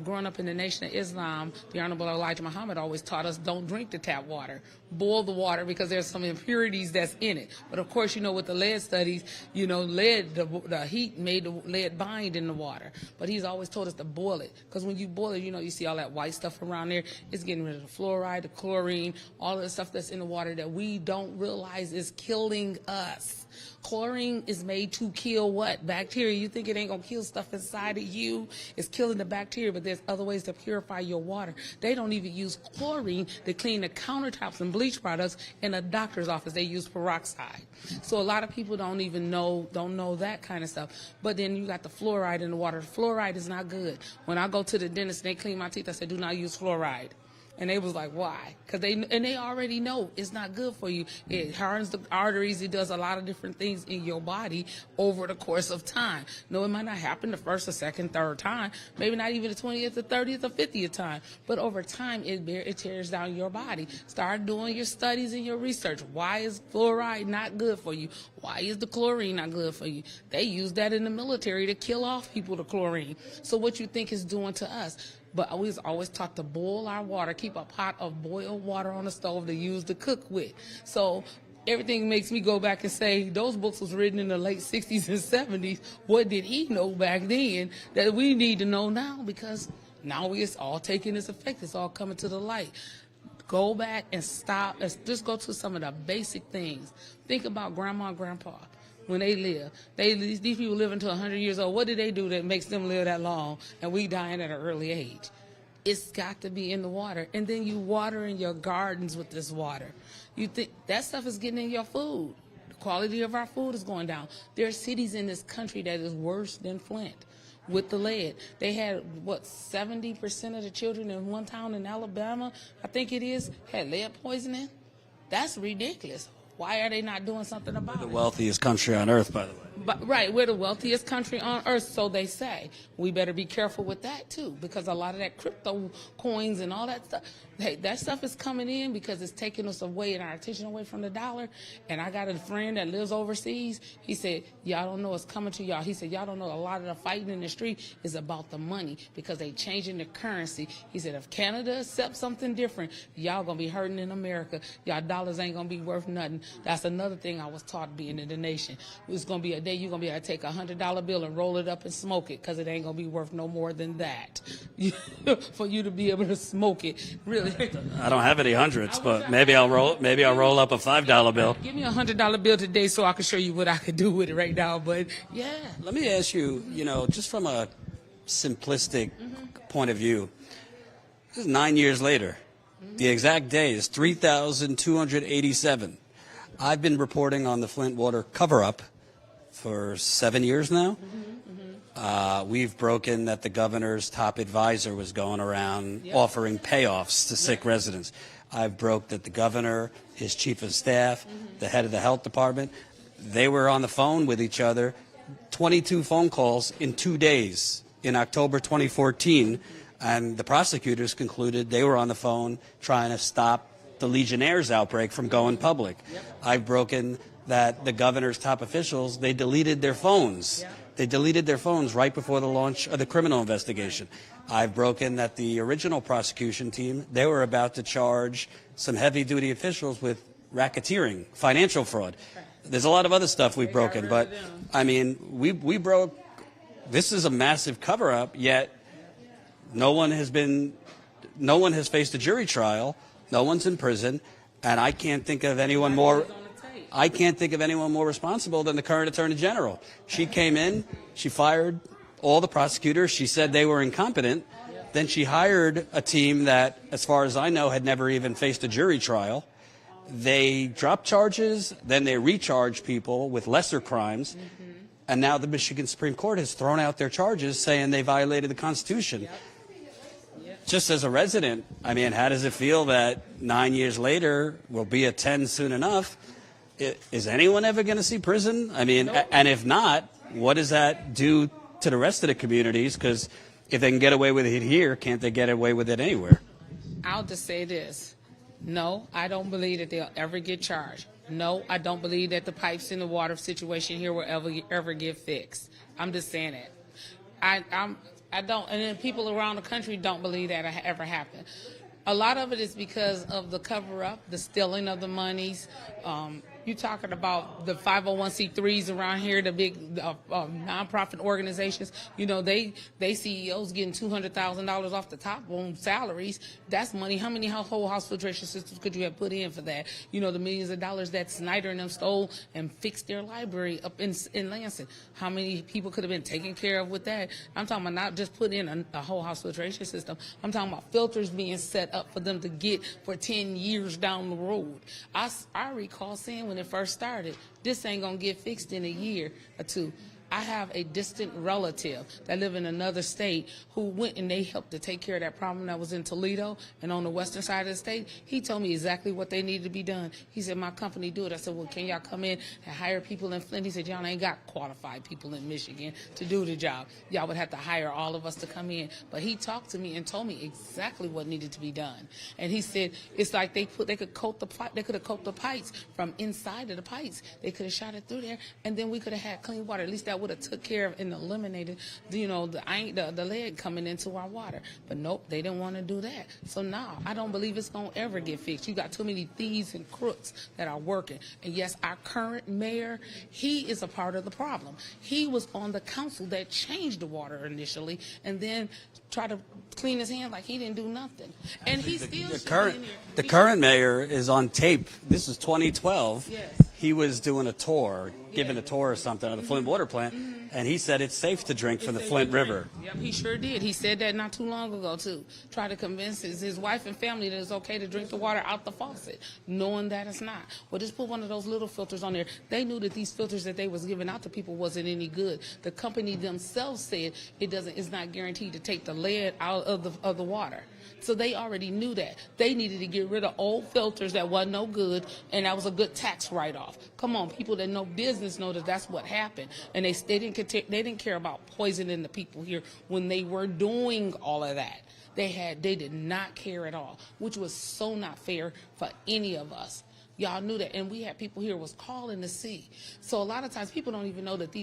growing up in the Nation of Islam, the Honorable Elijah Muhammad always taught us don't drink the tap water. Boil the water because there's some impurities that's in it. But of course, with the lead studies, lead, the heat made the lead bind in the water. But he's always told us to boil it. Because when you boil it, you see all that white stuff around there. It's getting rid of the fluoride, the chlorine, all of the stuff that's in the water that we don't realize is killing us. Chlorine is made to kill what? Bacteria. You think it ain't going to kill stuff inside of you? It's killing the bacteria, but there's other ways to purify your water. They don't even use chlorine to clean the countertops and bleach products in a doctor's office. They use peroxide. So a lot of people don't know that kind of stuff. But then you got the fluoride in the water. Fluoride is not good. When I go to the dentist and they clean my teeth, I say, do not use fluoride. And they was like, why? Because they already know it's not good for you. It hardens the arteries. It does a lot of different things in your body over the course of time. No, it might not happen the first or second, third time. Maybe not even the 20th or 30th or 50th time. But over time, it tears down your body. Start doing your studies and your research. Why is fluoride not good for you? Why is the chlorine not good for you? They use that in the military to kill off people, the chlorine. So what you think it's doing to us? But we was always taught to boil our water, keep a pot of boiled water on the stove to use to cook with. So everything makes me go back and say, those books was written in the late 60s and 70s. What did he know back then that we need to know now? Because now it's all taking its effect. It's all coming to the light. Go back and stop. Just go to some of the basic things. Think about grandma and grandpa. When they live, these people live until 100 years old. What do they do that makes them live that long and we dying at an early age? It's got to be in the water. And then you water in your gardens with this water. You think that stuff is getting in your food. The quality of our food is going down. There are cities in this country that is worse than Flint with the lead. They had, 70% of the children in one town in Alabama, I think it is, had lead poisoning? That's ridiculous. Why are they not doing something about it? The wealthiest country on earth, by the way. But, right, we're the wealthiest country on earth, so they say. We better be careful with that, too, because a lot of that crypto coins and all that stuff, hey, that stuff is coming in because it's taking us away and our attention away from the dollar. And I got a friend that lives overseas. He said, y'all don't know it's coming to y'all. He said, y'all don't know a lot of the fighting in the street is about the money because they changing the currency. He said, if Canada accepts something different, y'all going to be hurting in America. Y'all dollars ain't going to be worth nothing. That's another thing I was taught being in the nation. It's going to be a day you're going to be able to take a $100 bill and roll it up and smoke it because it ain't going to be worth no more than that for you to be able to smoke it. Really. I don't have any hundreds, but maybe I'll roll up a $5 bill. Give me a $100 bill today so I can show you what I could do with it right now. But yeah. Let me ask you, just from a simplistic point of view, this is 9 years later. The exact day is 3,287. I've been reporting on the Flint water cover-up for 7 years now. We've broken that the governor's top advisor was going around offering payoffs to sick residents. I've broke that the governor, his chief of staff, the head of the health department, they were on the phone with each other, 22 phone calls in 2 days in October 2014, and the prosecutors concluded they were on the phone trying to stop the Legionnaires outbreak from going public. I've broken that the governor's top officials, they deleted their phones. Yeah. They deleted their phones right before the launch of the criminal investigation. I've broken that the original prosecution team, they were about to charge some heavy-duty officials with racketeering, financial fraud. There's a lot of other stuff we've broken, but I mean, we broke. This is a massive cover-up, yet no one has faced a jury trial. No one's in prison, and I can't think of anyone more. I can't think of anyone more responsible than the current Attorney General. She came in, she fired all the prosecutors. She said they were incompetent. Then she hired a team that, as far as I know, had never even faced a jury trial. They dropped charges, then they recharged people with lesser crimes, and now the Michigan Supreme Court has thrown out their charges saying they violated the Constitution. Just as a resident, I mean, how does it feel that 9 years later, we'll be at 10 soon enough? Is anyone ever going to see prison? I mean, and if not, what does that do to the rest of the communities? Because if they can get away with it here, can't they get away with it anywhere? I'll just say this. No, I don't believe that they'll ever get charged. No, I don't believe that the pipes in the water situation here will ever get fixed. I'm just saying it. I don't, and then people around the country don't believe that ever happened. A lot of it is because of the cover-up, the stealing of the monies. You're talking about the 501c3s around here, the big nonprofit organizations. You know, they CEOs getting $200,000 off the top on salaries. That's money. How many whole house filtration systems could you have put in for that? You know, the millions of dollars that Snyder and them stole and fixed their library up in Lansing. How many people could have been taken care of with that? I'm talking about not just put in a whole house filtration system. I'm talking about filters being set up for them to get for 10 years down the road. I recall saying when it first started, this ain't gonna get fixed in a year or two. I have a distant relative that live in another state who went and they helped to take care of that problem that was in Toledo and on the western side of the state. He told me exactly what they needed to be done. He said, my company do it. I said, well, can y'all come in and hire people in Flint? He said, y'all ain't got qualified people in Michigan to do the job. Y'all would have to hire all of us to come in. But he talked to me and told me exactly what needed to be done. And he said, it's like they could have coated the pipes from inside of the pipes. They could have shot it through there, and then we could have had clean water. At least that would have took care of and eliminated, you know, the lead coming into our water. But nope, they didn't want to do that. So now I don't believe it's going to ever get fixed. You got too many thieves and crooks that are working. And yes, our current mayor, he is a part of the problem. He was on the council that changed the water initially and then tried to clean his hand like he didn't do nothing. And he still the current mayor is on tape. This is 2012. Yes. He was doing a tour, giving a tour or something of the Flint water plant, and he said it's safe to drink from the Flint River. Yep, he sure did. He said that not too long ago, too. Tried to convince his wife and family that it's okay to drink the water out the faucet, knowing that it's not. Well, just put one of those little filters on there. They knew that these filters that they was giving out to people wasn't any good. The company themselves said it's not guaranteed to take the lead out of the water. So they already knew that. They needed to get rid of old filters that wasn't no good, and that was a good tax write-off. Come on, people that know business know that that's what happened. And they didn't care about poisoning the people here when they were doing all of that. They did not care at all, which was so not fair for any of us. Y'all knew that, and we had people here was calling to see. So a lot of times people don't even know that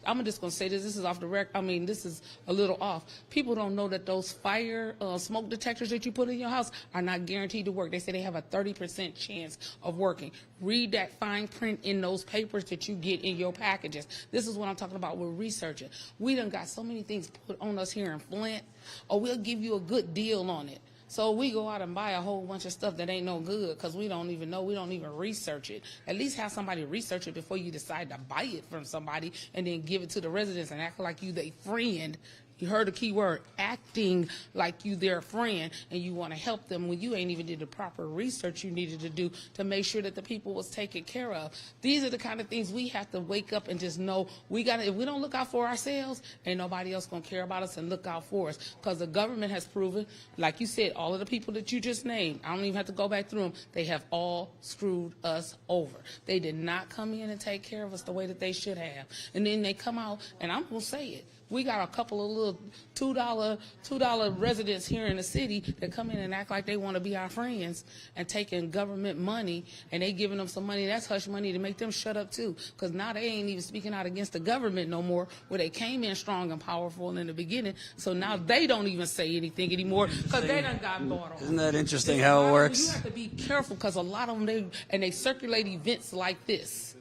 I'm just going to say this is off the record. I mean, this is a little off. People don't know that those fire smoke detectors that you put in your house are not guaranteed to work. They say they have a 30% chance of working. Read that fine print in those papers that you get in your packages. This is what I'm talking about with researching. We done got so many things put on us here in Flint, or we'll give you a good deal on it. So we go out and buy a whole bunch of stuff that ain't no good because we don't even know. We don't even research it. At least have somebody research it before you decide to buy it from somebody and then give it to the residents and act like you their friend. You heard the key word, acting like you their friend, and you want to help them when you ain't even did the proper research you needed to do to make sure that the people was taken care of. These are the kind of things we have to wake up and just know if we don't look out for ourselves, ain't nobody else going to care about us and look out for us. Because the government has proven, like you said, all of the people that you just named, I don't even have to go back through them, they have all screwed us over. They did not come in and take care of us the way that they should have. And then they come out, and I'm going to say it, We got a couple of little $2 residents here in the city that come in and act like they want to be our friends and taking government money, and they giving them some money. That's hush money to make them shut up too, because now they ain't even speaking out against the government no more, where they came in strong and powerful in the beginning. So now they don't even say anything anymore because they done got bought on. Isn't that interesting how it works? You have to be careful because a lot of them, they circulate events like this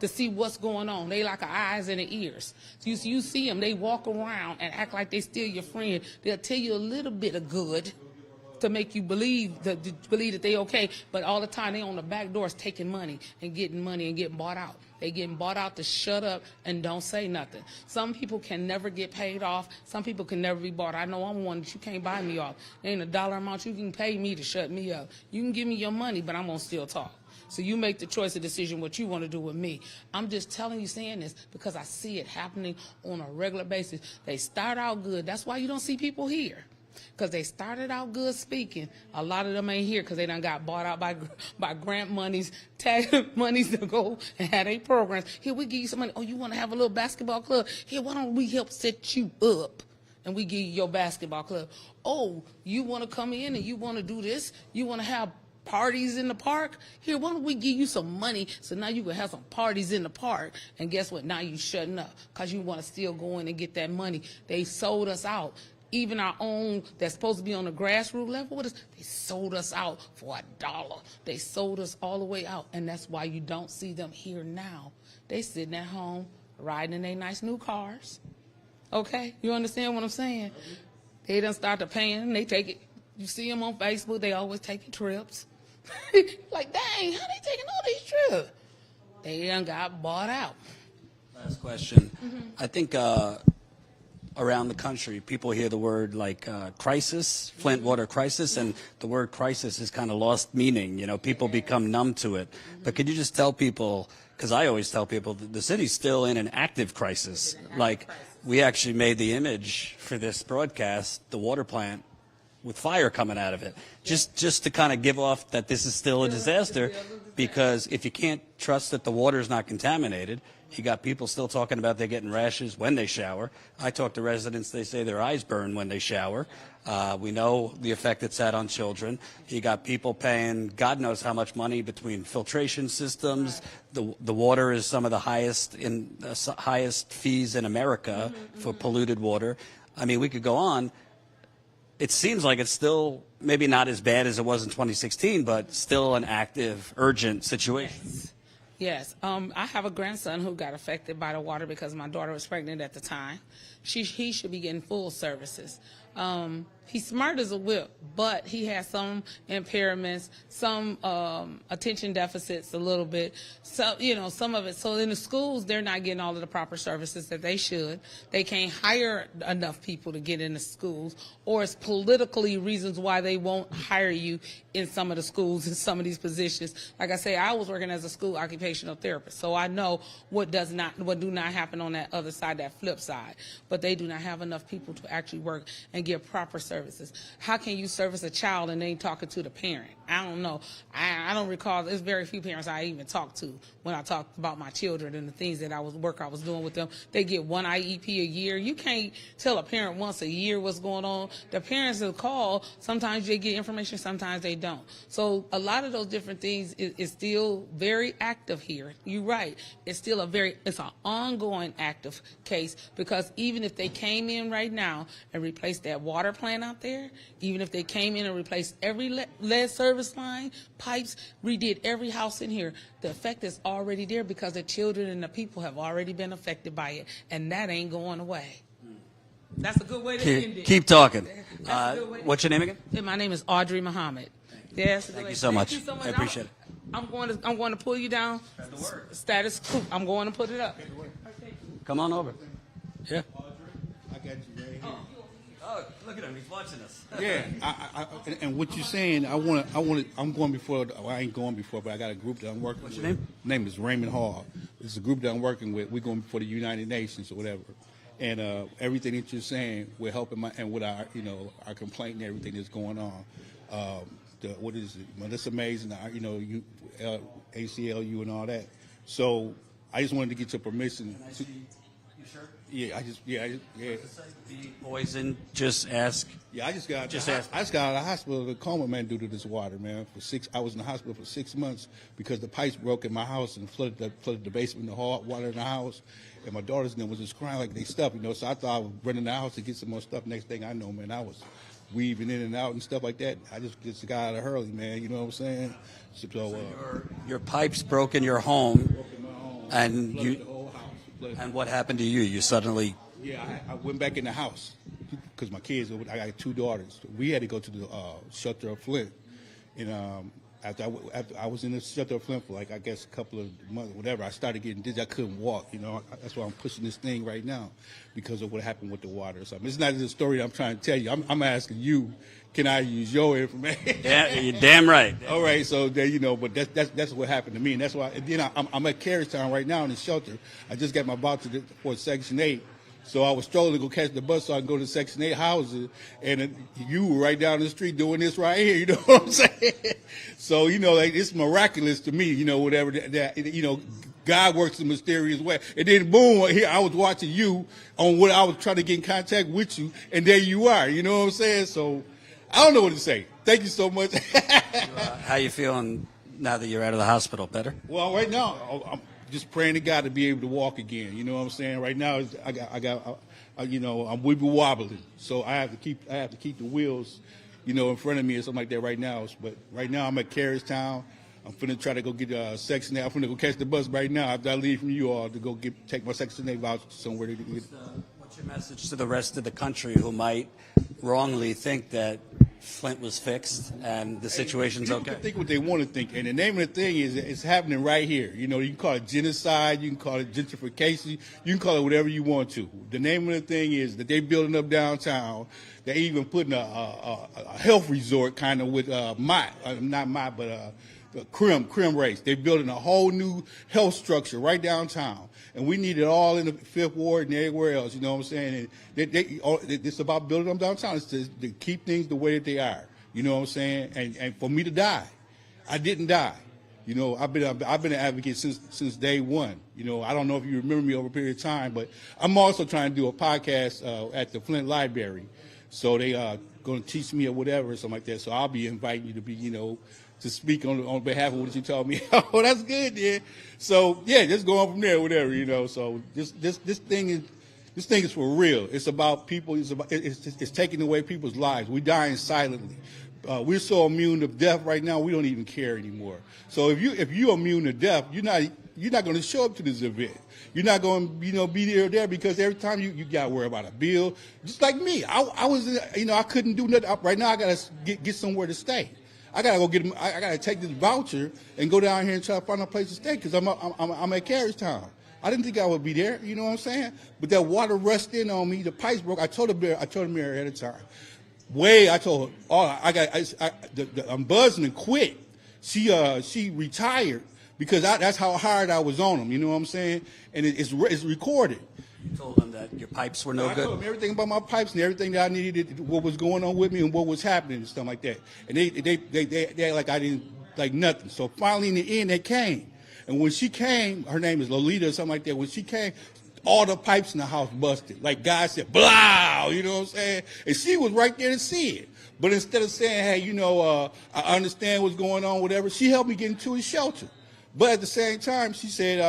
to see what's going on. They like our eyes and the ears. So you see them, they walk around and act like they still your friend. They'll tell you a little bit of good to make you believe that they okay, but all the time they on the back doors taking money and getting bought out. They getting bought out to shut up and don't say nothing. Some people can never get paid off. Some people can never be bought. I know I'm one that you can't buy me off. There ain't a dollar amount you can pay me to shut me up. You can give me your money, but I'm gonna still talk. So you make the choice, the decision, what you want to do with me. I'm just telling you, saying this because I see it happening on a regular basis. They start out good. That's why you don't see people here. Because they started out good speaking. A lot of them ain't here because they done got bought out by grant monies, tax monies to go and have their programs. Here, we give you some money. Oh, you want to have a little basketball club? Here, why don't we help set you up? And we give you your basketball club. Oh, you want to come in and you want to do this? You want to have parties in the park? Here, why don't we give you some money so now you can have some parties in the park? And guess what? Now you shutting up because you want to still go in and get that money. They sold us out. Even our own that's supposed to be on the grassroots level with us, they sold us out for $1. They sold us all the way out, and that's why you don't see them here now. They sitting at home riding in their nice new cars. Okay, you understand what I'm saying? They done start to paying. They take it. You see them on Facebook. They always taking trips. Like, dang, how they taking all these trips? They done got bought out. Last question. I think around the country, people hear the word like crisis, Flint water crisis, and the word crisis is kind of lost meaning. You know, people become numb to it. But could you just tell people, because I always tell people that the city's still in an active crisis. Like, we actually made the image for this broadcast, the water plant, with fire coming out of it, just to kind of give off that this is still a disaster, because if you can't trust that the water is not contaminated, you got people still talking about they're getting rashes when they shower. I talk to residents, they say their eyes burn when they shower. We know the effect it's had on children. You got people paying God knows how much money between filtration systems. The water is some of the highest fees in America for polluted water. I mean, we could go on. It seems like it's still maybe not as bad as it was in 2016, but still an active, urgent situation. Yes. I have a grandson who got affected by the water because my daughter was pregnant at the time. He should be getting full services. He's smart as a whip, but he has some impairments, some attention deficits a little bit. So, you know, some of it. So in the schools, they're not getting all of the proper services that they should. They can't hire enough people to get into schools, or it's politically reasons why they won't hire you in some of the schools in some of these positions. Like I say, I was working as a school occupational therapist, so I know what do not happen on that other side, that flip side. But they do not have enough people to actually work and give proper services. How can you service a child and they ain't talking to the parent? I don't know. I don't recall. There's very few parents I even talked to when I talked about my children and the things that I was doing with them. They get one IEP a year. You can't tell a parent once a year what's going on. The parents will call. Sometimes they get information, sometimes they don't. So a lot of those different things is still very active here. You're right. It's still it's an ongoing active case, because even if they came in right now and replaced that water plant out there, even if they came in and replaced every lead service line, pipes, redid every house in here, the effect is already there because the children and the people have already been affected by it, and that ain't going away. That's a good way to end it. Keep talking. What's your name again? My name is Audrey Muhammad. Yes. Thank you so much. I appreciate it. I'm going to pull you down. Status Coup. I'm going to put it up. Come on over. Yeah. I got you right here. Oh, look at him. He's watching us. Yeah. And what you're saying, I'm going before. Well, I ain't going before, but I got a group that I'm working with. What's your name? Name is Raymond Hall. It's a group that I'm working with. We're going before the United Nations or whatever. And everything that you're saying, we're helping with our, our complaint and everything that's going on. What is it? Well, that's amazing. ACLU and all that. So I just wanted to get your permission. Yeah, Be poisoned. Just ask. Yeah, I just got Just ask. I just got out of the hospital with a coma, man, due to this water, man. I was in the hospital for 6 months because the pipes broke in my house and flooded the basement, the hot water in the house. And my daughter's gun was just crying like they stuff, you know. So I thought I was running the house to get some more stuff. Next thing I know, man, I was weaving in and out and stuff like that. I just got out of Hurley, man. You know what I'm saying? So Your pipes broke in your home, and flooded the whole house. And what happened to you? You suddenly. Yeah, I went back in the house because my kids. I got 2 daughters. We had to go to the shelter of Flint, and after I was in the shelter of Flint for like I guess a couple of months, whatever. I started getting dizzy. I couldn't walk. You know, that's why I'm pushing this thing right now because of what happened with the water. So it's not the story I'm trying to tell you. I'm asking you, can I use your information? Yeah, you're damn right. All right, so there you know, but that's what happened to me, and that's why. And then I'm at Carristown right now in the shelter. I just got my voucher for Section 8. So I was strolling to go catch the bus so I can go to Section 8 houses, and you were right down the street doing this right here, you know what I'm saying? So, you know, like, it's miraculous to me, you know, whatever, that you know, God works in mysterious way. And then, boom, here I was watching you on what I was trying to get in contact with you, and there you are, you know what I'm saying? So I don't know what to say. Thank you so much. How you feeling now that you're out of the hospital? Better? Well, right now, I'm just praying to God to be able to walk again. You know what I'm saying? Right now, you know, I'm wibble wobbling, so I have to keep the wheels, you know, in front of me or something like that right now. But right now, I'm at Carristown. I'm finna try to go get a Section 8. I'm finna go catch the bus right now after I leave from you all to go take my Section 8 voucher somewhere to get. What's your message to the rest of the country who might wrongly think that Flint was fixed and the situation's People okay? can think what they want to think, and the name of the thing is it's happening right here. You know, you can call it genocide, you can call it gentrification, you can call it whatever you want to. The name of the thing is that they're building up downtown. They're even putting a health resort kind of with Crim race. They're building a whole new health structure right downtown. And we need it all in the 5th Ward and everywhere else, you know what I'm saying? And it's about building them downtown. It's to keep things the way that they are, you know what I'm saying? And for me to die, I didn't die. You know, I've been an advocate since day one. You know, I don't know if you remember me over a period of time, but I'm also trying to do a podcast at the Flint Library. So they are going to teach me or whatever or something like that. So I'll be inviting you to be, you know, to speak on behalf of what you told me. Oh, that's good, yeah. So yeah, just go on from there, whatever, you know. So this thing is for real. It's about people. It's taking away people's lives. We're dying silently. We're so immune to death right now. We don't even care anymore. So if you're immune to death, you're not going to show up to this event. You're not going to, you know, be there because every time you got to worry about a bill. Just like me, I was, you know, I couldn't do nothing. Right now, I got to get somewhere to stay. I gotta go get. I gotta take this voucher and go down here and try to find a place to stay because I'm at Carristown. I didn't think I would be there. You know what I'm saying? But that water rushed in on me. The pipes broke. I told the mayor ahead of time. I told her. Oh, I'm buzzing and quit. She retired because that's how hard I was on them. You know what I'm saying? And it's recorded. You told them that your pipes were no I good? told them everything about my pipes and everything that I needed, what was going on with me and what was happening and stuff like that. And they like I didn't, like nothing. So finally in the end, they came. And when she came, her name is Lolita or something like that. When she came, all the pipes in the house busted. Like God said, blah, you know what I'm saying? And she was right there to see it. But instead of saying, hey, you know, I understand what's going on, whatever, she helped me get into a shelter. But at the same time, she said,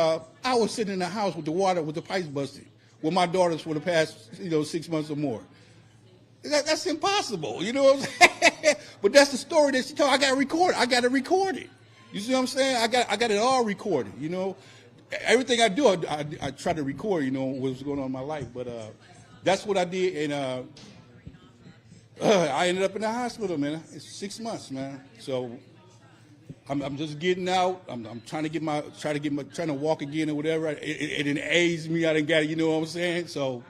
I was sitting in the house with the pipes busted with my daughters for the past, 6 months or more. That's impossible, you know what I'm saying? But that's the story that she told. I got to record it. You see what I'm saying? I got it all recorded, you know. Everything I do, I try to record, you know, what's going on in my life. But that's what I did, and I ended up in the hospital, man. It's 6 months, man. So I'm just getting out. I'm trying to walk again or whatever. It didn't age me. I didn't got it. You know what I'm saying? So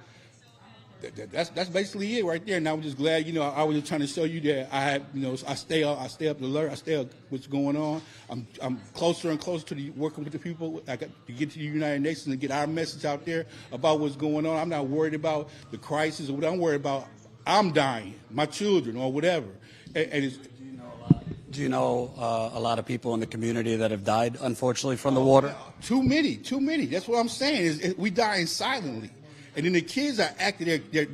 that's basically it right there. And I'm just glad, I was just trying to show you that I have, I stay up to alert. I stay up what's going on. I'm closer and closer to working with the people. I got to get to the United Nations and get our message out there about what's going on. I'm not worried about the crisis or what I'm worried about. I'm dying, my children or whatever. And it's, do you know a lot of people in the community that have died, unfortunately, from the water? Too many. That's what I'm saying. We dying silently. And then the kids are acting, they're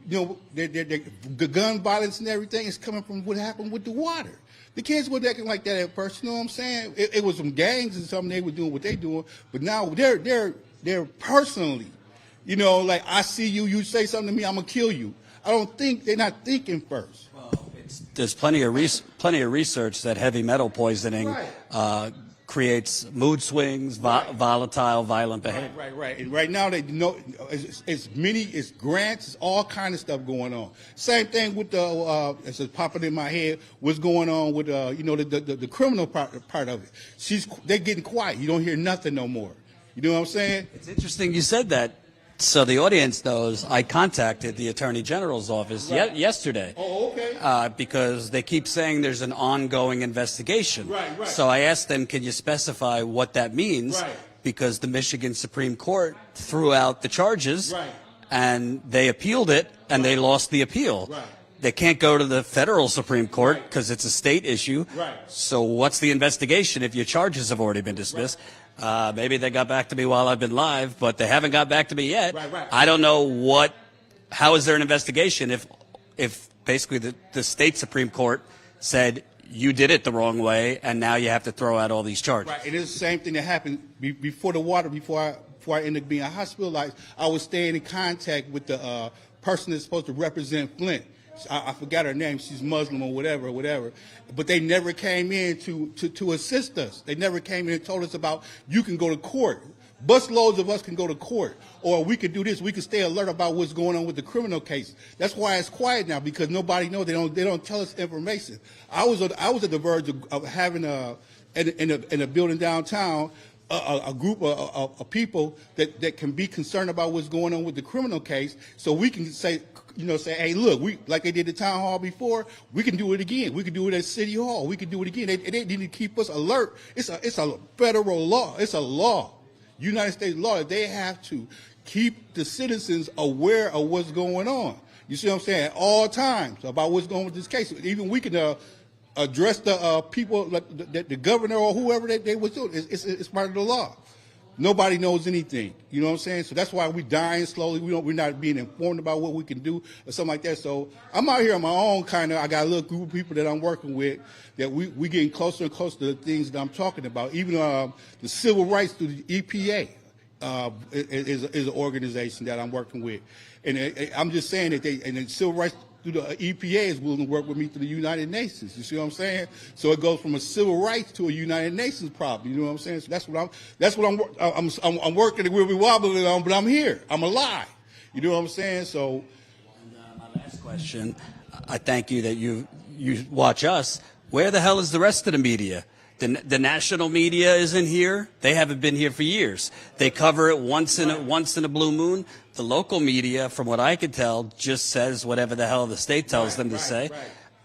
the gun violence and everything is coming from what happened with the water. The kids were acting like that at first, you know what I'm saying? It was some gangs and something, they were doing what they doing, but now they're personally, you know, like I see you, you say something to me, I'm gonna kill you. I don't think, they're not thinking first. There's plenty of research that heavy metal poisoning creates mood swings, volatile, violent behavior. Right. And right now, they know it's grants, it's all kind of stuff going on. Same thing with the, it's popping in my head, what's going on with, the criminal part of it. They're getting quiet. You don't hear nothing no more. You know what I'm saying? It's interesting you said that. So the audience knows I contacted the Attorney General's office yesterday. Oh, okay. Because they keep saying there's an ongoing investigation. Right. So I asked them, can you specify what that means? Right. Because the Michigan Supreme Court threw out the charges, and they appealed it, and they lost the appeal. Right. They can't go to the federal Supreme Court because it's a state issue. Right. So what's the investigation if your charges have already been dismissed? Maybe they got back to me while I've been live, but they haven't got back to me yet. Right. I don't know how is there an investigation if basically the state Supreme Court said you did it the wrong way and now you have to throw out all these charges. Right. It is the same thing that happened before the water, before I ended up being hospitalized. I was staying in contact with the person that's supposed to represent Flint. I forgot her name. She's Muslim or whatever. But they never came in to assist us. They never came in and told us about you can go to court. Busloads of us can go to court, or we could do this. We could stay alert about what's going on with the criminal case. That's why it's quiet now, because nobody knows. They don't tell us information. I was at the verge of having in a building downtown a group of people that can be concerned about what's going on with the criminal case, so we can say, hey, look, like they did at town hall before, we can do it again. We can do it at city hall. We can do it again. They need to keep us alert. It's a federal law. It's a law, United States law. They have to keep the citizens aware of what's going on. You see what I'm saying? At all times about what's going on with this case. Even we can address the people, like the governor or whoever they was doing. It's part of the law. Nobody knows anything. You know what I'm saying? So that's why we're dying slowly. We're not being informed about what we can do or something like that. So I'm out here on my own kind of. I got a little group of people that I'm working with that we getting closer and closer to the things that I'm talking about. Even the civil rights through the EPA is an organization that I'm working with. And I'm just saying that the civil rights through the EPA is willing to work with me through the United Nations. You see what I'm saying? So it goes from a civil rights to a United Nations problem. You know what I'm saying? So that's what I'm working. It will be wobbling on, but I'm here. I'm alive. You know what I'm saying? So. And my last question, I thank you that you watch us. Where the hell is the rest of the media? The national media isn't here. They haven't been here for years. They cover it once in a blue moon. The local media, from what I can tell, just says whatever the hell the state tells them to say.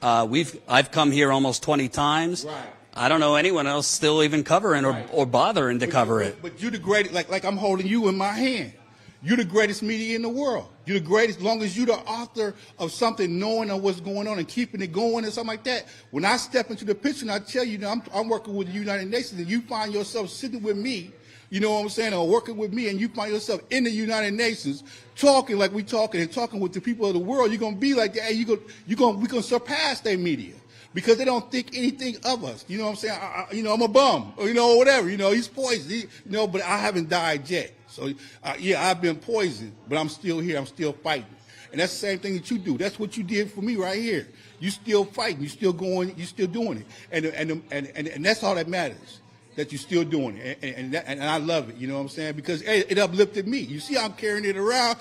I've come here almost 20 times. I don't know anyone else still even covering or bothering to cover it. But you're the greatest. Like I'm holding you in my hand. You're the greatest media in the world. You're the greatest, as long as you're the author of something, knowing of what's going on and keeping it going and something like that. When I step into the picture and I tell you, I'm working with the United Nations, and you find yourself sitting with me, you know what I'm saying, or working with me, and you find yourself in the United Nations talking like we talking and talking with the people of the world, you're going to be like, hey, we're going to surpass their media. Because they don't think anything of us. You know what I'm saying? I'm a bum, or, whatever. He's poisoned. But I haven't died yet. So, I've been poisoned, but I'm still here. I'm still fighting. And that's the same thing that you do. That's what you did for me right here. You still fighting. You still going. You still doing it. And that's all that matters, that you're still doing it. And I love it. You know what I'm saying? Because it uplifted me. You see, I'm carrying it around.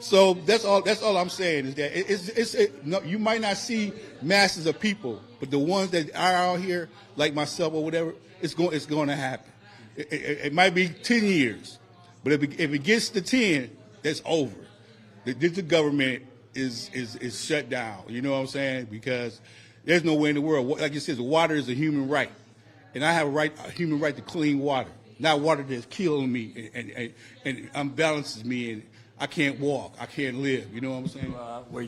So that's all I'm saying is that you might not see masses of people, but the ones that are out here, like myself or whatever, it's going to happen. It might be 10 years, but if it gets to 10, that's over. The government is shut down. You know what I'm saying? Because there's no way in the world. Like you said, water is a human right, and I have a human right to clean water, not water that's killing me and unbalances me. And I can't walk. I can't live. You know what I'm saying? Were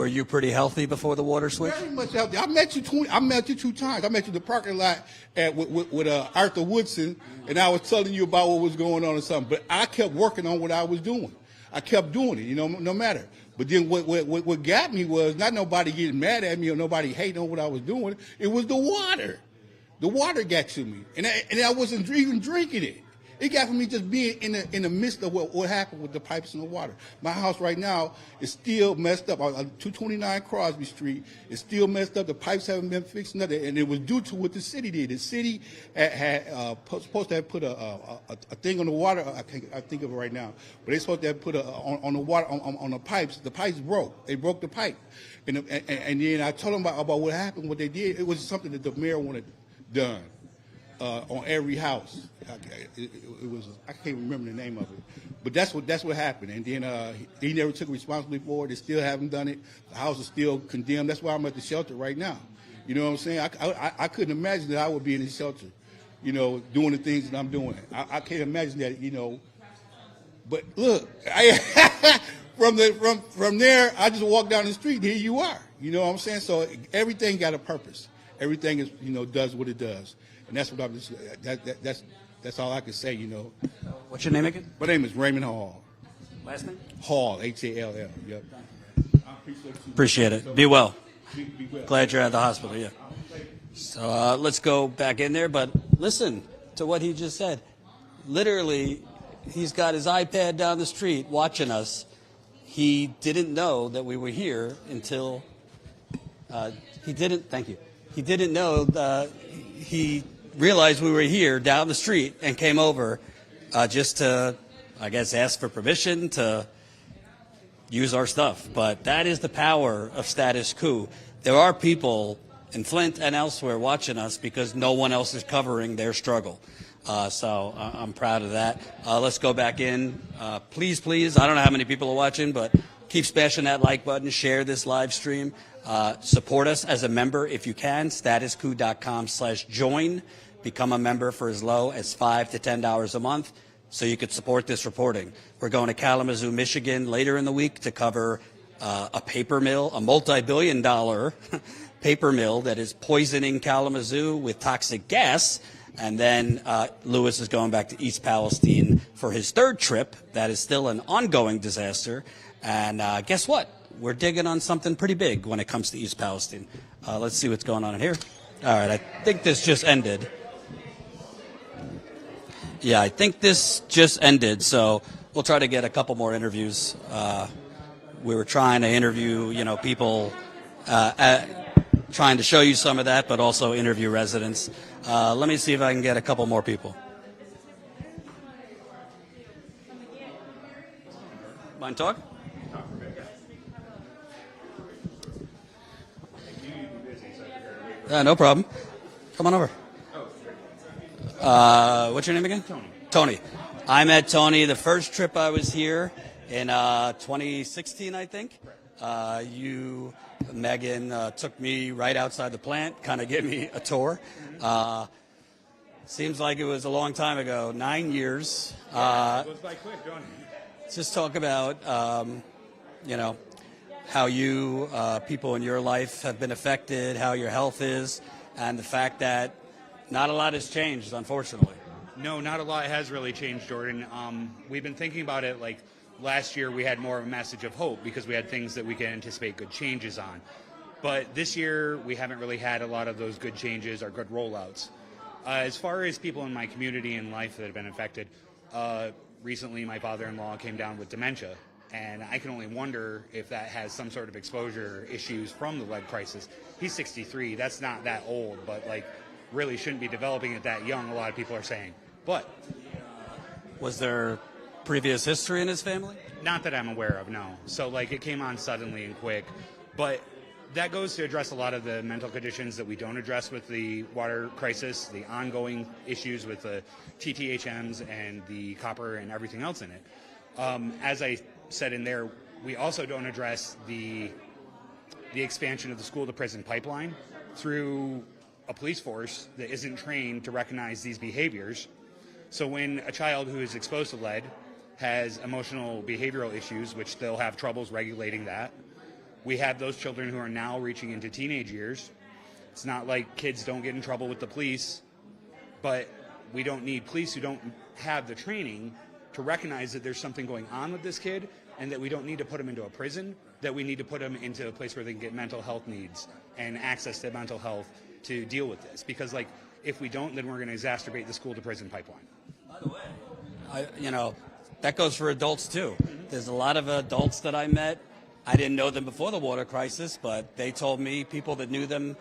you pretty healthy before the water switch? Very much healthy. I met you 2 times. I met you in the parking lot with Arthur Woodson, and I was telling you about what was going on or something. But I kept working on what I was doing. I kept doing it, no matter. But then what got me was not nobody getting mad at me or nobody hating on what I was doing. It was the water. The water got to me, and I wasn't even drinking it. It got me just being in the midst of what happened with the pipes and the water. My house right now is still messed up. On 229 Crosby Street, it's still messed up. The pipes haven't been fixed, nothing, and it was due to what the city did. The city had supposed to have put a thing on the water. I think of it right now, but they supposed to have put on the water on the pipes. The pipes broke. They broke the pipe, and then I told them about what happened. What they did, it was something that the mayor wanted done. On every house, it was, I can't remember the name of it, but that's what happened. And then he never took responsibility for it. They still haven't done it. The house is still condemned. That's why I'm at the shelter right now. You know what I'm saying? I couldn't imagine that I would be in the shelter, doing the things that I'm doing. I can't imagine that, But look, from there, I just walked down the street. And here you are. You know what I'm saying? So everything got a purpose. Everything is, does what it does. And that's what I'm just, that's all I can say, What's your name again? My name is Raymond Hall. Last name? Hall, H-A-L-L, yep. Appreciate it. Be well. Be well. Glad you're at the hospital, yeah. So let's go back in there, but listen to what he just said. Literally, he's got his iPad down the street watching us. He didn't know that we were here until he didn't know he realized we were here down the street and came over just to, I guess, ask for permission to use our stuff. But that is the power of Status Coup. There are people in Flint and elsewhere watching us because no one else is covering their struggle. So I'm proud of that. Let's go back in. Please, I don't know how many people are watching, but keep smashing that like button, share this live stream. Support us as a member if you can. StatusCoup.com/join. Become a member for as low as $5 to $10 a month so you could support this reporting. We're going to Kalamazoo, Michigan later in the week to cover a paper mill, a multi-billion-dollar paper mill that is poisoning Kalamazoo with toxic gas. And then Lewis is going back to East Palestine for his third trip. That is still an ongoing disaster. And guess what? We're digging on something pretty big when it comes to East Palestine. Let's see what's going on in here. All right, I think this just ended. Yeah, I think this just ended, so we'll try to get a couple more interviews. We were trying to interview, people, trying to show you some of that, but also interview residents. Let me see if I can get a couple more people. Mind talk? No problem. Come on over. What's your name again? Tony. I met Tony the first trip I was here in 2016, I think. You, Megan, took me right outside the plant, kind of gave me a tour. Seems like it was a long time ago, 9 years. It goes by quick, don't it? Just talk about, how you, people in your life have been affected, how your health is, and the fact that not a lot has changed, unfortunately. No, not a lot has really changed, Jordan. We've been thinking about it like last year we had more of a message of hope because we had things that we could anticipate good changes on. But this year we haven't really had a lot of those good changes or good rollouts. As far as people in my community and life that have been affected, recently my father-in-law came down with dementia. And I can only wonder if that has some sort of exposure issues from the lead crisis. He's 63. That's not that old, but really shouldn't be developing it that young, a lot of people are saying. But was there previous history in his family? Not that I'm aware of, no. So it came on suddenly and quick. But that goes to address a lot of the mental conditions that we don't address with the water crisis, the ongoing issues with the TTHMs and the copper and everything else in it. As I said in there, we also don't address the expansion of the school-to-prison pipeline through a police force that isn't trained to recognize these behaviors. So when a child who is exposed to lead has emotional behavioral issues, which they'll have troubles regulating that. We have those children who are now reaching into teenage years. It's not like kids don't get in trouble with the police, but we don't need police who don't have the training to recognize that there's something going on with this kid, and that we don't need to put them into a prison, that we need to put them into a place where they can get mental health needs and access to mental health to deal with this. Because like, if we don't, then we're going to exacerbate the school to prison pipeline. By the way, that goes for adults too. There's a lot of adults that I met. I didn't know them before the water crisis, but they told me, people that knew them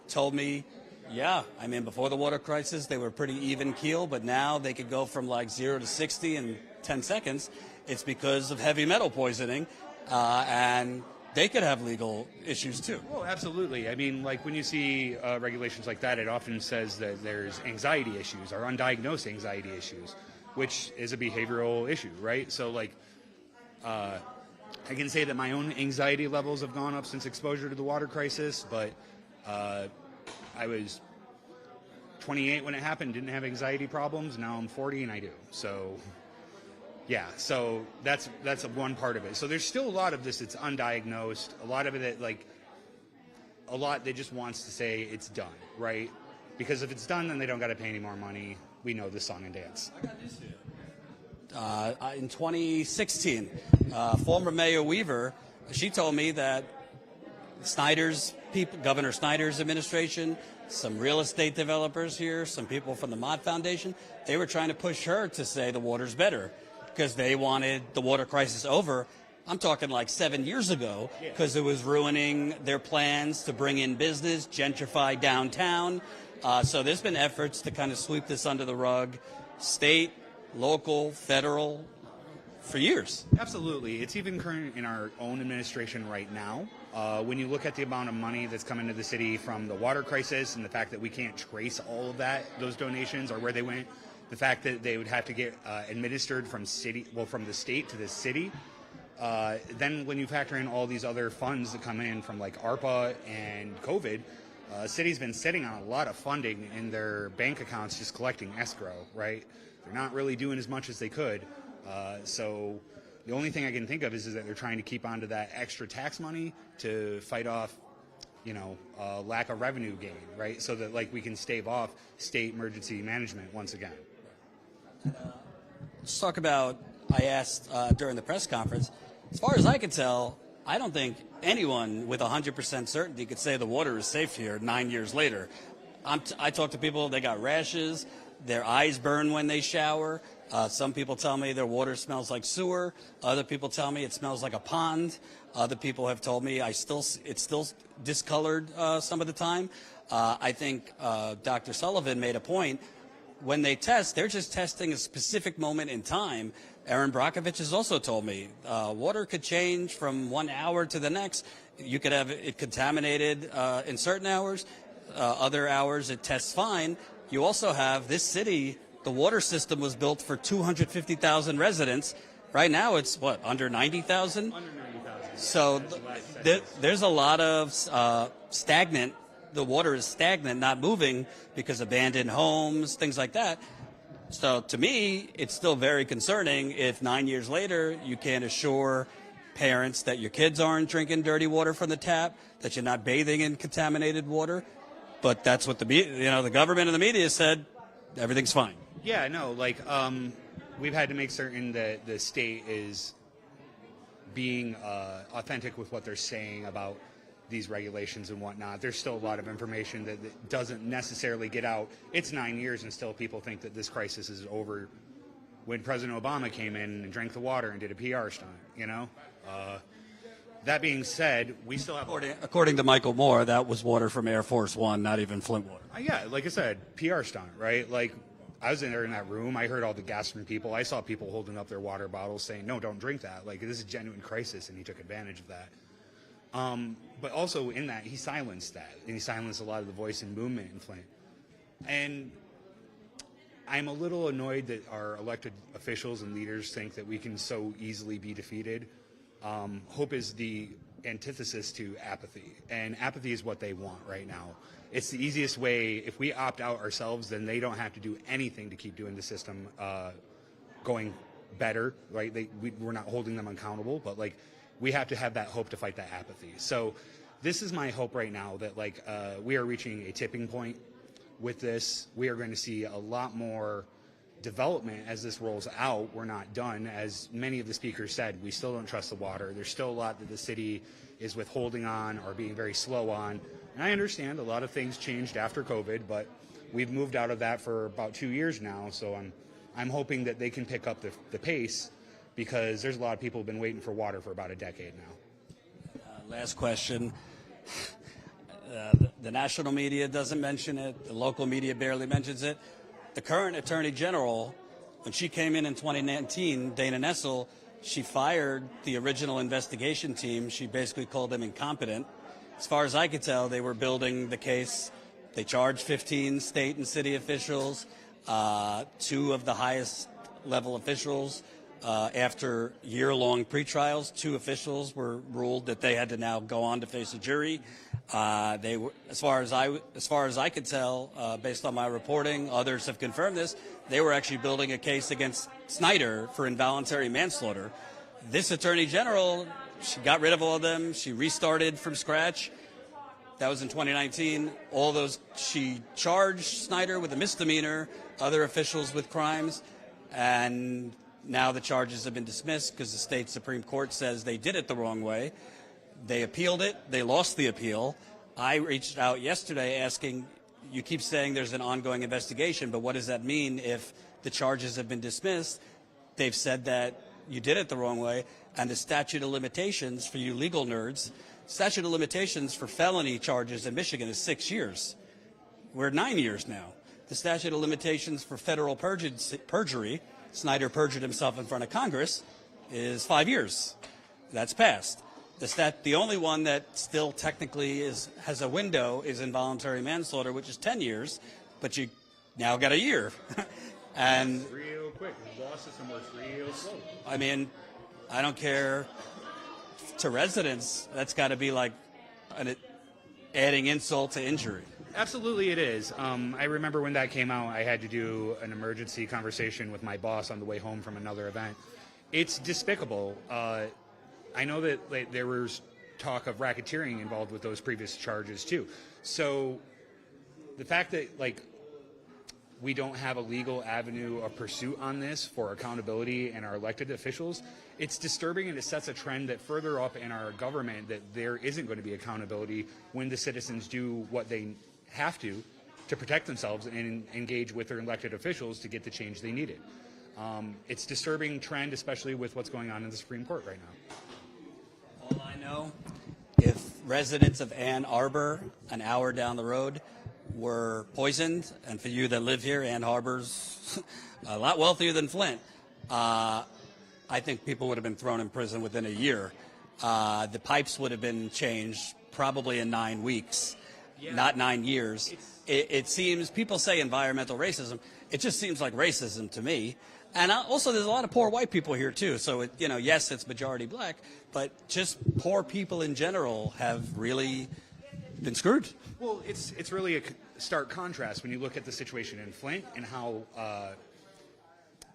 told me, yeah, I mean, before the water crisis, they were pretty even keel, but now they could go from like 0 to 60 in 10 seconds. It's because of heavy metal poisoning, and they could have legal issues too. Oh, absolutely. I mean, like when you see regulations like that, it often says that there's anxiety issues or undiagnosed anxiety issues, which is a behavioral issue, right? So like, I can say that my own anxiety levels have gone up since exposure to the water crisis, but I was 28 when it happened, didn't have anxiety problems. Now I'm 40 and I do. So yeah, so that's one part of it. So there's still a lot of this that's undiagnosed. A lot of it that just wants to say it's done, right? Because if it's done, then they don't got to pay any more money. We know this song and dance. I got this here. In 2016, former Mayor Weaver, she told me that Governor Snyder's administration, some real estate developers here, some people from the Mott Foundation, they were trying to push her to say the water's better because they wanted the water crisis over. I'm talking like 7 years ago, because it was ruining their plans to bring in business, gentrify downtown. So there's been efforts to kind of sweep this under the rug, state, local, federal, for years. Absolutely. It's even current in our own administration right now. When you look at the amount of money that's come into the city from the water crisis and the fact that we can't trace all of those donations or where they went, the fact that they would have to get administered from the state to the city. Then when you factor in all these other funds that come in from like ARPA and COVID, city's been sitting on a lot of funding in their bank accounts just collecting escrow, right? They're not really doing as much as they could. So the only thing I can think of is that they're trying to keep onto that extra tax money to fight off, lack of revenue gain, right? So that like we can stave off state emergency management once again. Let's talk about, I asked during the press conference, as far as I can tell, I don't think anyone with 100% certainty could say the water is safe here 9 years later. I talk to people, they got rashes, their eyes burn when they shower. Some people tell me their water smells like sewer. Other people tell me it smells like a pond. Other people have told me it's still discolored some of the time. I think Dr. Sullivan made a point. When they test, they're just testing a specific moment in time. Aaron Brockovich has also told me water could change from 1 hour to the next. You could have it contaminated in certain hours. Other hours it tests fine. You also have this city, the water system was built for 250,000 residents. Right now it's under 90,000? Under 90,000. So there's a lot of stagnant. The water is stagnant, not moving because abandoned homes, things like that. So to me, it's still very concerning if 9 years later you can't assure parents that your kids aren't drinking dirty water from the tap, that you're not bathing in contaminated water. But that's what the government and the media said. Everything's fine. Yeah, no, we've had to make certain that the state is being authentic with what they're saying about these regulations and whatnot. There's still a lot of information that doesn't necessarily get out. It's 9 years and still people think that this crisis is over. When President Obama came in and drank the water and did a PR stunt, That being said, we still have... According to Michael Moore, that was water from Air Force One, not even Flint water. Yeah, like I said, PR stunt, right? Like, I was in there in that room. I heard all the gas from people. I saw people holding up their water bottles saying, no, don't drink that. Like, this is a genuine crisis, and he took advantage of that. But also in that, he silenced that. And he silenced a lot of the voice and movement in Flint. And I'm a little annoyed that our elected officials and leaders think that we can so easily be defeated. Hope is the antithesis to apathy, and apathy is what they want right now. It's the easiest way. If we opt out ourselves, then they don't have to do anything to keep doing the system going better, right? We're not holding them accountable, but like we have to have that hope to fight that apathy. So this is my hope right now that we are reaching a tipping point with this. We are going to see a lot more development as this rolls out. We're not done. As many of the speakers said, we still don't trust the water. There's still a lot that the city is withholding on or being very slow on. And I understand a lot of things changed after COVID, but we've moved out of that for about 2 years now. So I'm hoping that they can pick up the pace, because there's a lot of people who've been waiting for water for about a decade now. Last question. The national media doesn't mention it. The local media barely mentions it. The current Attorney General, when she came in 2019, Dana Nessel, she fired the original investigation team. She basically called them incompetent. As far as I could tell, they were building the case. They charged 15 state and city officials, 2 of the highest level officials. After year-long pretrials, 2 officials were ruled that they had to now go on to face a jury. They were, as far as I could tell, based on my reporting, others have confirmed this, they were actually building a case against Snyder for involuntary manslaughter. This Attorney General, she got rid of all of them. She restarted from scratch. That was in 2019. She charged Snyder with a misdemeanor, other officials with crimes, and now the charges have been dismissed because the state Supreme Court says they did it the wrong way. They appealed it. They lost the appeal. I reached out yesterday asking, you keep saying there's an ongoing investigation, but what does that mean if the charges have been dismissed? They've said that you did it the wrong way, and the statute of limitations for you legal nerds, statute of limitations for felony charges in Michigan is 6 years. We're 9 years now. The statute of limitations for federal perjury, Snyder perjured himself in front of Congress, is 5 years. That's passed. The only one that still technically has a window is involuntary manslaughter, which is 10 years, but you now got a year. And real quick, the law system works real slow. I mean, I don't care. To residents, that's got to be like adding insult to injury. Absolutely it is. I remember when that came out, I had to do an emergency conversation with my boss on the way home from another event. It's despicable. I know that there was talk of racketeering involved with those previous charges too. So the fact that we don't have a legal avenue of pursuit on this for accountability and our elected officials, it's disturbing, and it sets a trend that further up in our government that there isn't going to be accountability when the citizens do what they have to protect themselves and engage with their elected officials to get the change they needed. It's a disturbing trend, especially with what's going on in the Supreme Court right now. All I know, if residents of Ann Arbor, an hour down the road, were poisoned, and for you that live here, Ann Arbor's a lot wealthier than Flint, I think people would have been thrown in prison within a year. The pipes would have been changed probably in 9 weeks, not 9 years. It seems, people say environmental racism, it just seems like racism to me. And also, there's a lot of poor white people here too. So, yes, it's majority black, but just poor people in general have really been screwed. Well, it's really a stark contrast when you look at the situation in Flint and how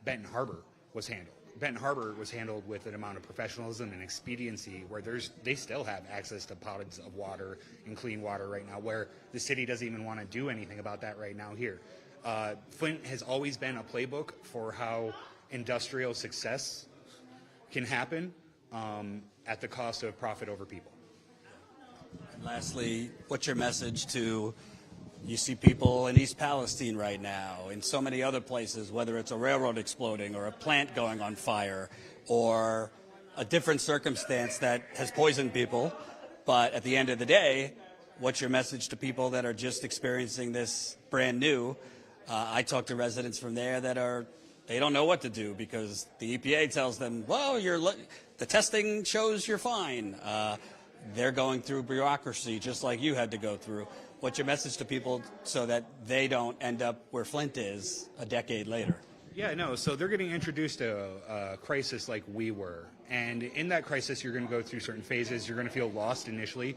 Benton Harbor was handled. Benton Harbor was handled with an amount of professionalism and expediency where they still have access to pods of water and clean water right now, where the city doesn't even want to do anything about that right now here. Flint has always been a playbook for how industrial success can happen at the cost of profit over people. And lastly, what's your message to, you see people in East Palestine right now, in so many other places, whether it's a railroad exploding or a plant going on fire or a different circumstance that has poisoned people, but at the end of the day, what's your message to people that are just experiencing this brand new? I talk to residents from there that they don't know what to do because the EPA tells them, well, the testing shows you're fine. They're going through bureaucracy just like you had to go through. What's your message to people so that they don't end up where Flint is a decade later? Yeah, no, so they're getting introduced to a crisis like we were. And in that crisis, you're going to go through certain phases. You're going to feel lost initially.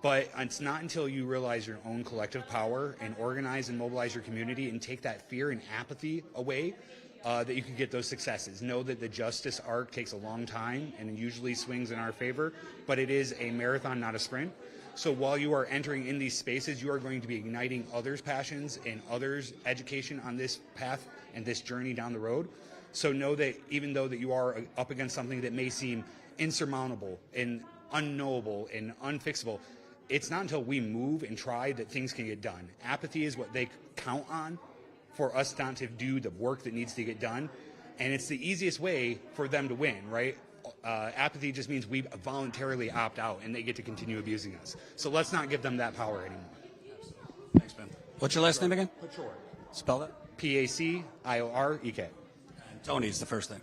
But it's not until you realize your own collective power and organize and mobilize your community and take that fear and apathy away that you can get those successes. Know that the justice arc takes a long time and usually swings in our favor, but it is a marathon, not a sprint. So while you are entering in these spaces, you are going to be igniting others' passions and others' education on this path and this journey down the road. So know that even though that you are up against something that may seem insurmountable and unknowable and unfixable, it's not until we move and try that things can get done. Apathy is what they count on for us not to do the work that needs to get done. And it's the easiest way for them to win, right? Apathy just means we voluntarily opt out and they get to continue abusing us. So let's not give them that power anymore. Thanks, Ben. What's your last name again? Spell that. Paciorek. And Tony's the first name.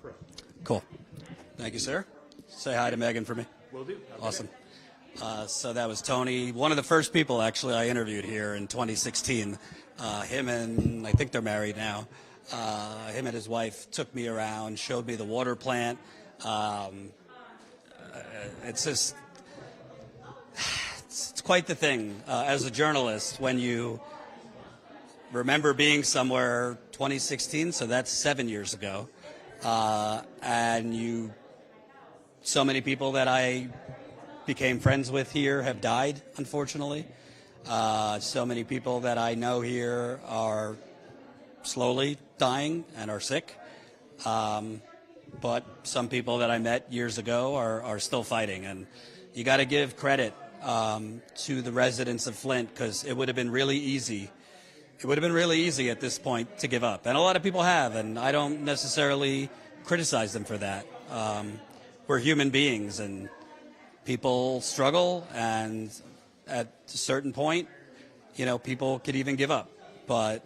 Cool. Thank you, sir. Say hi to Megan for me. Will do. Awesome. So that was Tony, one of the first people actually I interviewed here in 2016. Him and, I think they're married now, him and his wife took me around, showed me the water plant. It's just, it's quite the thing as a journalist when you remember being somewhere 2016, so that's 7 years ago, and so many people that I became friends with here have died, unfortunately. So many people that I know here are slowly dying and are sick. But some people that I met years ago are still fighting. And you got to give credit to the residents of Flint, because it would have been really easy. It would have been really easy at this point to give up. And a lot of people have, and I don't necessarily criticize them for that. We're human beings, and people struggle, and at a certain point, people could even give up. But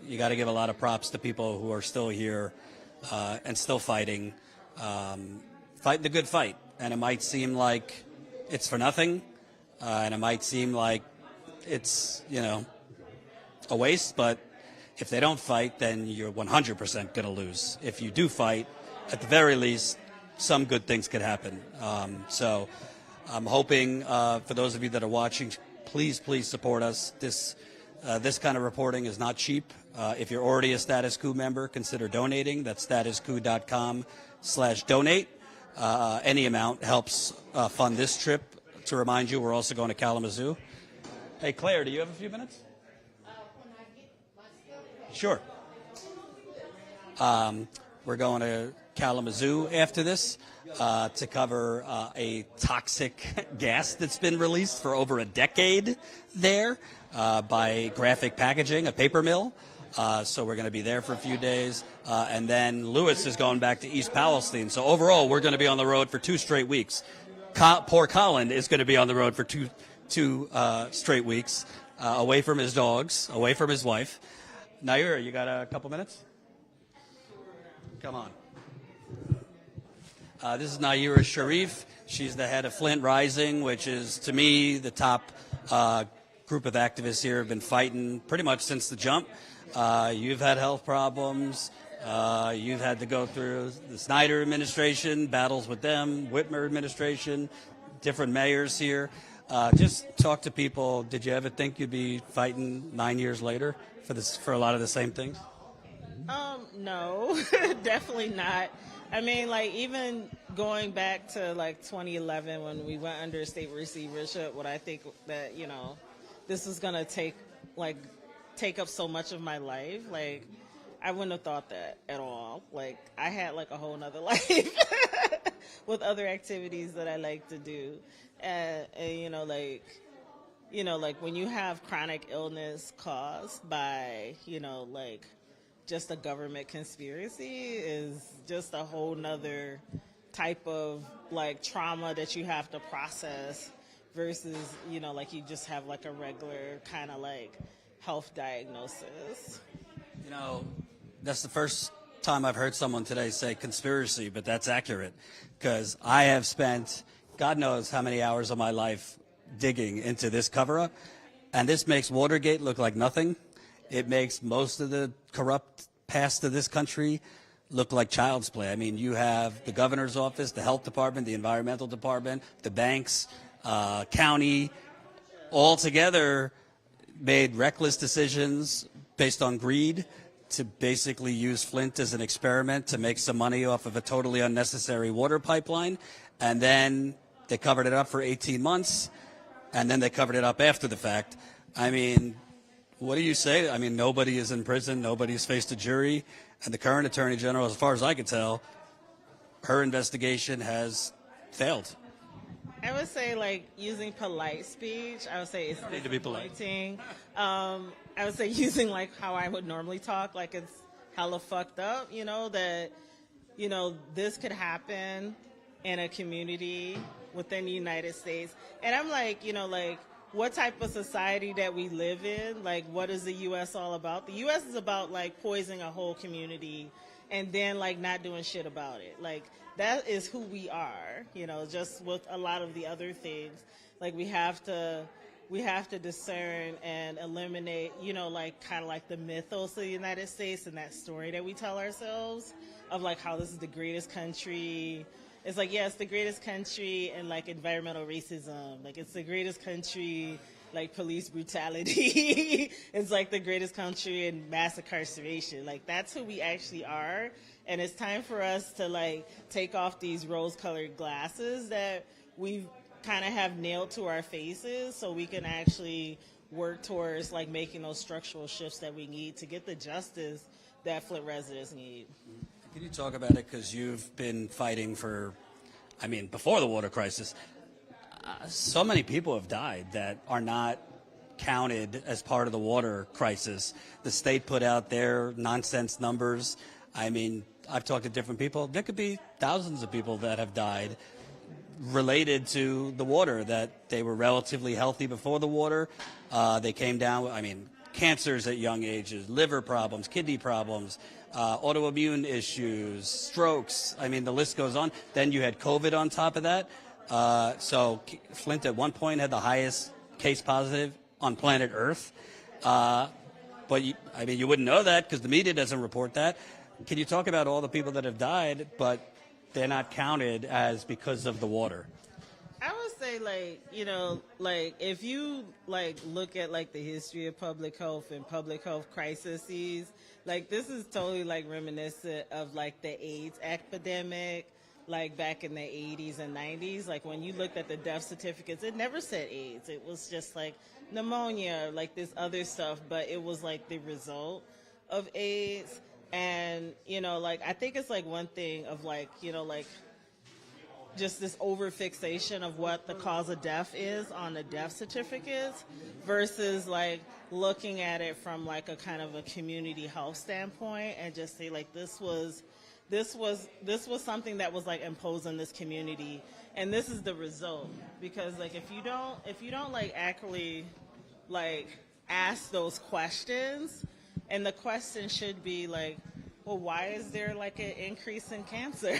you got to give a lot of props to people who are still here and still fighting the good fight. And it might seem like it's for nothing, and it might seem like it's, a waste, but if they don't fight, then you're 100% going to lose. If you do fight, at the very least, some good things could happen. So I'm hoping for those of you that are watching, please support us. This kind of reporting is not cheap. If you're already a Status Coup member, consider donating. That's statuscoup.com/donate. Any amount helps fund this trip. To remind you, we're also going to Kalamazoo. Hey, Claire, do you have a few minutes? Sure. We're going to Kalamazoo after this to cover a toxic gas that's been released for over a decade there by Graphic Packaging, a paper mill. So we're going to be there for a few days. And then Lewis is going back to East Palestine. So overall, we're going to be on the road for 2 straight weeks. Poor Colin is going to be on the road for two straight weeks, away from his dogs, away from his wife. Naira, you got a couple minutes? Come on. This is Naira Sharif. She's the head of Flint Rising, which is, to me, the top group of activists here have been fighting pretty much since the jump. You've had health problems. You've had to go through the Snyder administration, battles with them, Whitmer administration, different mayors here. Just talk to people. Did you ever think you'd be fighting 9 years later for a lot of the same things? No, definitely not. I mean, even going back to 2011 when we went under state receivership, what I think that, this is going to take up so much of my life. I wouldn't have thought that at all. I had a whole nother life with other activities that I like to do. And when you have chronic illness caused by, just a government conspiracy is just a whole nother type of trauma that you have to process versus, you just have a regular kind of health diagnosis. That's the first time I've heard someone today say conspiracy, but that's accurate, because I have spent God knows how many hours of my life digging into this cover-up, and this makes Watergate look like nothing. It makes most of the corrupt past of this country look like child's play. I mean, you have the governor's office, the health department, the environmental department, the banks, county, all together made reckless decisions based on greed to basically use Flint as an experiment to make some money off of a totally unnecessary water pipeline. And then they covered it up for 18 months, and then they covered it up after the fact. I mean, what do you say? I mean, nobody is in prison. Nobody's faced a jury. And the current Attorney General, as far as I can tell, her investigation has failed. I would say, like, using polite speech, I would say it's need to be polite. disappointing. I would say using, like, how I would normally talk, like it's hella fucked up, you know, that, you know, this could happen in a community within the United States. And I'm like, you know, like, what type of society that we live in? Like, what is the U.S. all about? The U.S. is about, like, poisoning a whole community and then, like, not doing shit about it. Like, that is who we are, you know, just with a lot of the other things. Like, we have to discern and eliminate, you know, like, kind of like the mythos of the United States and that story that we tell ourselves of, like, how this is the greatest country. It's like, yeah, it's the greatest country in, like, environmental racism. Like, it's the greatest country, like, police brutality. It's, like, the greatest country in mass incarceration. Like, that's who we actually are. And it's time for us to, like, take off these rose-colored glasses that we've kind of have nailed to our faces so we can actually work towards, like, making those structural shifts that we need to get the justice that Flint residents need. Can you talk about it? Because you've been fighting for, I mean, before the water crisis, so many people have died that are not counted as part of the water crisis. The state put out their nonsense numbers. I mean, I've talked to different people. There could be thousands of people that have died related to the water, that they were relatively healthy before the water. They came down, I mean, cancers at young ages, liver problems, kidney problems, autoimmune issues, strokes. I mean, the list goes on. Then you had COVID on top of that. So Flint at one point had the highest case positive on planet Earth. But, I mean, you wouldn't know that because the media doesn't report that. Can you talk about all the people that have died, but they're not counted as because of the water? I would say, like, you know, like, if you, like, look at, like, the history of public health and public health crises, like, this is totally, like, reminiscent of, like, the AIDS epidemic, like, back in the 80s and 90s. Like, when you looked at the death certificates, it never said AIDS. It was just, like, pneumonia, like, this other stuff, but it was, like, the result of AIDS. And, you know, like, I think it's, like, one thing of, like, you know, like, just this over-fixation of what the cause of death is on the death certificates versus, like, looking at it from, like, a kind of a community health standpoint and just say, like, this was something that was, like, imposed on this community, and this is the result. Because, like, if you don't like, accurately, like, ask those questions, and the question should be, like, well, why is there, like, an increase in cancer?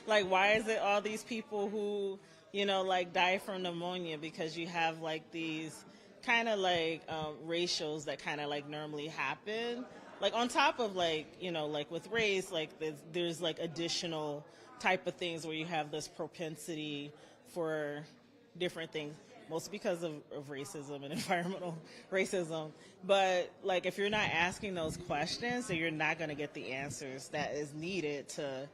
Like, why is it all these people who, you know, like, die from pneumonia? Because you have, like, these kind of, like, ratios that kind of, like, normally happen. Like, on top of, like, you know, like, with race, like, there's like, additional type of things where you have this propensity for different things, mostly because of racism and environmental racism. But, like, if you're not asking those questions, then you're not going to get the answers that is needed to,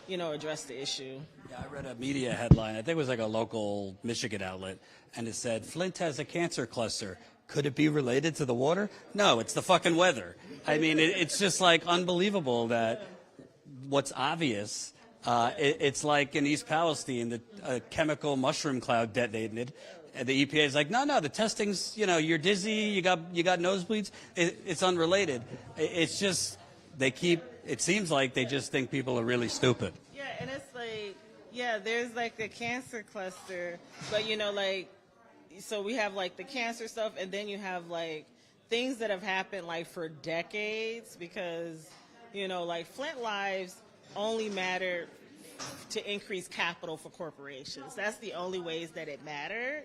you know, address the issue. Yeah, I read a media headline. I think it was like a local Michigan outlet, and it said, Flint has a cancer cluster. Could it be related to the water? No, it's the fucking weather. I mean, it's just, like, unbelievable that what's obvious. It's like in East Palestine, the chemical mushroom cloud detonated. And the EPA is like, no, the testing's, you know, you're dizzy, you got nosebleeds. It's unrelated. It's just, it seems like they just think people are really stupid. Yeah, and it's like, yeah, there's, like, the cancer cluster, but, you know, like, so we have, like, the cancer stuff, and then you have, like, things that have happened, like, for decades, because, you know, like, Flint lives only matter to increase capital for corporations. That's the only ways that it mattered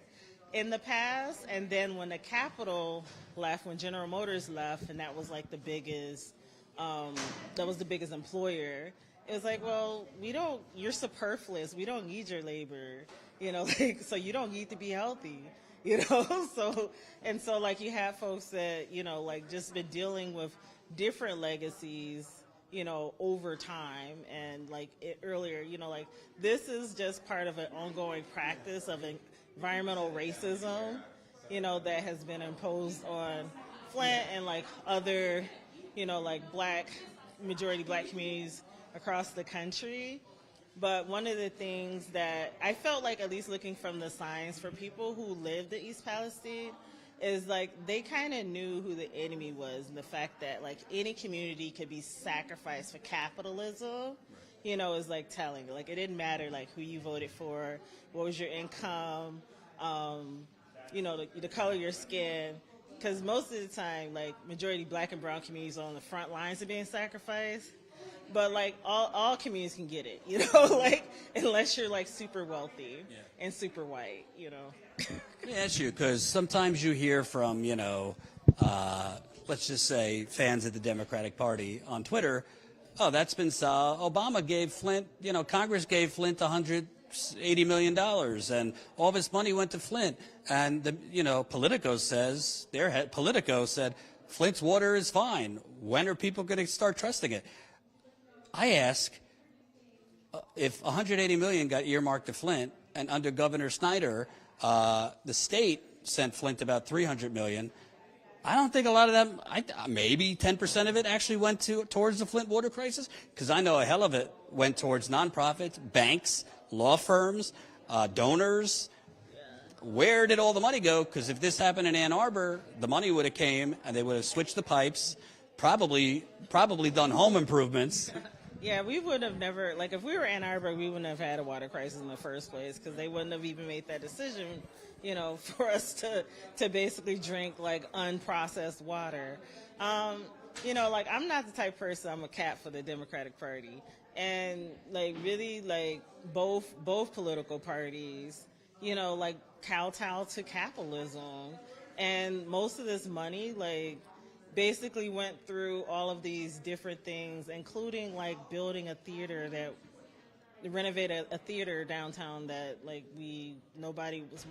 in the past. And then when the capital left, when General Motors left, and that was, like, the biggest, employer, it was like, well, you're superfluous. We don't need your labor, you know, like, so you don't need to be healthy, you know? So, like, you have folks that, you know, like, just been dealing with different legacies, over time. And like earlier, like this is just part of an ongoing practice of environmental racism, that has been imposed on Flint and like other, like majority black communities across the country. But one of the things that I felt like, at least looking from the signs for people who lived in East Palestine, is like they kind of knew who the enemy was, and the fact that like any community could be sacrificed for capitalism, is like telling. Like it didn't matter like who you voted for, what was your income, the color of your skin, because most of the time like majority black and brown communities are on the front lines of being sacrificed. But like all communities can get it, like unless you're like super wealthy and super white, Let me ask you, because sometimes you hear from, let's just say fans of the Democratic Party on Twitter, oh, that's been Obama gave Flint, Congress gave Flint $180 million, and all of his money went to Flint. And Politico said Flint's water is fine. When are people going to start trusting it? I ask, if $180 million got earmarked to Flint, and under Governor Snyder, the state sent Flint about $300 million, I don't think a lot of that, maybe 10% of it actually went towards the Flint water crisis, because I know a hell of it went towards nonprofits, banks, law firms, donors. Where did all the money go? Because if this happened in Ann Arbor, the money would have came and they would have switched the pipes, probably done home improvements. Yeah, we would have never, like if we were Ann Arbor, we wouldn't have had a water crisis in the first place, because they wouldn't have even made that decision, for us to basically drink like unprocessed water. Like I'm not the type of person, I'm a cat for the Democratic Party. And like really like both political parties, like kowtow to capitalism. And most of this money, like basically went through all of these different things, including like building a theater renovate a theater downtown that like nobody was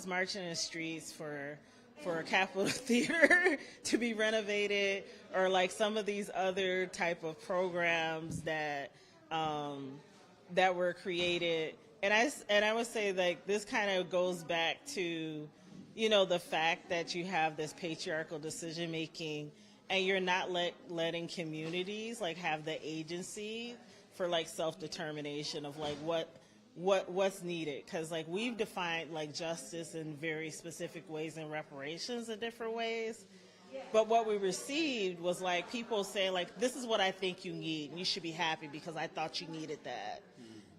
marching in the streets for a Capitol Theater to be renovated, or like some of these other type of programs that were created. And I would say like this kind of goes back to the fact that you have this patriarchal decision making, and you're not letting communities like have the agency for like self-determination of like what's needed, because like we've defined like justice in very specific ways and reparations in different ways, but what we received was like people saying like, this is what I think you need and you should be happy because I thought you needed that,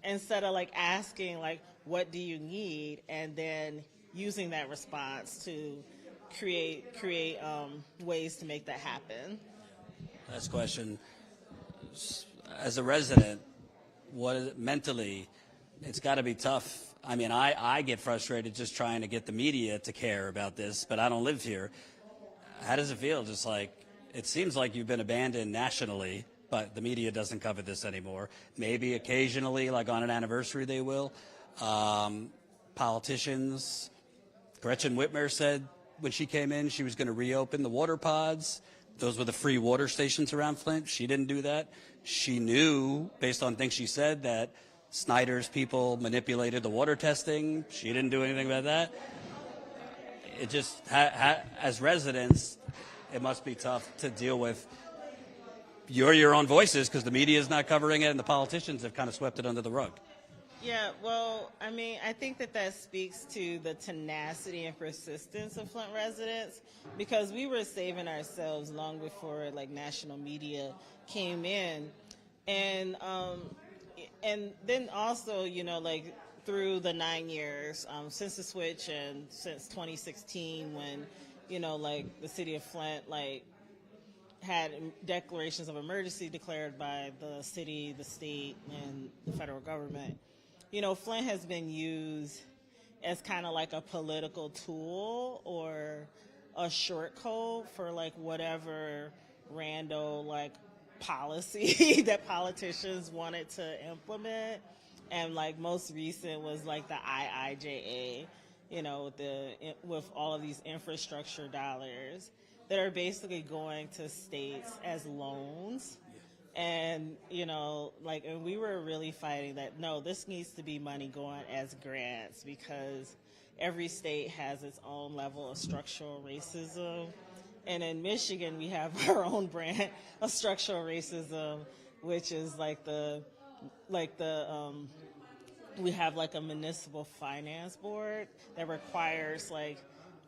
instead of like asking like, what do you need, and then using that response to create ways to make that happen. Last question. As a resident, what is it mentally? It's got to be tough. I mean, I get frustrated just trying to get the media to care about this, but I don't live here. How does it feel? Just like, it seems like you've been abandoned nationally, but the media doesn't cover this anymore. Maybe occasionally, like on an anniversary, they will. Politicians, Gretchen Whitmer said when she came in, she was going to reopen the water pods. Those were the free water stations around Flint. She didn't do that. She knew, based on things she said, that Snyder's people manipulated the water testing. She didn't do anything about that. It just, as residents, it must be tough to deal with your own voices, because the media is not covering it and the politicians have kind of swept it under the rug. Yeah, well, I mean, I think that speaks to the tenacity and persistence of Flint residents, because we were saving ourselves long before like national media came in, and then also, like through the 9 years since the switch and since 2016, when like the city of Flint like had declarations of emergency declared by the city, the state, and the federal government. Flint has been used as kind of like a political tool or a short code for like whatever rando like policy that politicians wanted to implement. And like most recent was like the IIJA, with all of these infrastructure dollars that are basically going to states as loans. And, you know, like, and we were really fighting that, no, this needs to be money going as grants, because every state has its own level of structural racism. And in Michigan, we have our own brand of structural racism, which is we have like a municipal finance board that requires like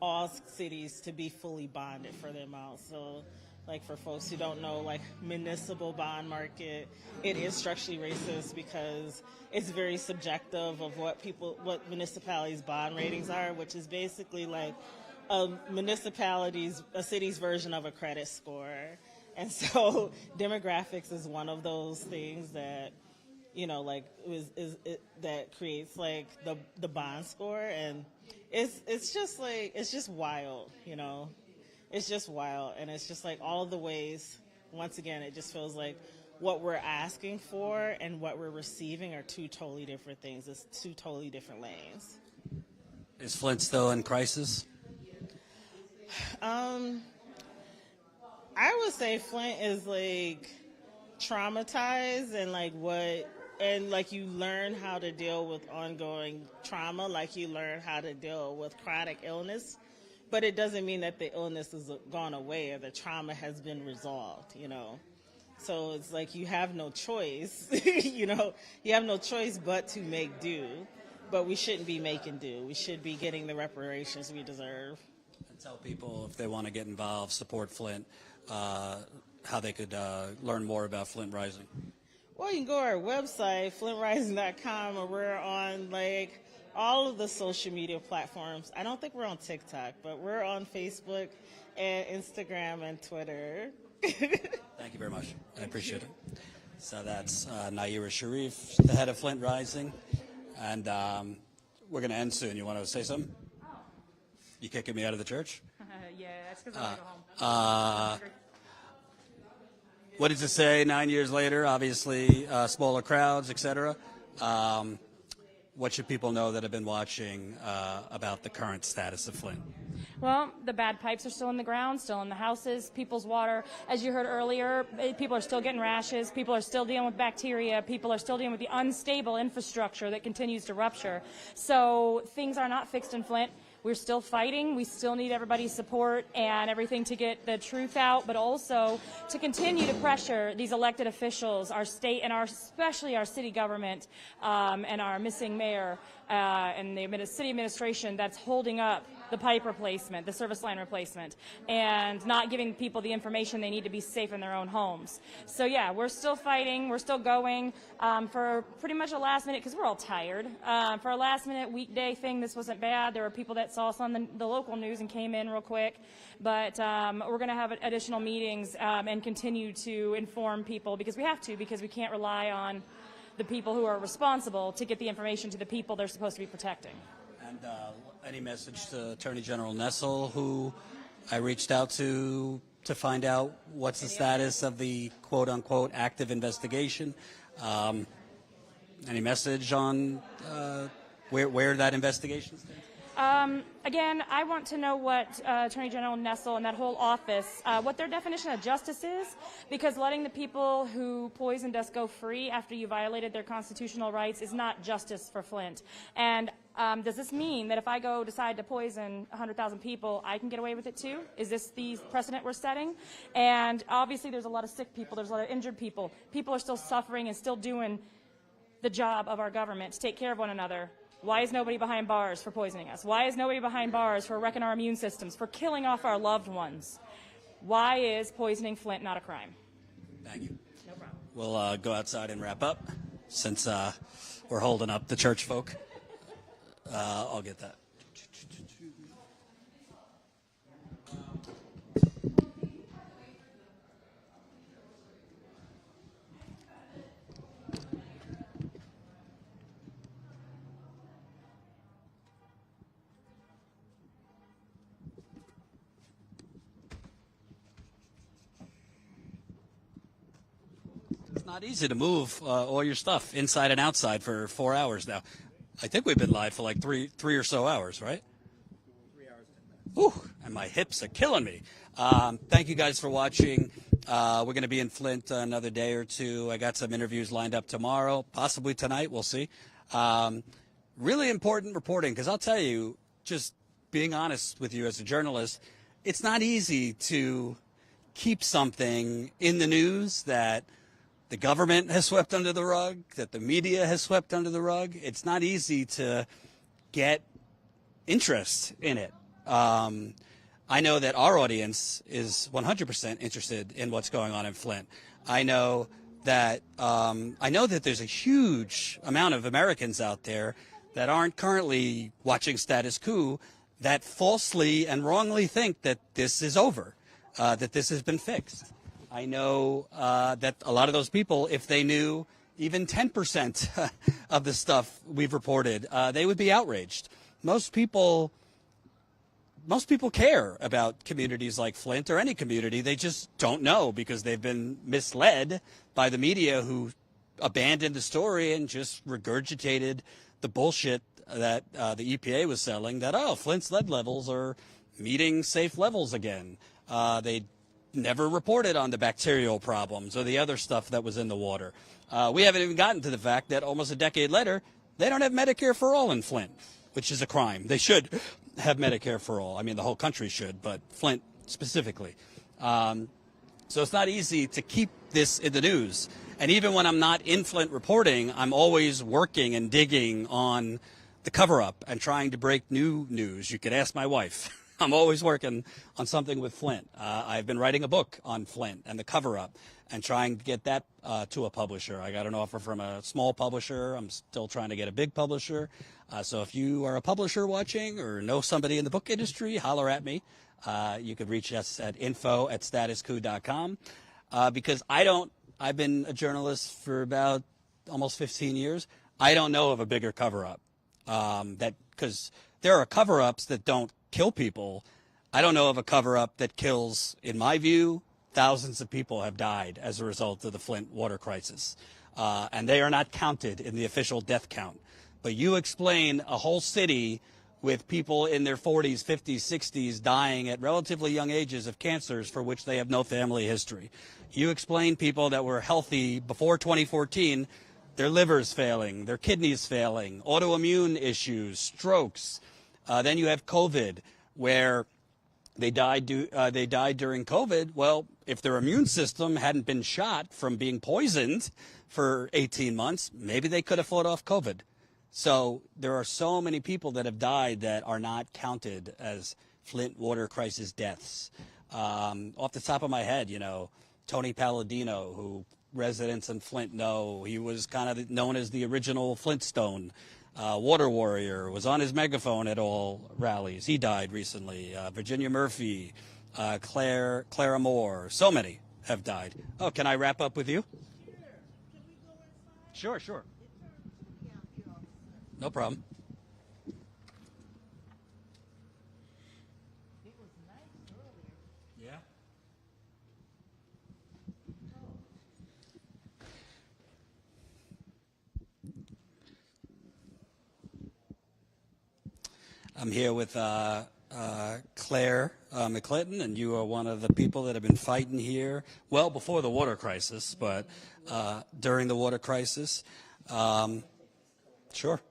all cities to be fully bonded for the amount. So like for folks who don't know, like municipal bond market, it is structurally racist because it's very subjective of what municipalities' bond ratings are, which is basically like a city's version of a credit score. And so demographics is one of those things that, you know, like that creates like the bond score. And it's just wild, you know. It's just wild, and it's just like all of the ways, once again, it just feels like what we're asking for and what we're receiving are two totally different things. It's two totally different lanes. Is Flint still in crisis? I would say Flint is like traumatized, and like you learn how to deal with ongoing trauma, like you learn how to deal with chronic illness. But it doesn't mean that the illness has gone away or the trauma has been resolved, you know. So it's like you have no choice, you know. You have no choice but to make do. But we shouldn't be making do. We should be getting the reparations we deserve. And tell people if they want to get involved, support Flint, how they could learn more about Flint Rising. Well, you can go to our website, flintrising.com, and we're on like all of the social media platforms. I don't think we're on TikTok, but we're on Facebook and Instagram and Twitter. Thank you very much. I appreciate it. So that's Naira Sharif, the head of Flint Rising. And we're going to end soon. You want to say something? Oh. You kicking me out of the church? Yeah, that's because I want to go home. What does it say 9 years later? Obviously, smaller crowds, etc. What should people know that have been watching about the current status of Flint? Well, the bad pipes are still in the ground, still in the houses, people's water. As you heard earlier, people are still getting rashes, people are still dealing with bacteria, people are still dealing with the unstable infrastructure that continues to rupture. So things are not fixed in Flint. We're still fighting. We still need everybody's support and everything to get the truth out, but also to continue to pressure these elected officials, our state and especially our city government and our missing mayor and the city administration that's holding up the pipe replacement, the service line replacement, and not giving people the information they need to be safe in their own homes. So yeah, we're still fighting, we're still going for pretty much a last minute, because we're all tired, for a last minute weekday thing. This wasn't bad. There were people that saw us on the local news and came in real quick, but we're going to have additional meetings and continue to inform people, because we have to, because we can't rely on the people who are responsible to get the information to the people they're supposed to be protecting. And any message to Attorney General Nessel, who I reached out to find out what's the status of the quote-unquote active investigation? Any message on where that investigation stands? Again, I want to know what Attorney General Nessel and that whole office, what their definition of justice is, because letting the people who poisoned us go free after you violated their constitutional rights is not justice for Flint. And does this mean that if I decide to poison 100,000 people, I can get away with it too? Is this the precedent we're setting? And obviously there's a lot of sick people, there's a lot of injured people. People are still suffering and still doing the job of our government to take care of one another. Why is nobody behind bars for poisoning us? Why is nobody behind bars for wrecking our immune systems, for killing off our loved ones? Why is poisoning Flint not a crime? Thank you. No problem. We'll go outside and wrap up, since we're holding up the church folk. I'll get that. It's not easy to move all your stuff inside and outside for 4 hours now. I think we've been live for like three or so hours, right? 3 hours, 10 minutes. Ooh, My hips are killing me. Thank you guys for watching. We're going to be in Flint another day or two. I got some interviews lined up tomorrow, possibly tonight. We'll see. Really important reporting, because I'll tell you, just being honest with you as a journalist, it's not easy to keep something in the news that the government has swept under the rug, that the media has swept under the rug. It's not easy to get interest in it. I know that our audience is 100% interested in what's going on in Flint. I know that there's a huge amount of Americans out there that aren't currently watching Status Coup that falsely and wrongly think that this is over, that this has been fixed. I know that a lot of those people, if they knew even 10% of the stuff we've reported, they would be outraged. Most people care about communities like Flint or any community. They just don't know because they've been misled by the media, who abandoned the story and just regurgitated the bullshit that the EPA was selling, that, oh, Flint's lead levels are meeting safe levels again. They never reported on the bacterial problems or the other stuff that was in the water. We haven't even gotten to the fact that almost a decade later, they don't have Medicare for all in Flint, which is a crime. They should have Medicare for all. I mean, the whole country should, but Flint specifically. So it's not easy to keep this in the news. And even when I'm not in Flint reporting, I'm always working and digging on the cover-up and trying to break new news. You could ask my wife. I'm always working on something with Flint. I've been writing a book on Flint and the cover-up and trying to get that to a publisher. I got an offer from a small publisher. I'm still trying to get a big publisher. So if you are a publisher watching or know somebody in the book industry, holler at me. You could reach us at info@statuscoup.com. Because I've been a journalist for about almost 15 years. I don't know of a bigger cover-up. Because there are cover-ups that don't kill people. I don't know of a cover-up that kills, in my view, thousands of people have died as a result of the Flint water crisis. And they are not counted in the official death count. But you explain a whole city with people in their 40s, 50s, 60s dying at relatively young ages of cancers for which they have no family history. You explain people that were healthy before 2014, their livers failing, their kidneys failing, autoimmune issues, strokes. Then you have COVID, where they died during COVID. Well, if their immune system hadn't been shot from being poisoned for 18 months, maybe they could have fought off COVID. So there are so many people that have died that are not counted as Flint water crisis deaths. Off the top of my head, Tony Palladino, who residents in Flint know, he was kind of known as the original Flintstone. Water warrior, was on his megaphone at all rallies. He died recently. Virginia Murphy, Clara Moore, so many have died. Oh, can I wrap up with you? Sure. No problem. Yeah. I'm here with Claire McClinton, and you are one of the people that have been fighting here well before the water crisis, but during the water crisis. Sure.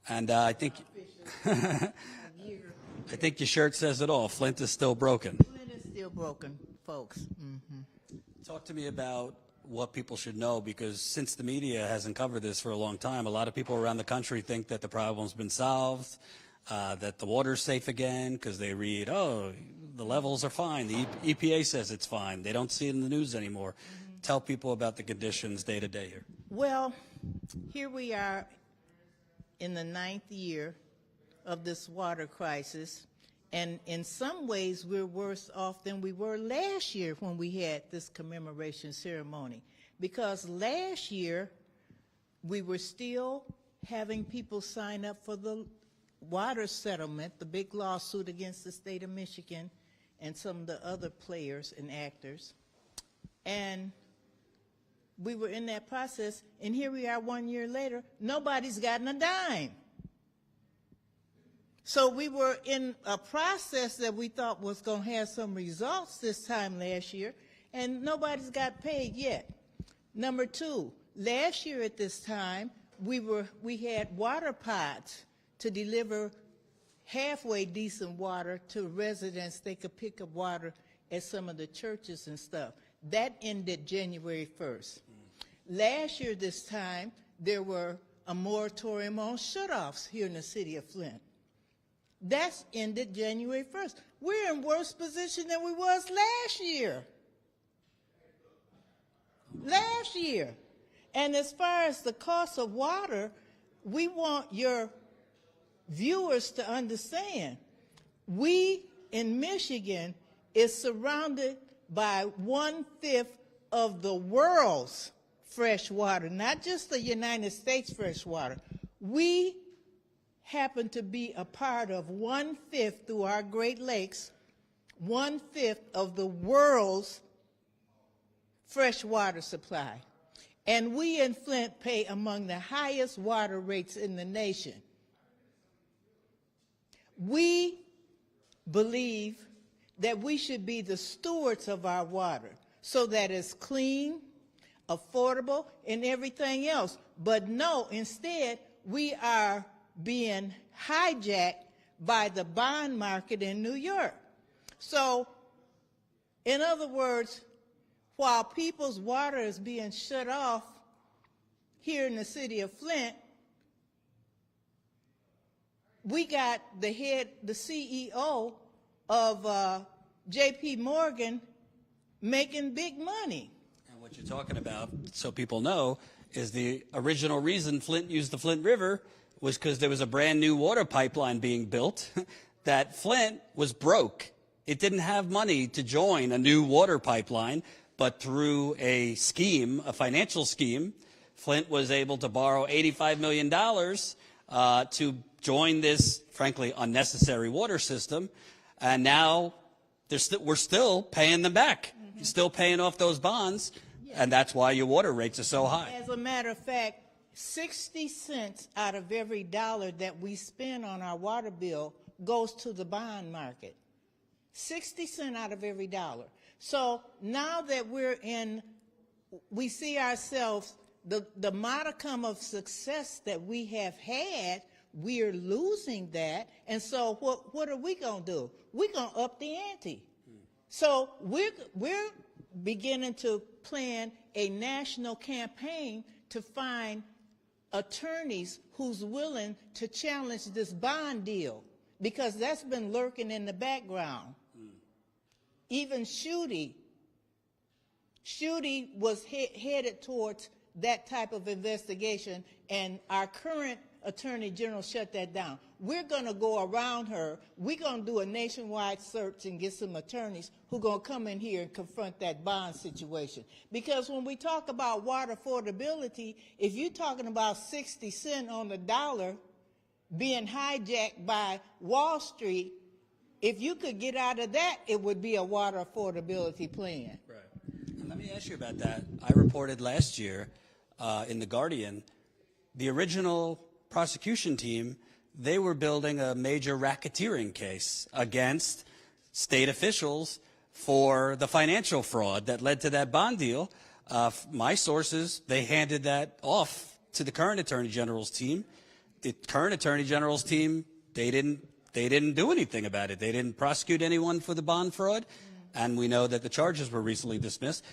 And I think I think your shirt says it all. Flint is still broken. Flint is still broken, folks. Mm-hmm. Talk to me about what people should know, because since the media hasn't covered this for a long time, a lot of people around the country think that the problem's been solved, that the water's safe again, because they read, oh, the levels are fine. The EPA says it's fine. They don't see it in the news anymore. Mm-hmm. Tell people about the conditions day to day here. Well, here we are in the 9th year of this water crisis, and in some ways we're worse off than we were last year when we had this commemoration ceremony, because last year we were still having people sign up for the water settlement, the big lawsuit against the state of Michigan and some of the other players and actors. And we were in that process, and here we are 1 year later, nobody's gotten a dime. So we were in a process that we thought was going to have some results this time last year, and nobody's got paid yet. Number two, last year at this time, we had water pods to deliver halfway decent water to residents. They could pick up water at some of the churches and stuff. That ended January 1st. Last year this time, there were a moratorium on shutoffs here in the city of Flint. That's ended January 1st. We're in worse position than we was last year. Last year. And as far as the cost of water, we want your viewers to understand, we in Michigan is surrounded by 1/5 of the world's fresh water, not just the United States fresh water. We happen to be a part of 1/5 through our Great Lakes, 1/5 of the world's fresh water supply. And we in Flint pay among the highest water rates in the nation. We believe that we should be the stewards of our water so that it's clean, affordable, and everything else. But no, instead, we are being hijacked by the bond market in New York. So, in other words, while people's water is being shut off here in the city of Flint, we got the CEO of J.P. Morgan making big money. And what you're talking about, so people know, is the original reason Flint used the Flint River was because there was a brand new water pipeline being built that Flint was broke. It didn't have money to join a new water pipeline, but through a scheme, a financial scheme, Flint was able to borrow $85 million to join this, frankly, unnecessary water system. And now we're still paying them back, still paying off those bonds, and that's why your water rates are so high. As a matter of fact, 60 cents out of every dollar that we spend on our water bill goes to the bond market. 60 cents out of every dollar. So now that we see ourselves, the modicum of success that we have had, we're losing that. And so what are we going to do? We're going to up the ante. So we're beginning to plan a national campaign to find attorneys who's willing to challenge this bond deal, because that's been lurking in the background. Even Schuette was headed towards that type of investigation, and our current Attorney General shut that down. We're going to go around her. We're going to do a nationwide search and get some attorneys who are going to come in here and confront that bond situation. Because when we talk about water affordability, if you're talking about 60 cents on the dollar being hijacked by Wall Street, if you could get out of that, it would be a water affordability plan. Right. And let me ask you about that. I reported last year in The Guardian, the original prosecution team, they were building a major racketeering case against state officials for the financial fraud that led to that bond deal. My sources, they handed that off to the current Attorney General's team. The current Attorney General's team, they didn't do anything about it. They didn't prosecute anyone for the bond fraud, and we know that the charges were recently dismissed.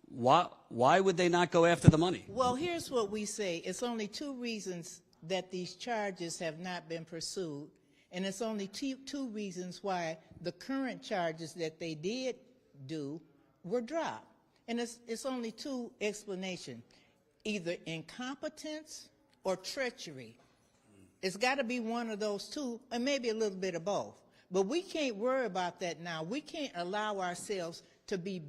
Why would they not go after the money? Well, here's what we say. It's only two reasons that these charges have not been pursued, and it's only two reasons why the current charges that they did do were dropped. And it's only two explanations, either incompetence or treachery. It's got to be one of those two, and maybe a little bit of both. But we can't worry about that now. We can't allow ourselves to be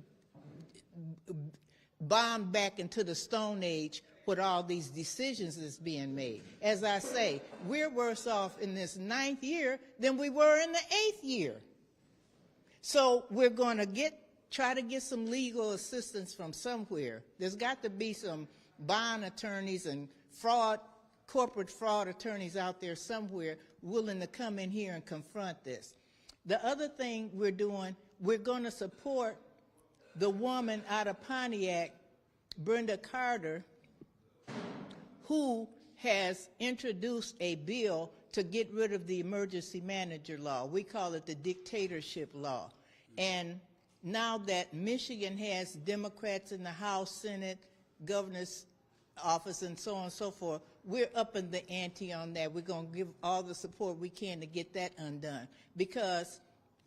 bombed back into the Stone Age with all these decisions that's being made. As I say, we're worse off in this 9th year than we were in the 8th year. So we're going to get try to get some legal assistance from somewhere. There's got to be some bond attorneys and corporate fraud attorneys out there somewhere willing to come in here and confront this. The other thing we're doing, we're going to support the woman out of Pontiac, Brenda Carter, who has introduced a bill to get rid of the emergency manager law. We call it the dictatorship law. And now that Michigan has Democrats in the House, Senate, governor's office, and so on and so forth, we're upping the ante on that. We're going to give all the support we can to get that undone. Because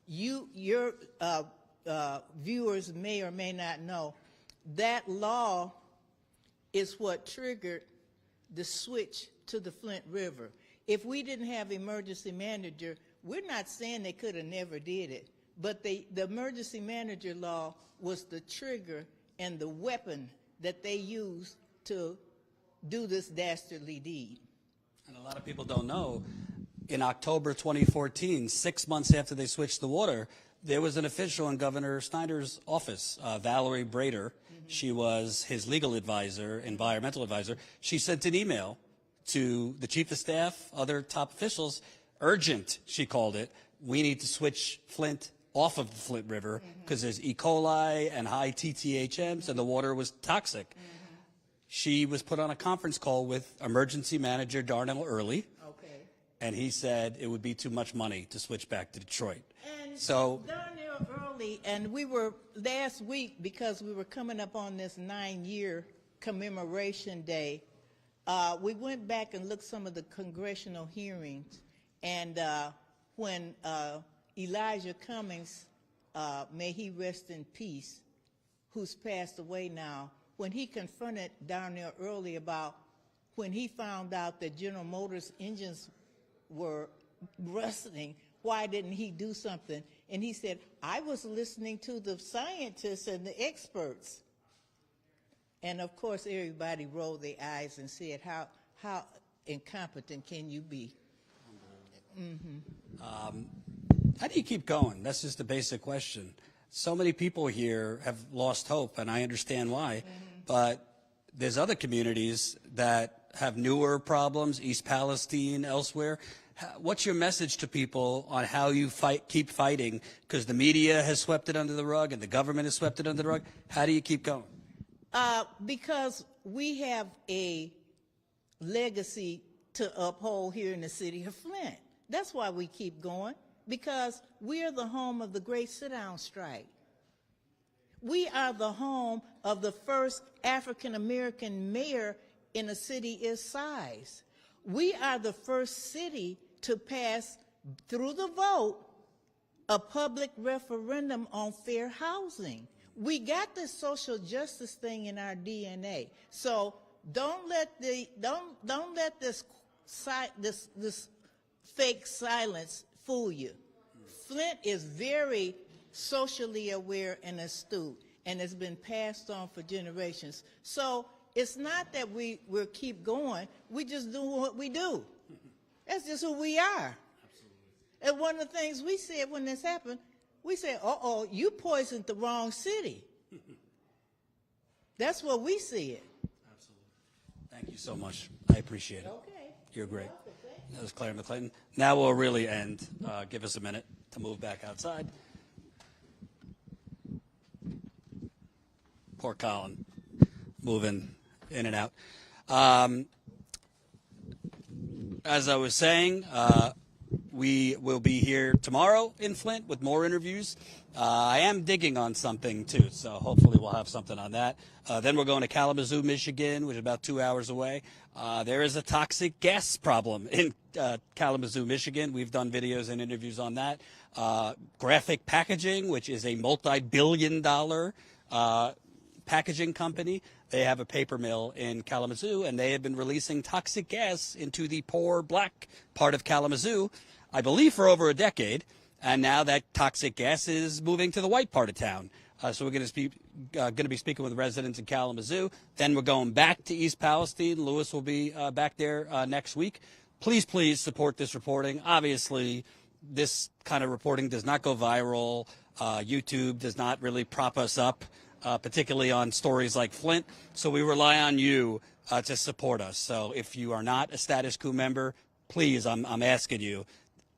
your viewers may or may not know, that law is what triggered the switch to the Flint River. If we didn't have emergency manager, we're not saying they could have never did it, but the emergency manager law was the trigger and the weapon that they used to do this dastardly deed. And a lot of people don't know, in October 2014, 6 months after they switched the water, there was an official in Governor Snyder's office, Valerie Brader. She was his legal advisor, environmental advisor. She sent an email to the chief of staff, other top officials, urgent, she called it. We need to switch Flint off of the Flint River because there's E. coli and high TTHMs and the water was toxic. She was put on a conference call with emergency manager Darnell Early, and he said it would be too much money to switch back to Detroit. And so Darnell Early, and we were last week, because we were coming up on this 9-year commemoration day, we went back and looked some of the congressional hearings, and when Elijah Cummings, may he rest in peace, who's passed away now, when he confronted Darnell Early about when he found out that General Motors engines were rusting, why didn't he do something? And he said, I was listening to the scientists and the experts. And of course, everybody rolled their eyes and said, how incompetent can you be? how do you keep going? That's just a basic question. So many people here have lost hope, and I understand why, but there's other communities that have newer problems, East Palestine, elsewhere. What's your message to people on how you keep fighting? Because the media has swept it under the rug and the government has swept it under the rug. How do you keep going? Because we have a legacy to uphold here in the city of Flint. That's why we keep going, because we are the home of the Great Sit-Down Strike. We are the home of the first African-American mayor in a city its size. We are the first city to pass, through the vote, a public referendum on fair housing. We got this social justice thing in our DNA. So don't let this fake silence fool you. Flint is very socially aware and astute, and has been passed on for generations. So it's not that we'll keep going. We just do what we do. That's just who we are. Absolutely. And one of the things we said when this happened, we said, uh-oh, you poisoned the wrong city. That's what we see it. Absolutely. Thank you so much. I appreciate it. Okay. You're great. That was Claire McClayton. Now we'll really end. Give us a minute to move back outside. Poor Colin, moving in and out. As I was saying, we will be here tomorrow in Flint with more interviews. I am digging on something, too, so hopefully we'll have something on that. Then we're going to Kalamazoo, Michigan, which is about 2 hours away. There is a toxic gas problem in Kalamazoo, Michigan. We've done videos and interviews on that. Graphic Packaging, which is a multi-billion-dollar packaging company. They have a paper mill in Kalamazoo, and they have been releasing toxic gas into the poor black part of Kalamazoo, I believe for over a decade. And now that toxic gas is moving to the white part of town. So we're going to be speaking with residents in Kalamazoo. Then we're going back to East Palestine. Lewis will be back there next week. Please, please support this reporting. Obviously, this kind of reporting does not go viral. YouTube does not really prop us up, particularly on stories like Flint. So we rely on you to support us. So if you are not a Status Coup member, please, I'm asking you.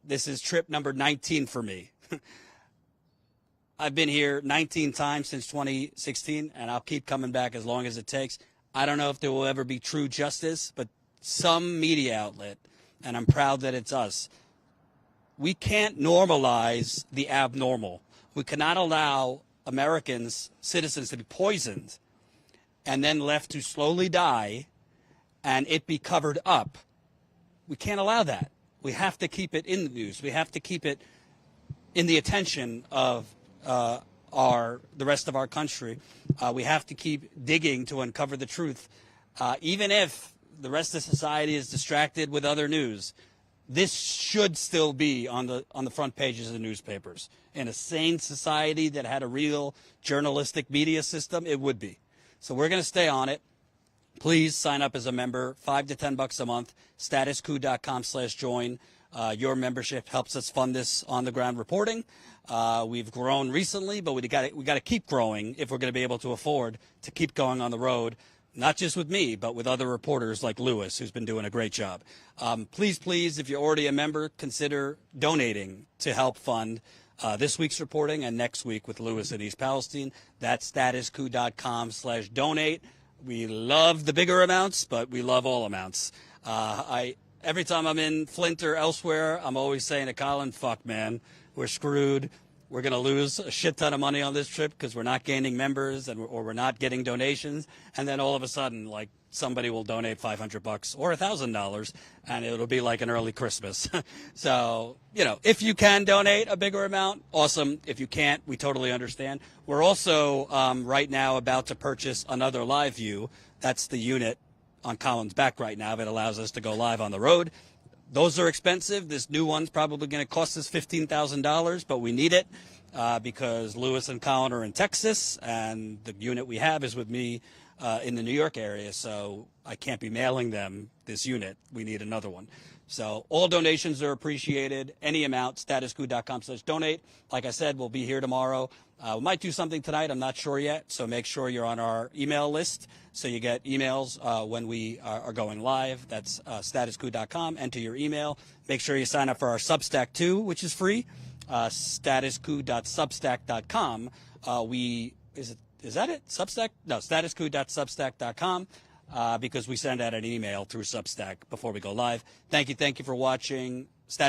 This is trip number 19 for me. I've been here 19 times since 2016, and I'll keep coming back as long as it takes. I don't know if there will ever be true justice, but some media outlet, and I'm proud that it's us, we can't normalize the abnormal. We cannot allow Americans, citizens, to be poisoned and then left to slowly die and it be covered up. We can't allow that. We have to keep it in the news. We have to keep it in the attention of the rest of our country. We have to keep digging to uncover the truth. Even if the rest of society is distracted with other news, this should still be on the front pages of the newspapers. In a sane society that had a real journalistic media system, it would be. So we're going to stay on it. Please sign up as a member, $5 to $10 a month, statuscoup.com/join. Your membership helps us fund this on-the-ground reporting. We've grown recently, but we got to keep growing if we're going to be able to afford to keep going on the road, not just with me, but with other reporters like Lewis, who's been doing a great job. Please, please, if you're already a member, consider donating to help fund this week's reporting and next week with Lewis in East Palestine. That's statuscoup.com/donate. We love the bigger amounts, but we love all amounts. Every time I'm in Flint or elsewhere, I'm always saying to Colin, fuck, man, we're screwed. We're going to lose a shit ton of money on this trip because we're not gaining members or we're not getting donations. And then all of a sudden, like, somebody will donate $500 or $1,000 and it'll be like an early Christmas. So, if you can donate a bigger amount, awesome. If you can't, we totally understand. We're also right now about to purchase another live view. That's the unit on Colin's back right now that allows us to go live on the road. Those are expensive. This new one's probably going to cost us $15,000, but we need it because Lewis and Colin are in Texas, and the unit we have is with me in the New York area, so I can't be mailing them this unit. We need another one. So all donations are appreciated. Any amount, statuscoup.com/donate. Like I said, we'll be here tomorrow. We might do something tonight. I'm not sure yet, so make sure you're on our email list so you get emails when we are going live. That's statuscoup.com. Enter your email. Make sure you sign up for our Substack too, which is free. Statuscoup.substack.com. Is that it? Substack? No, statuscoup.substack.com. Because we send out an email through Substack before we go live. Thank you for watching.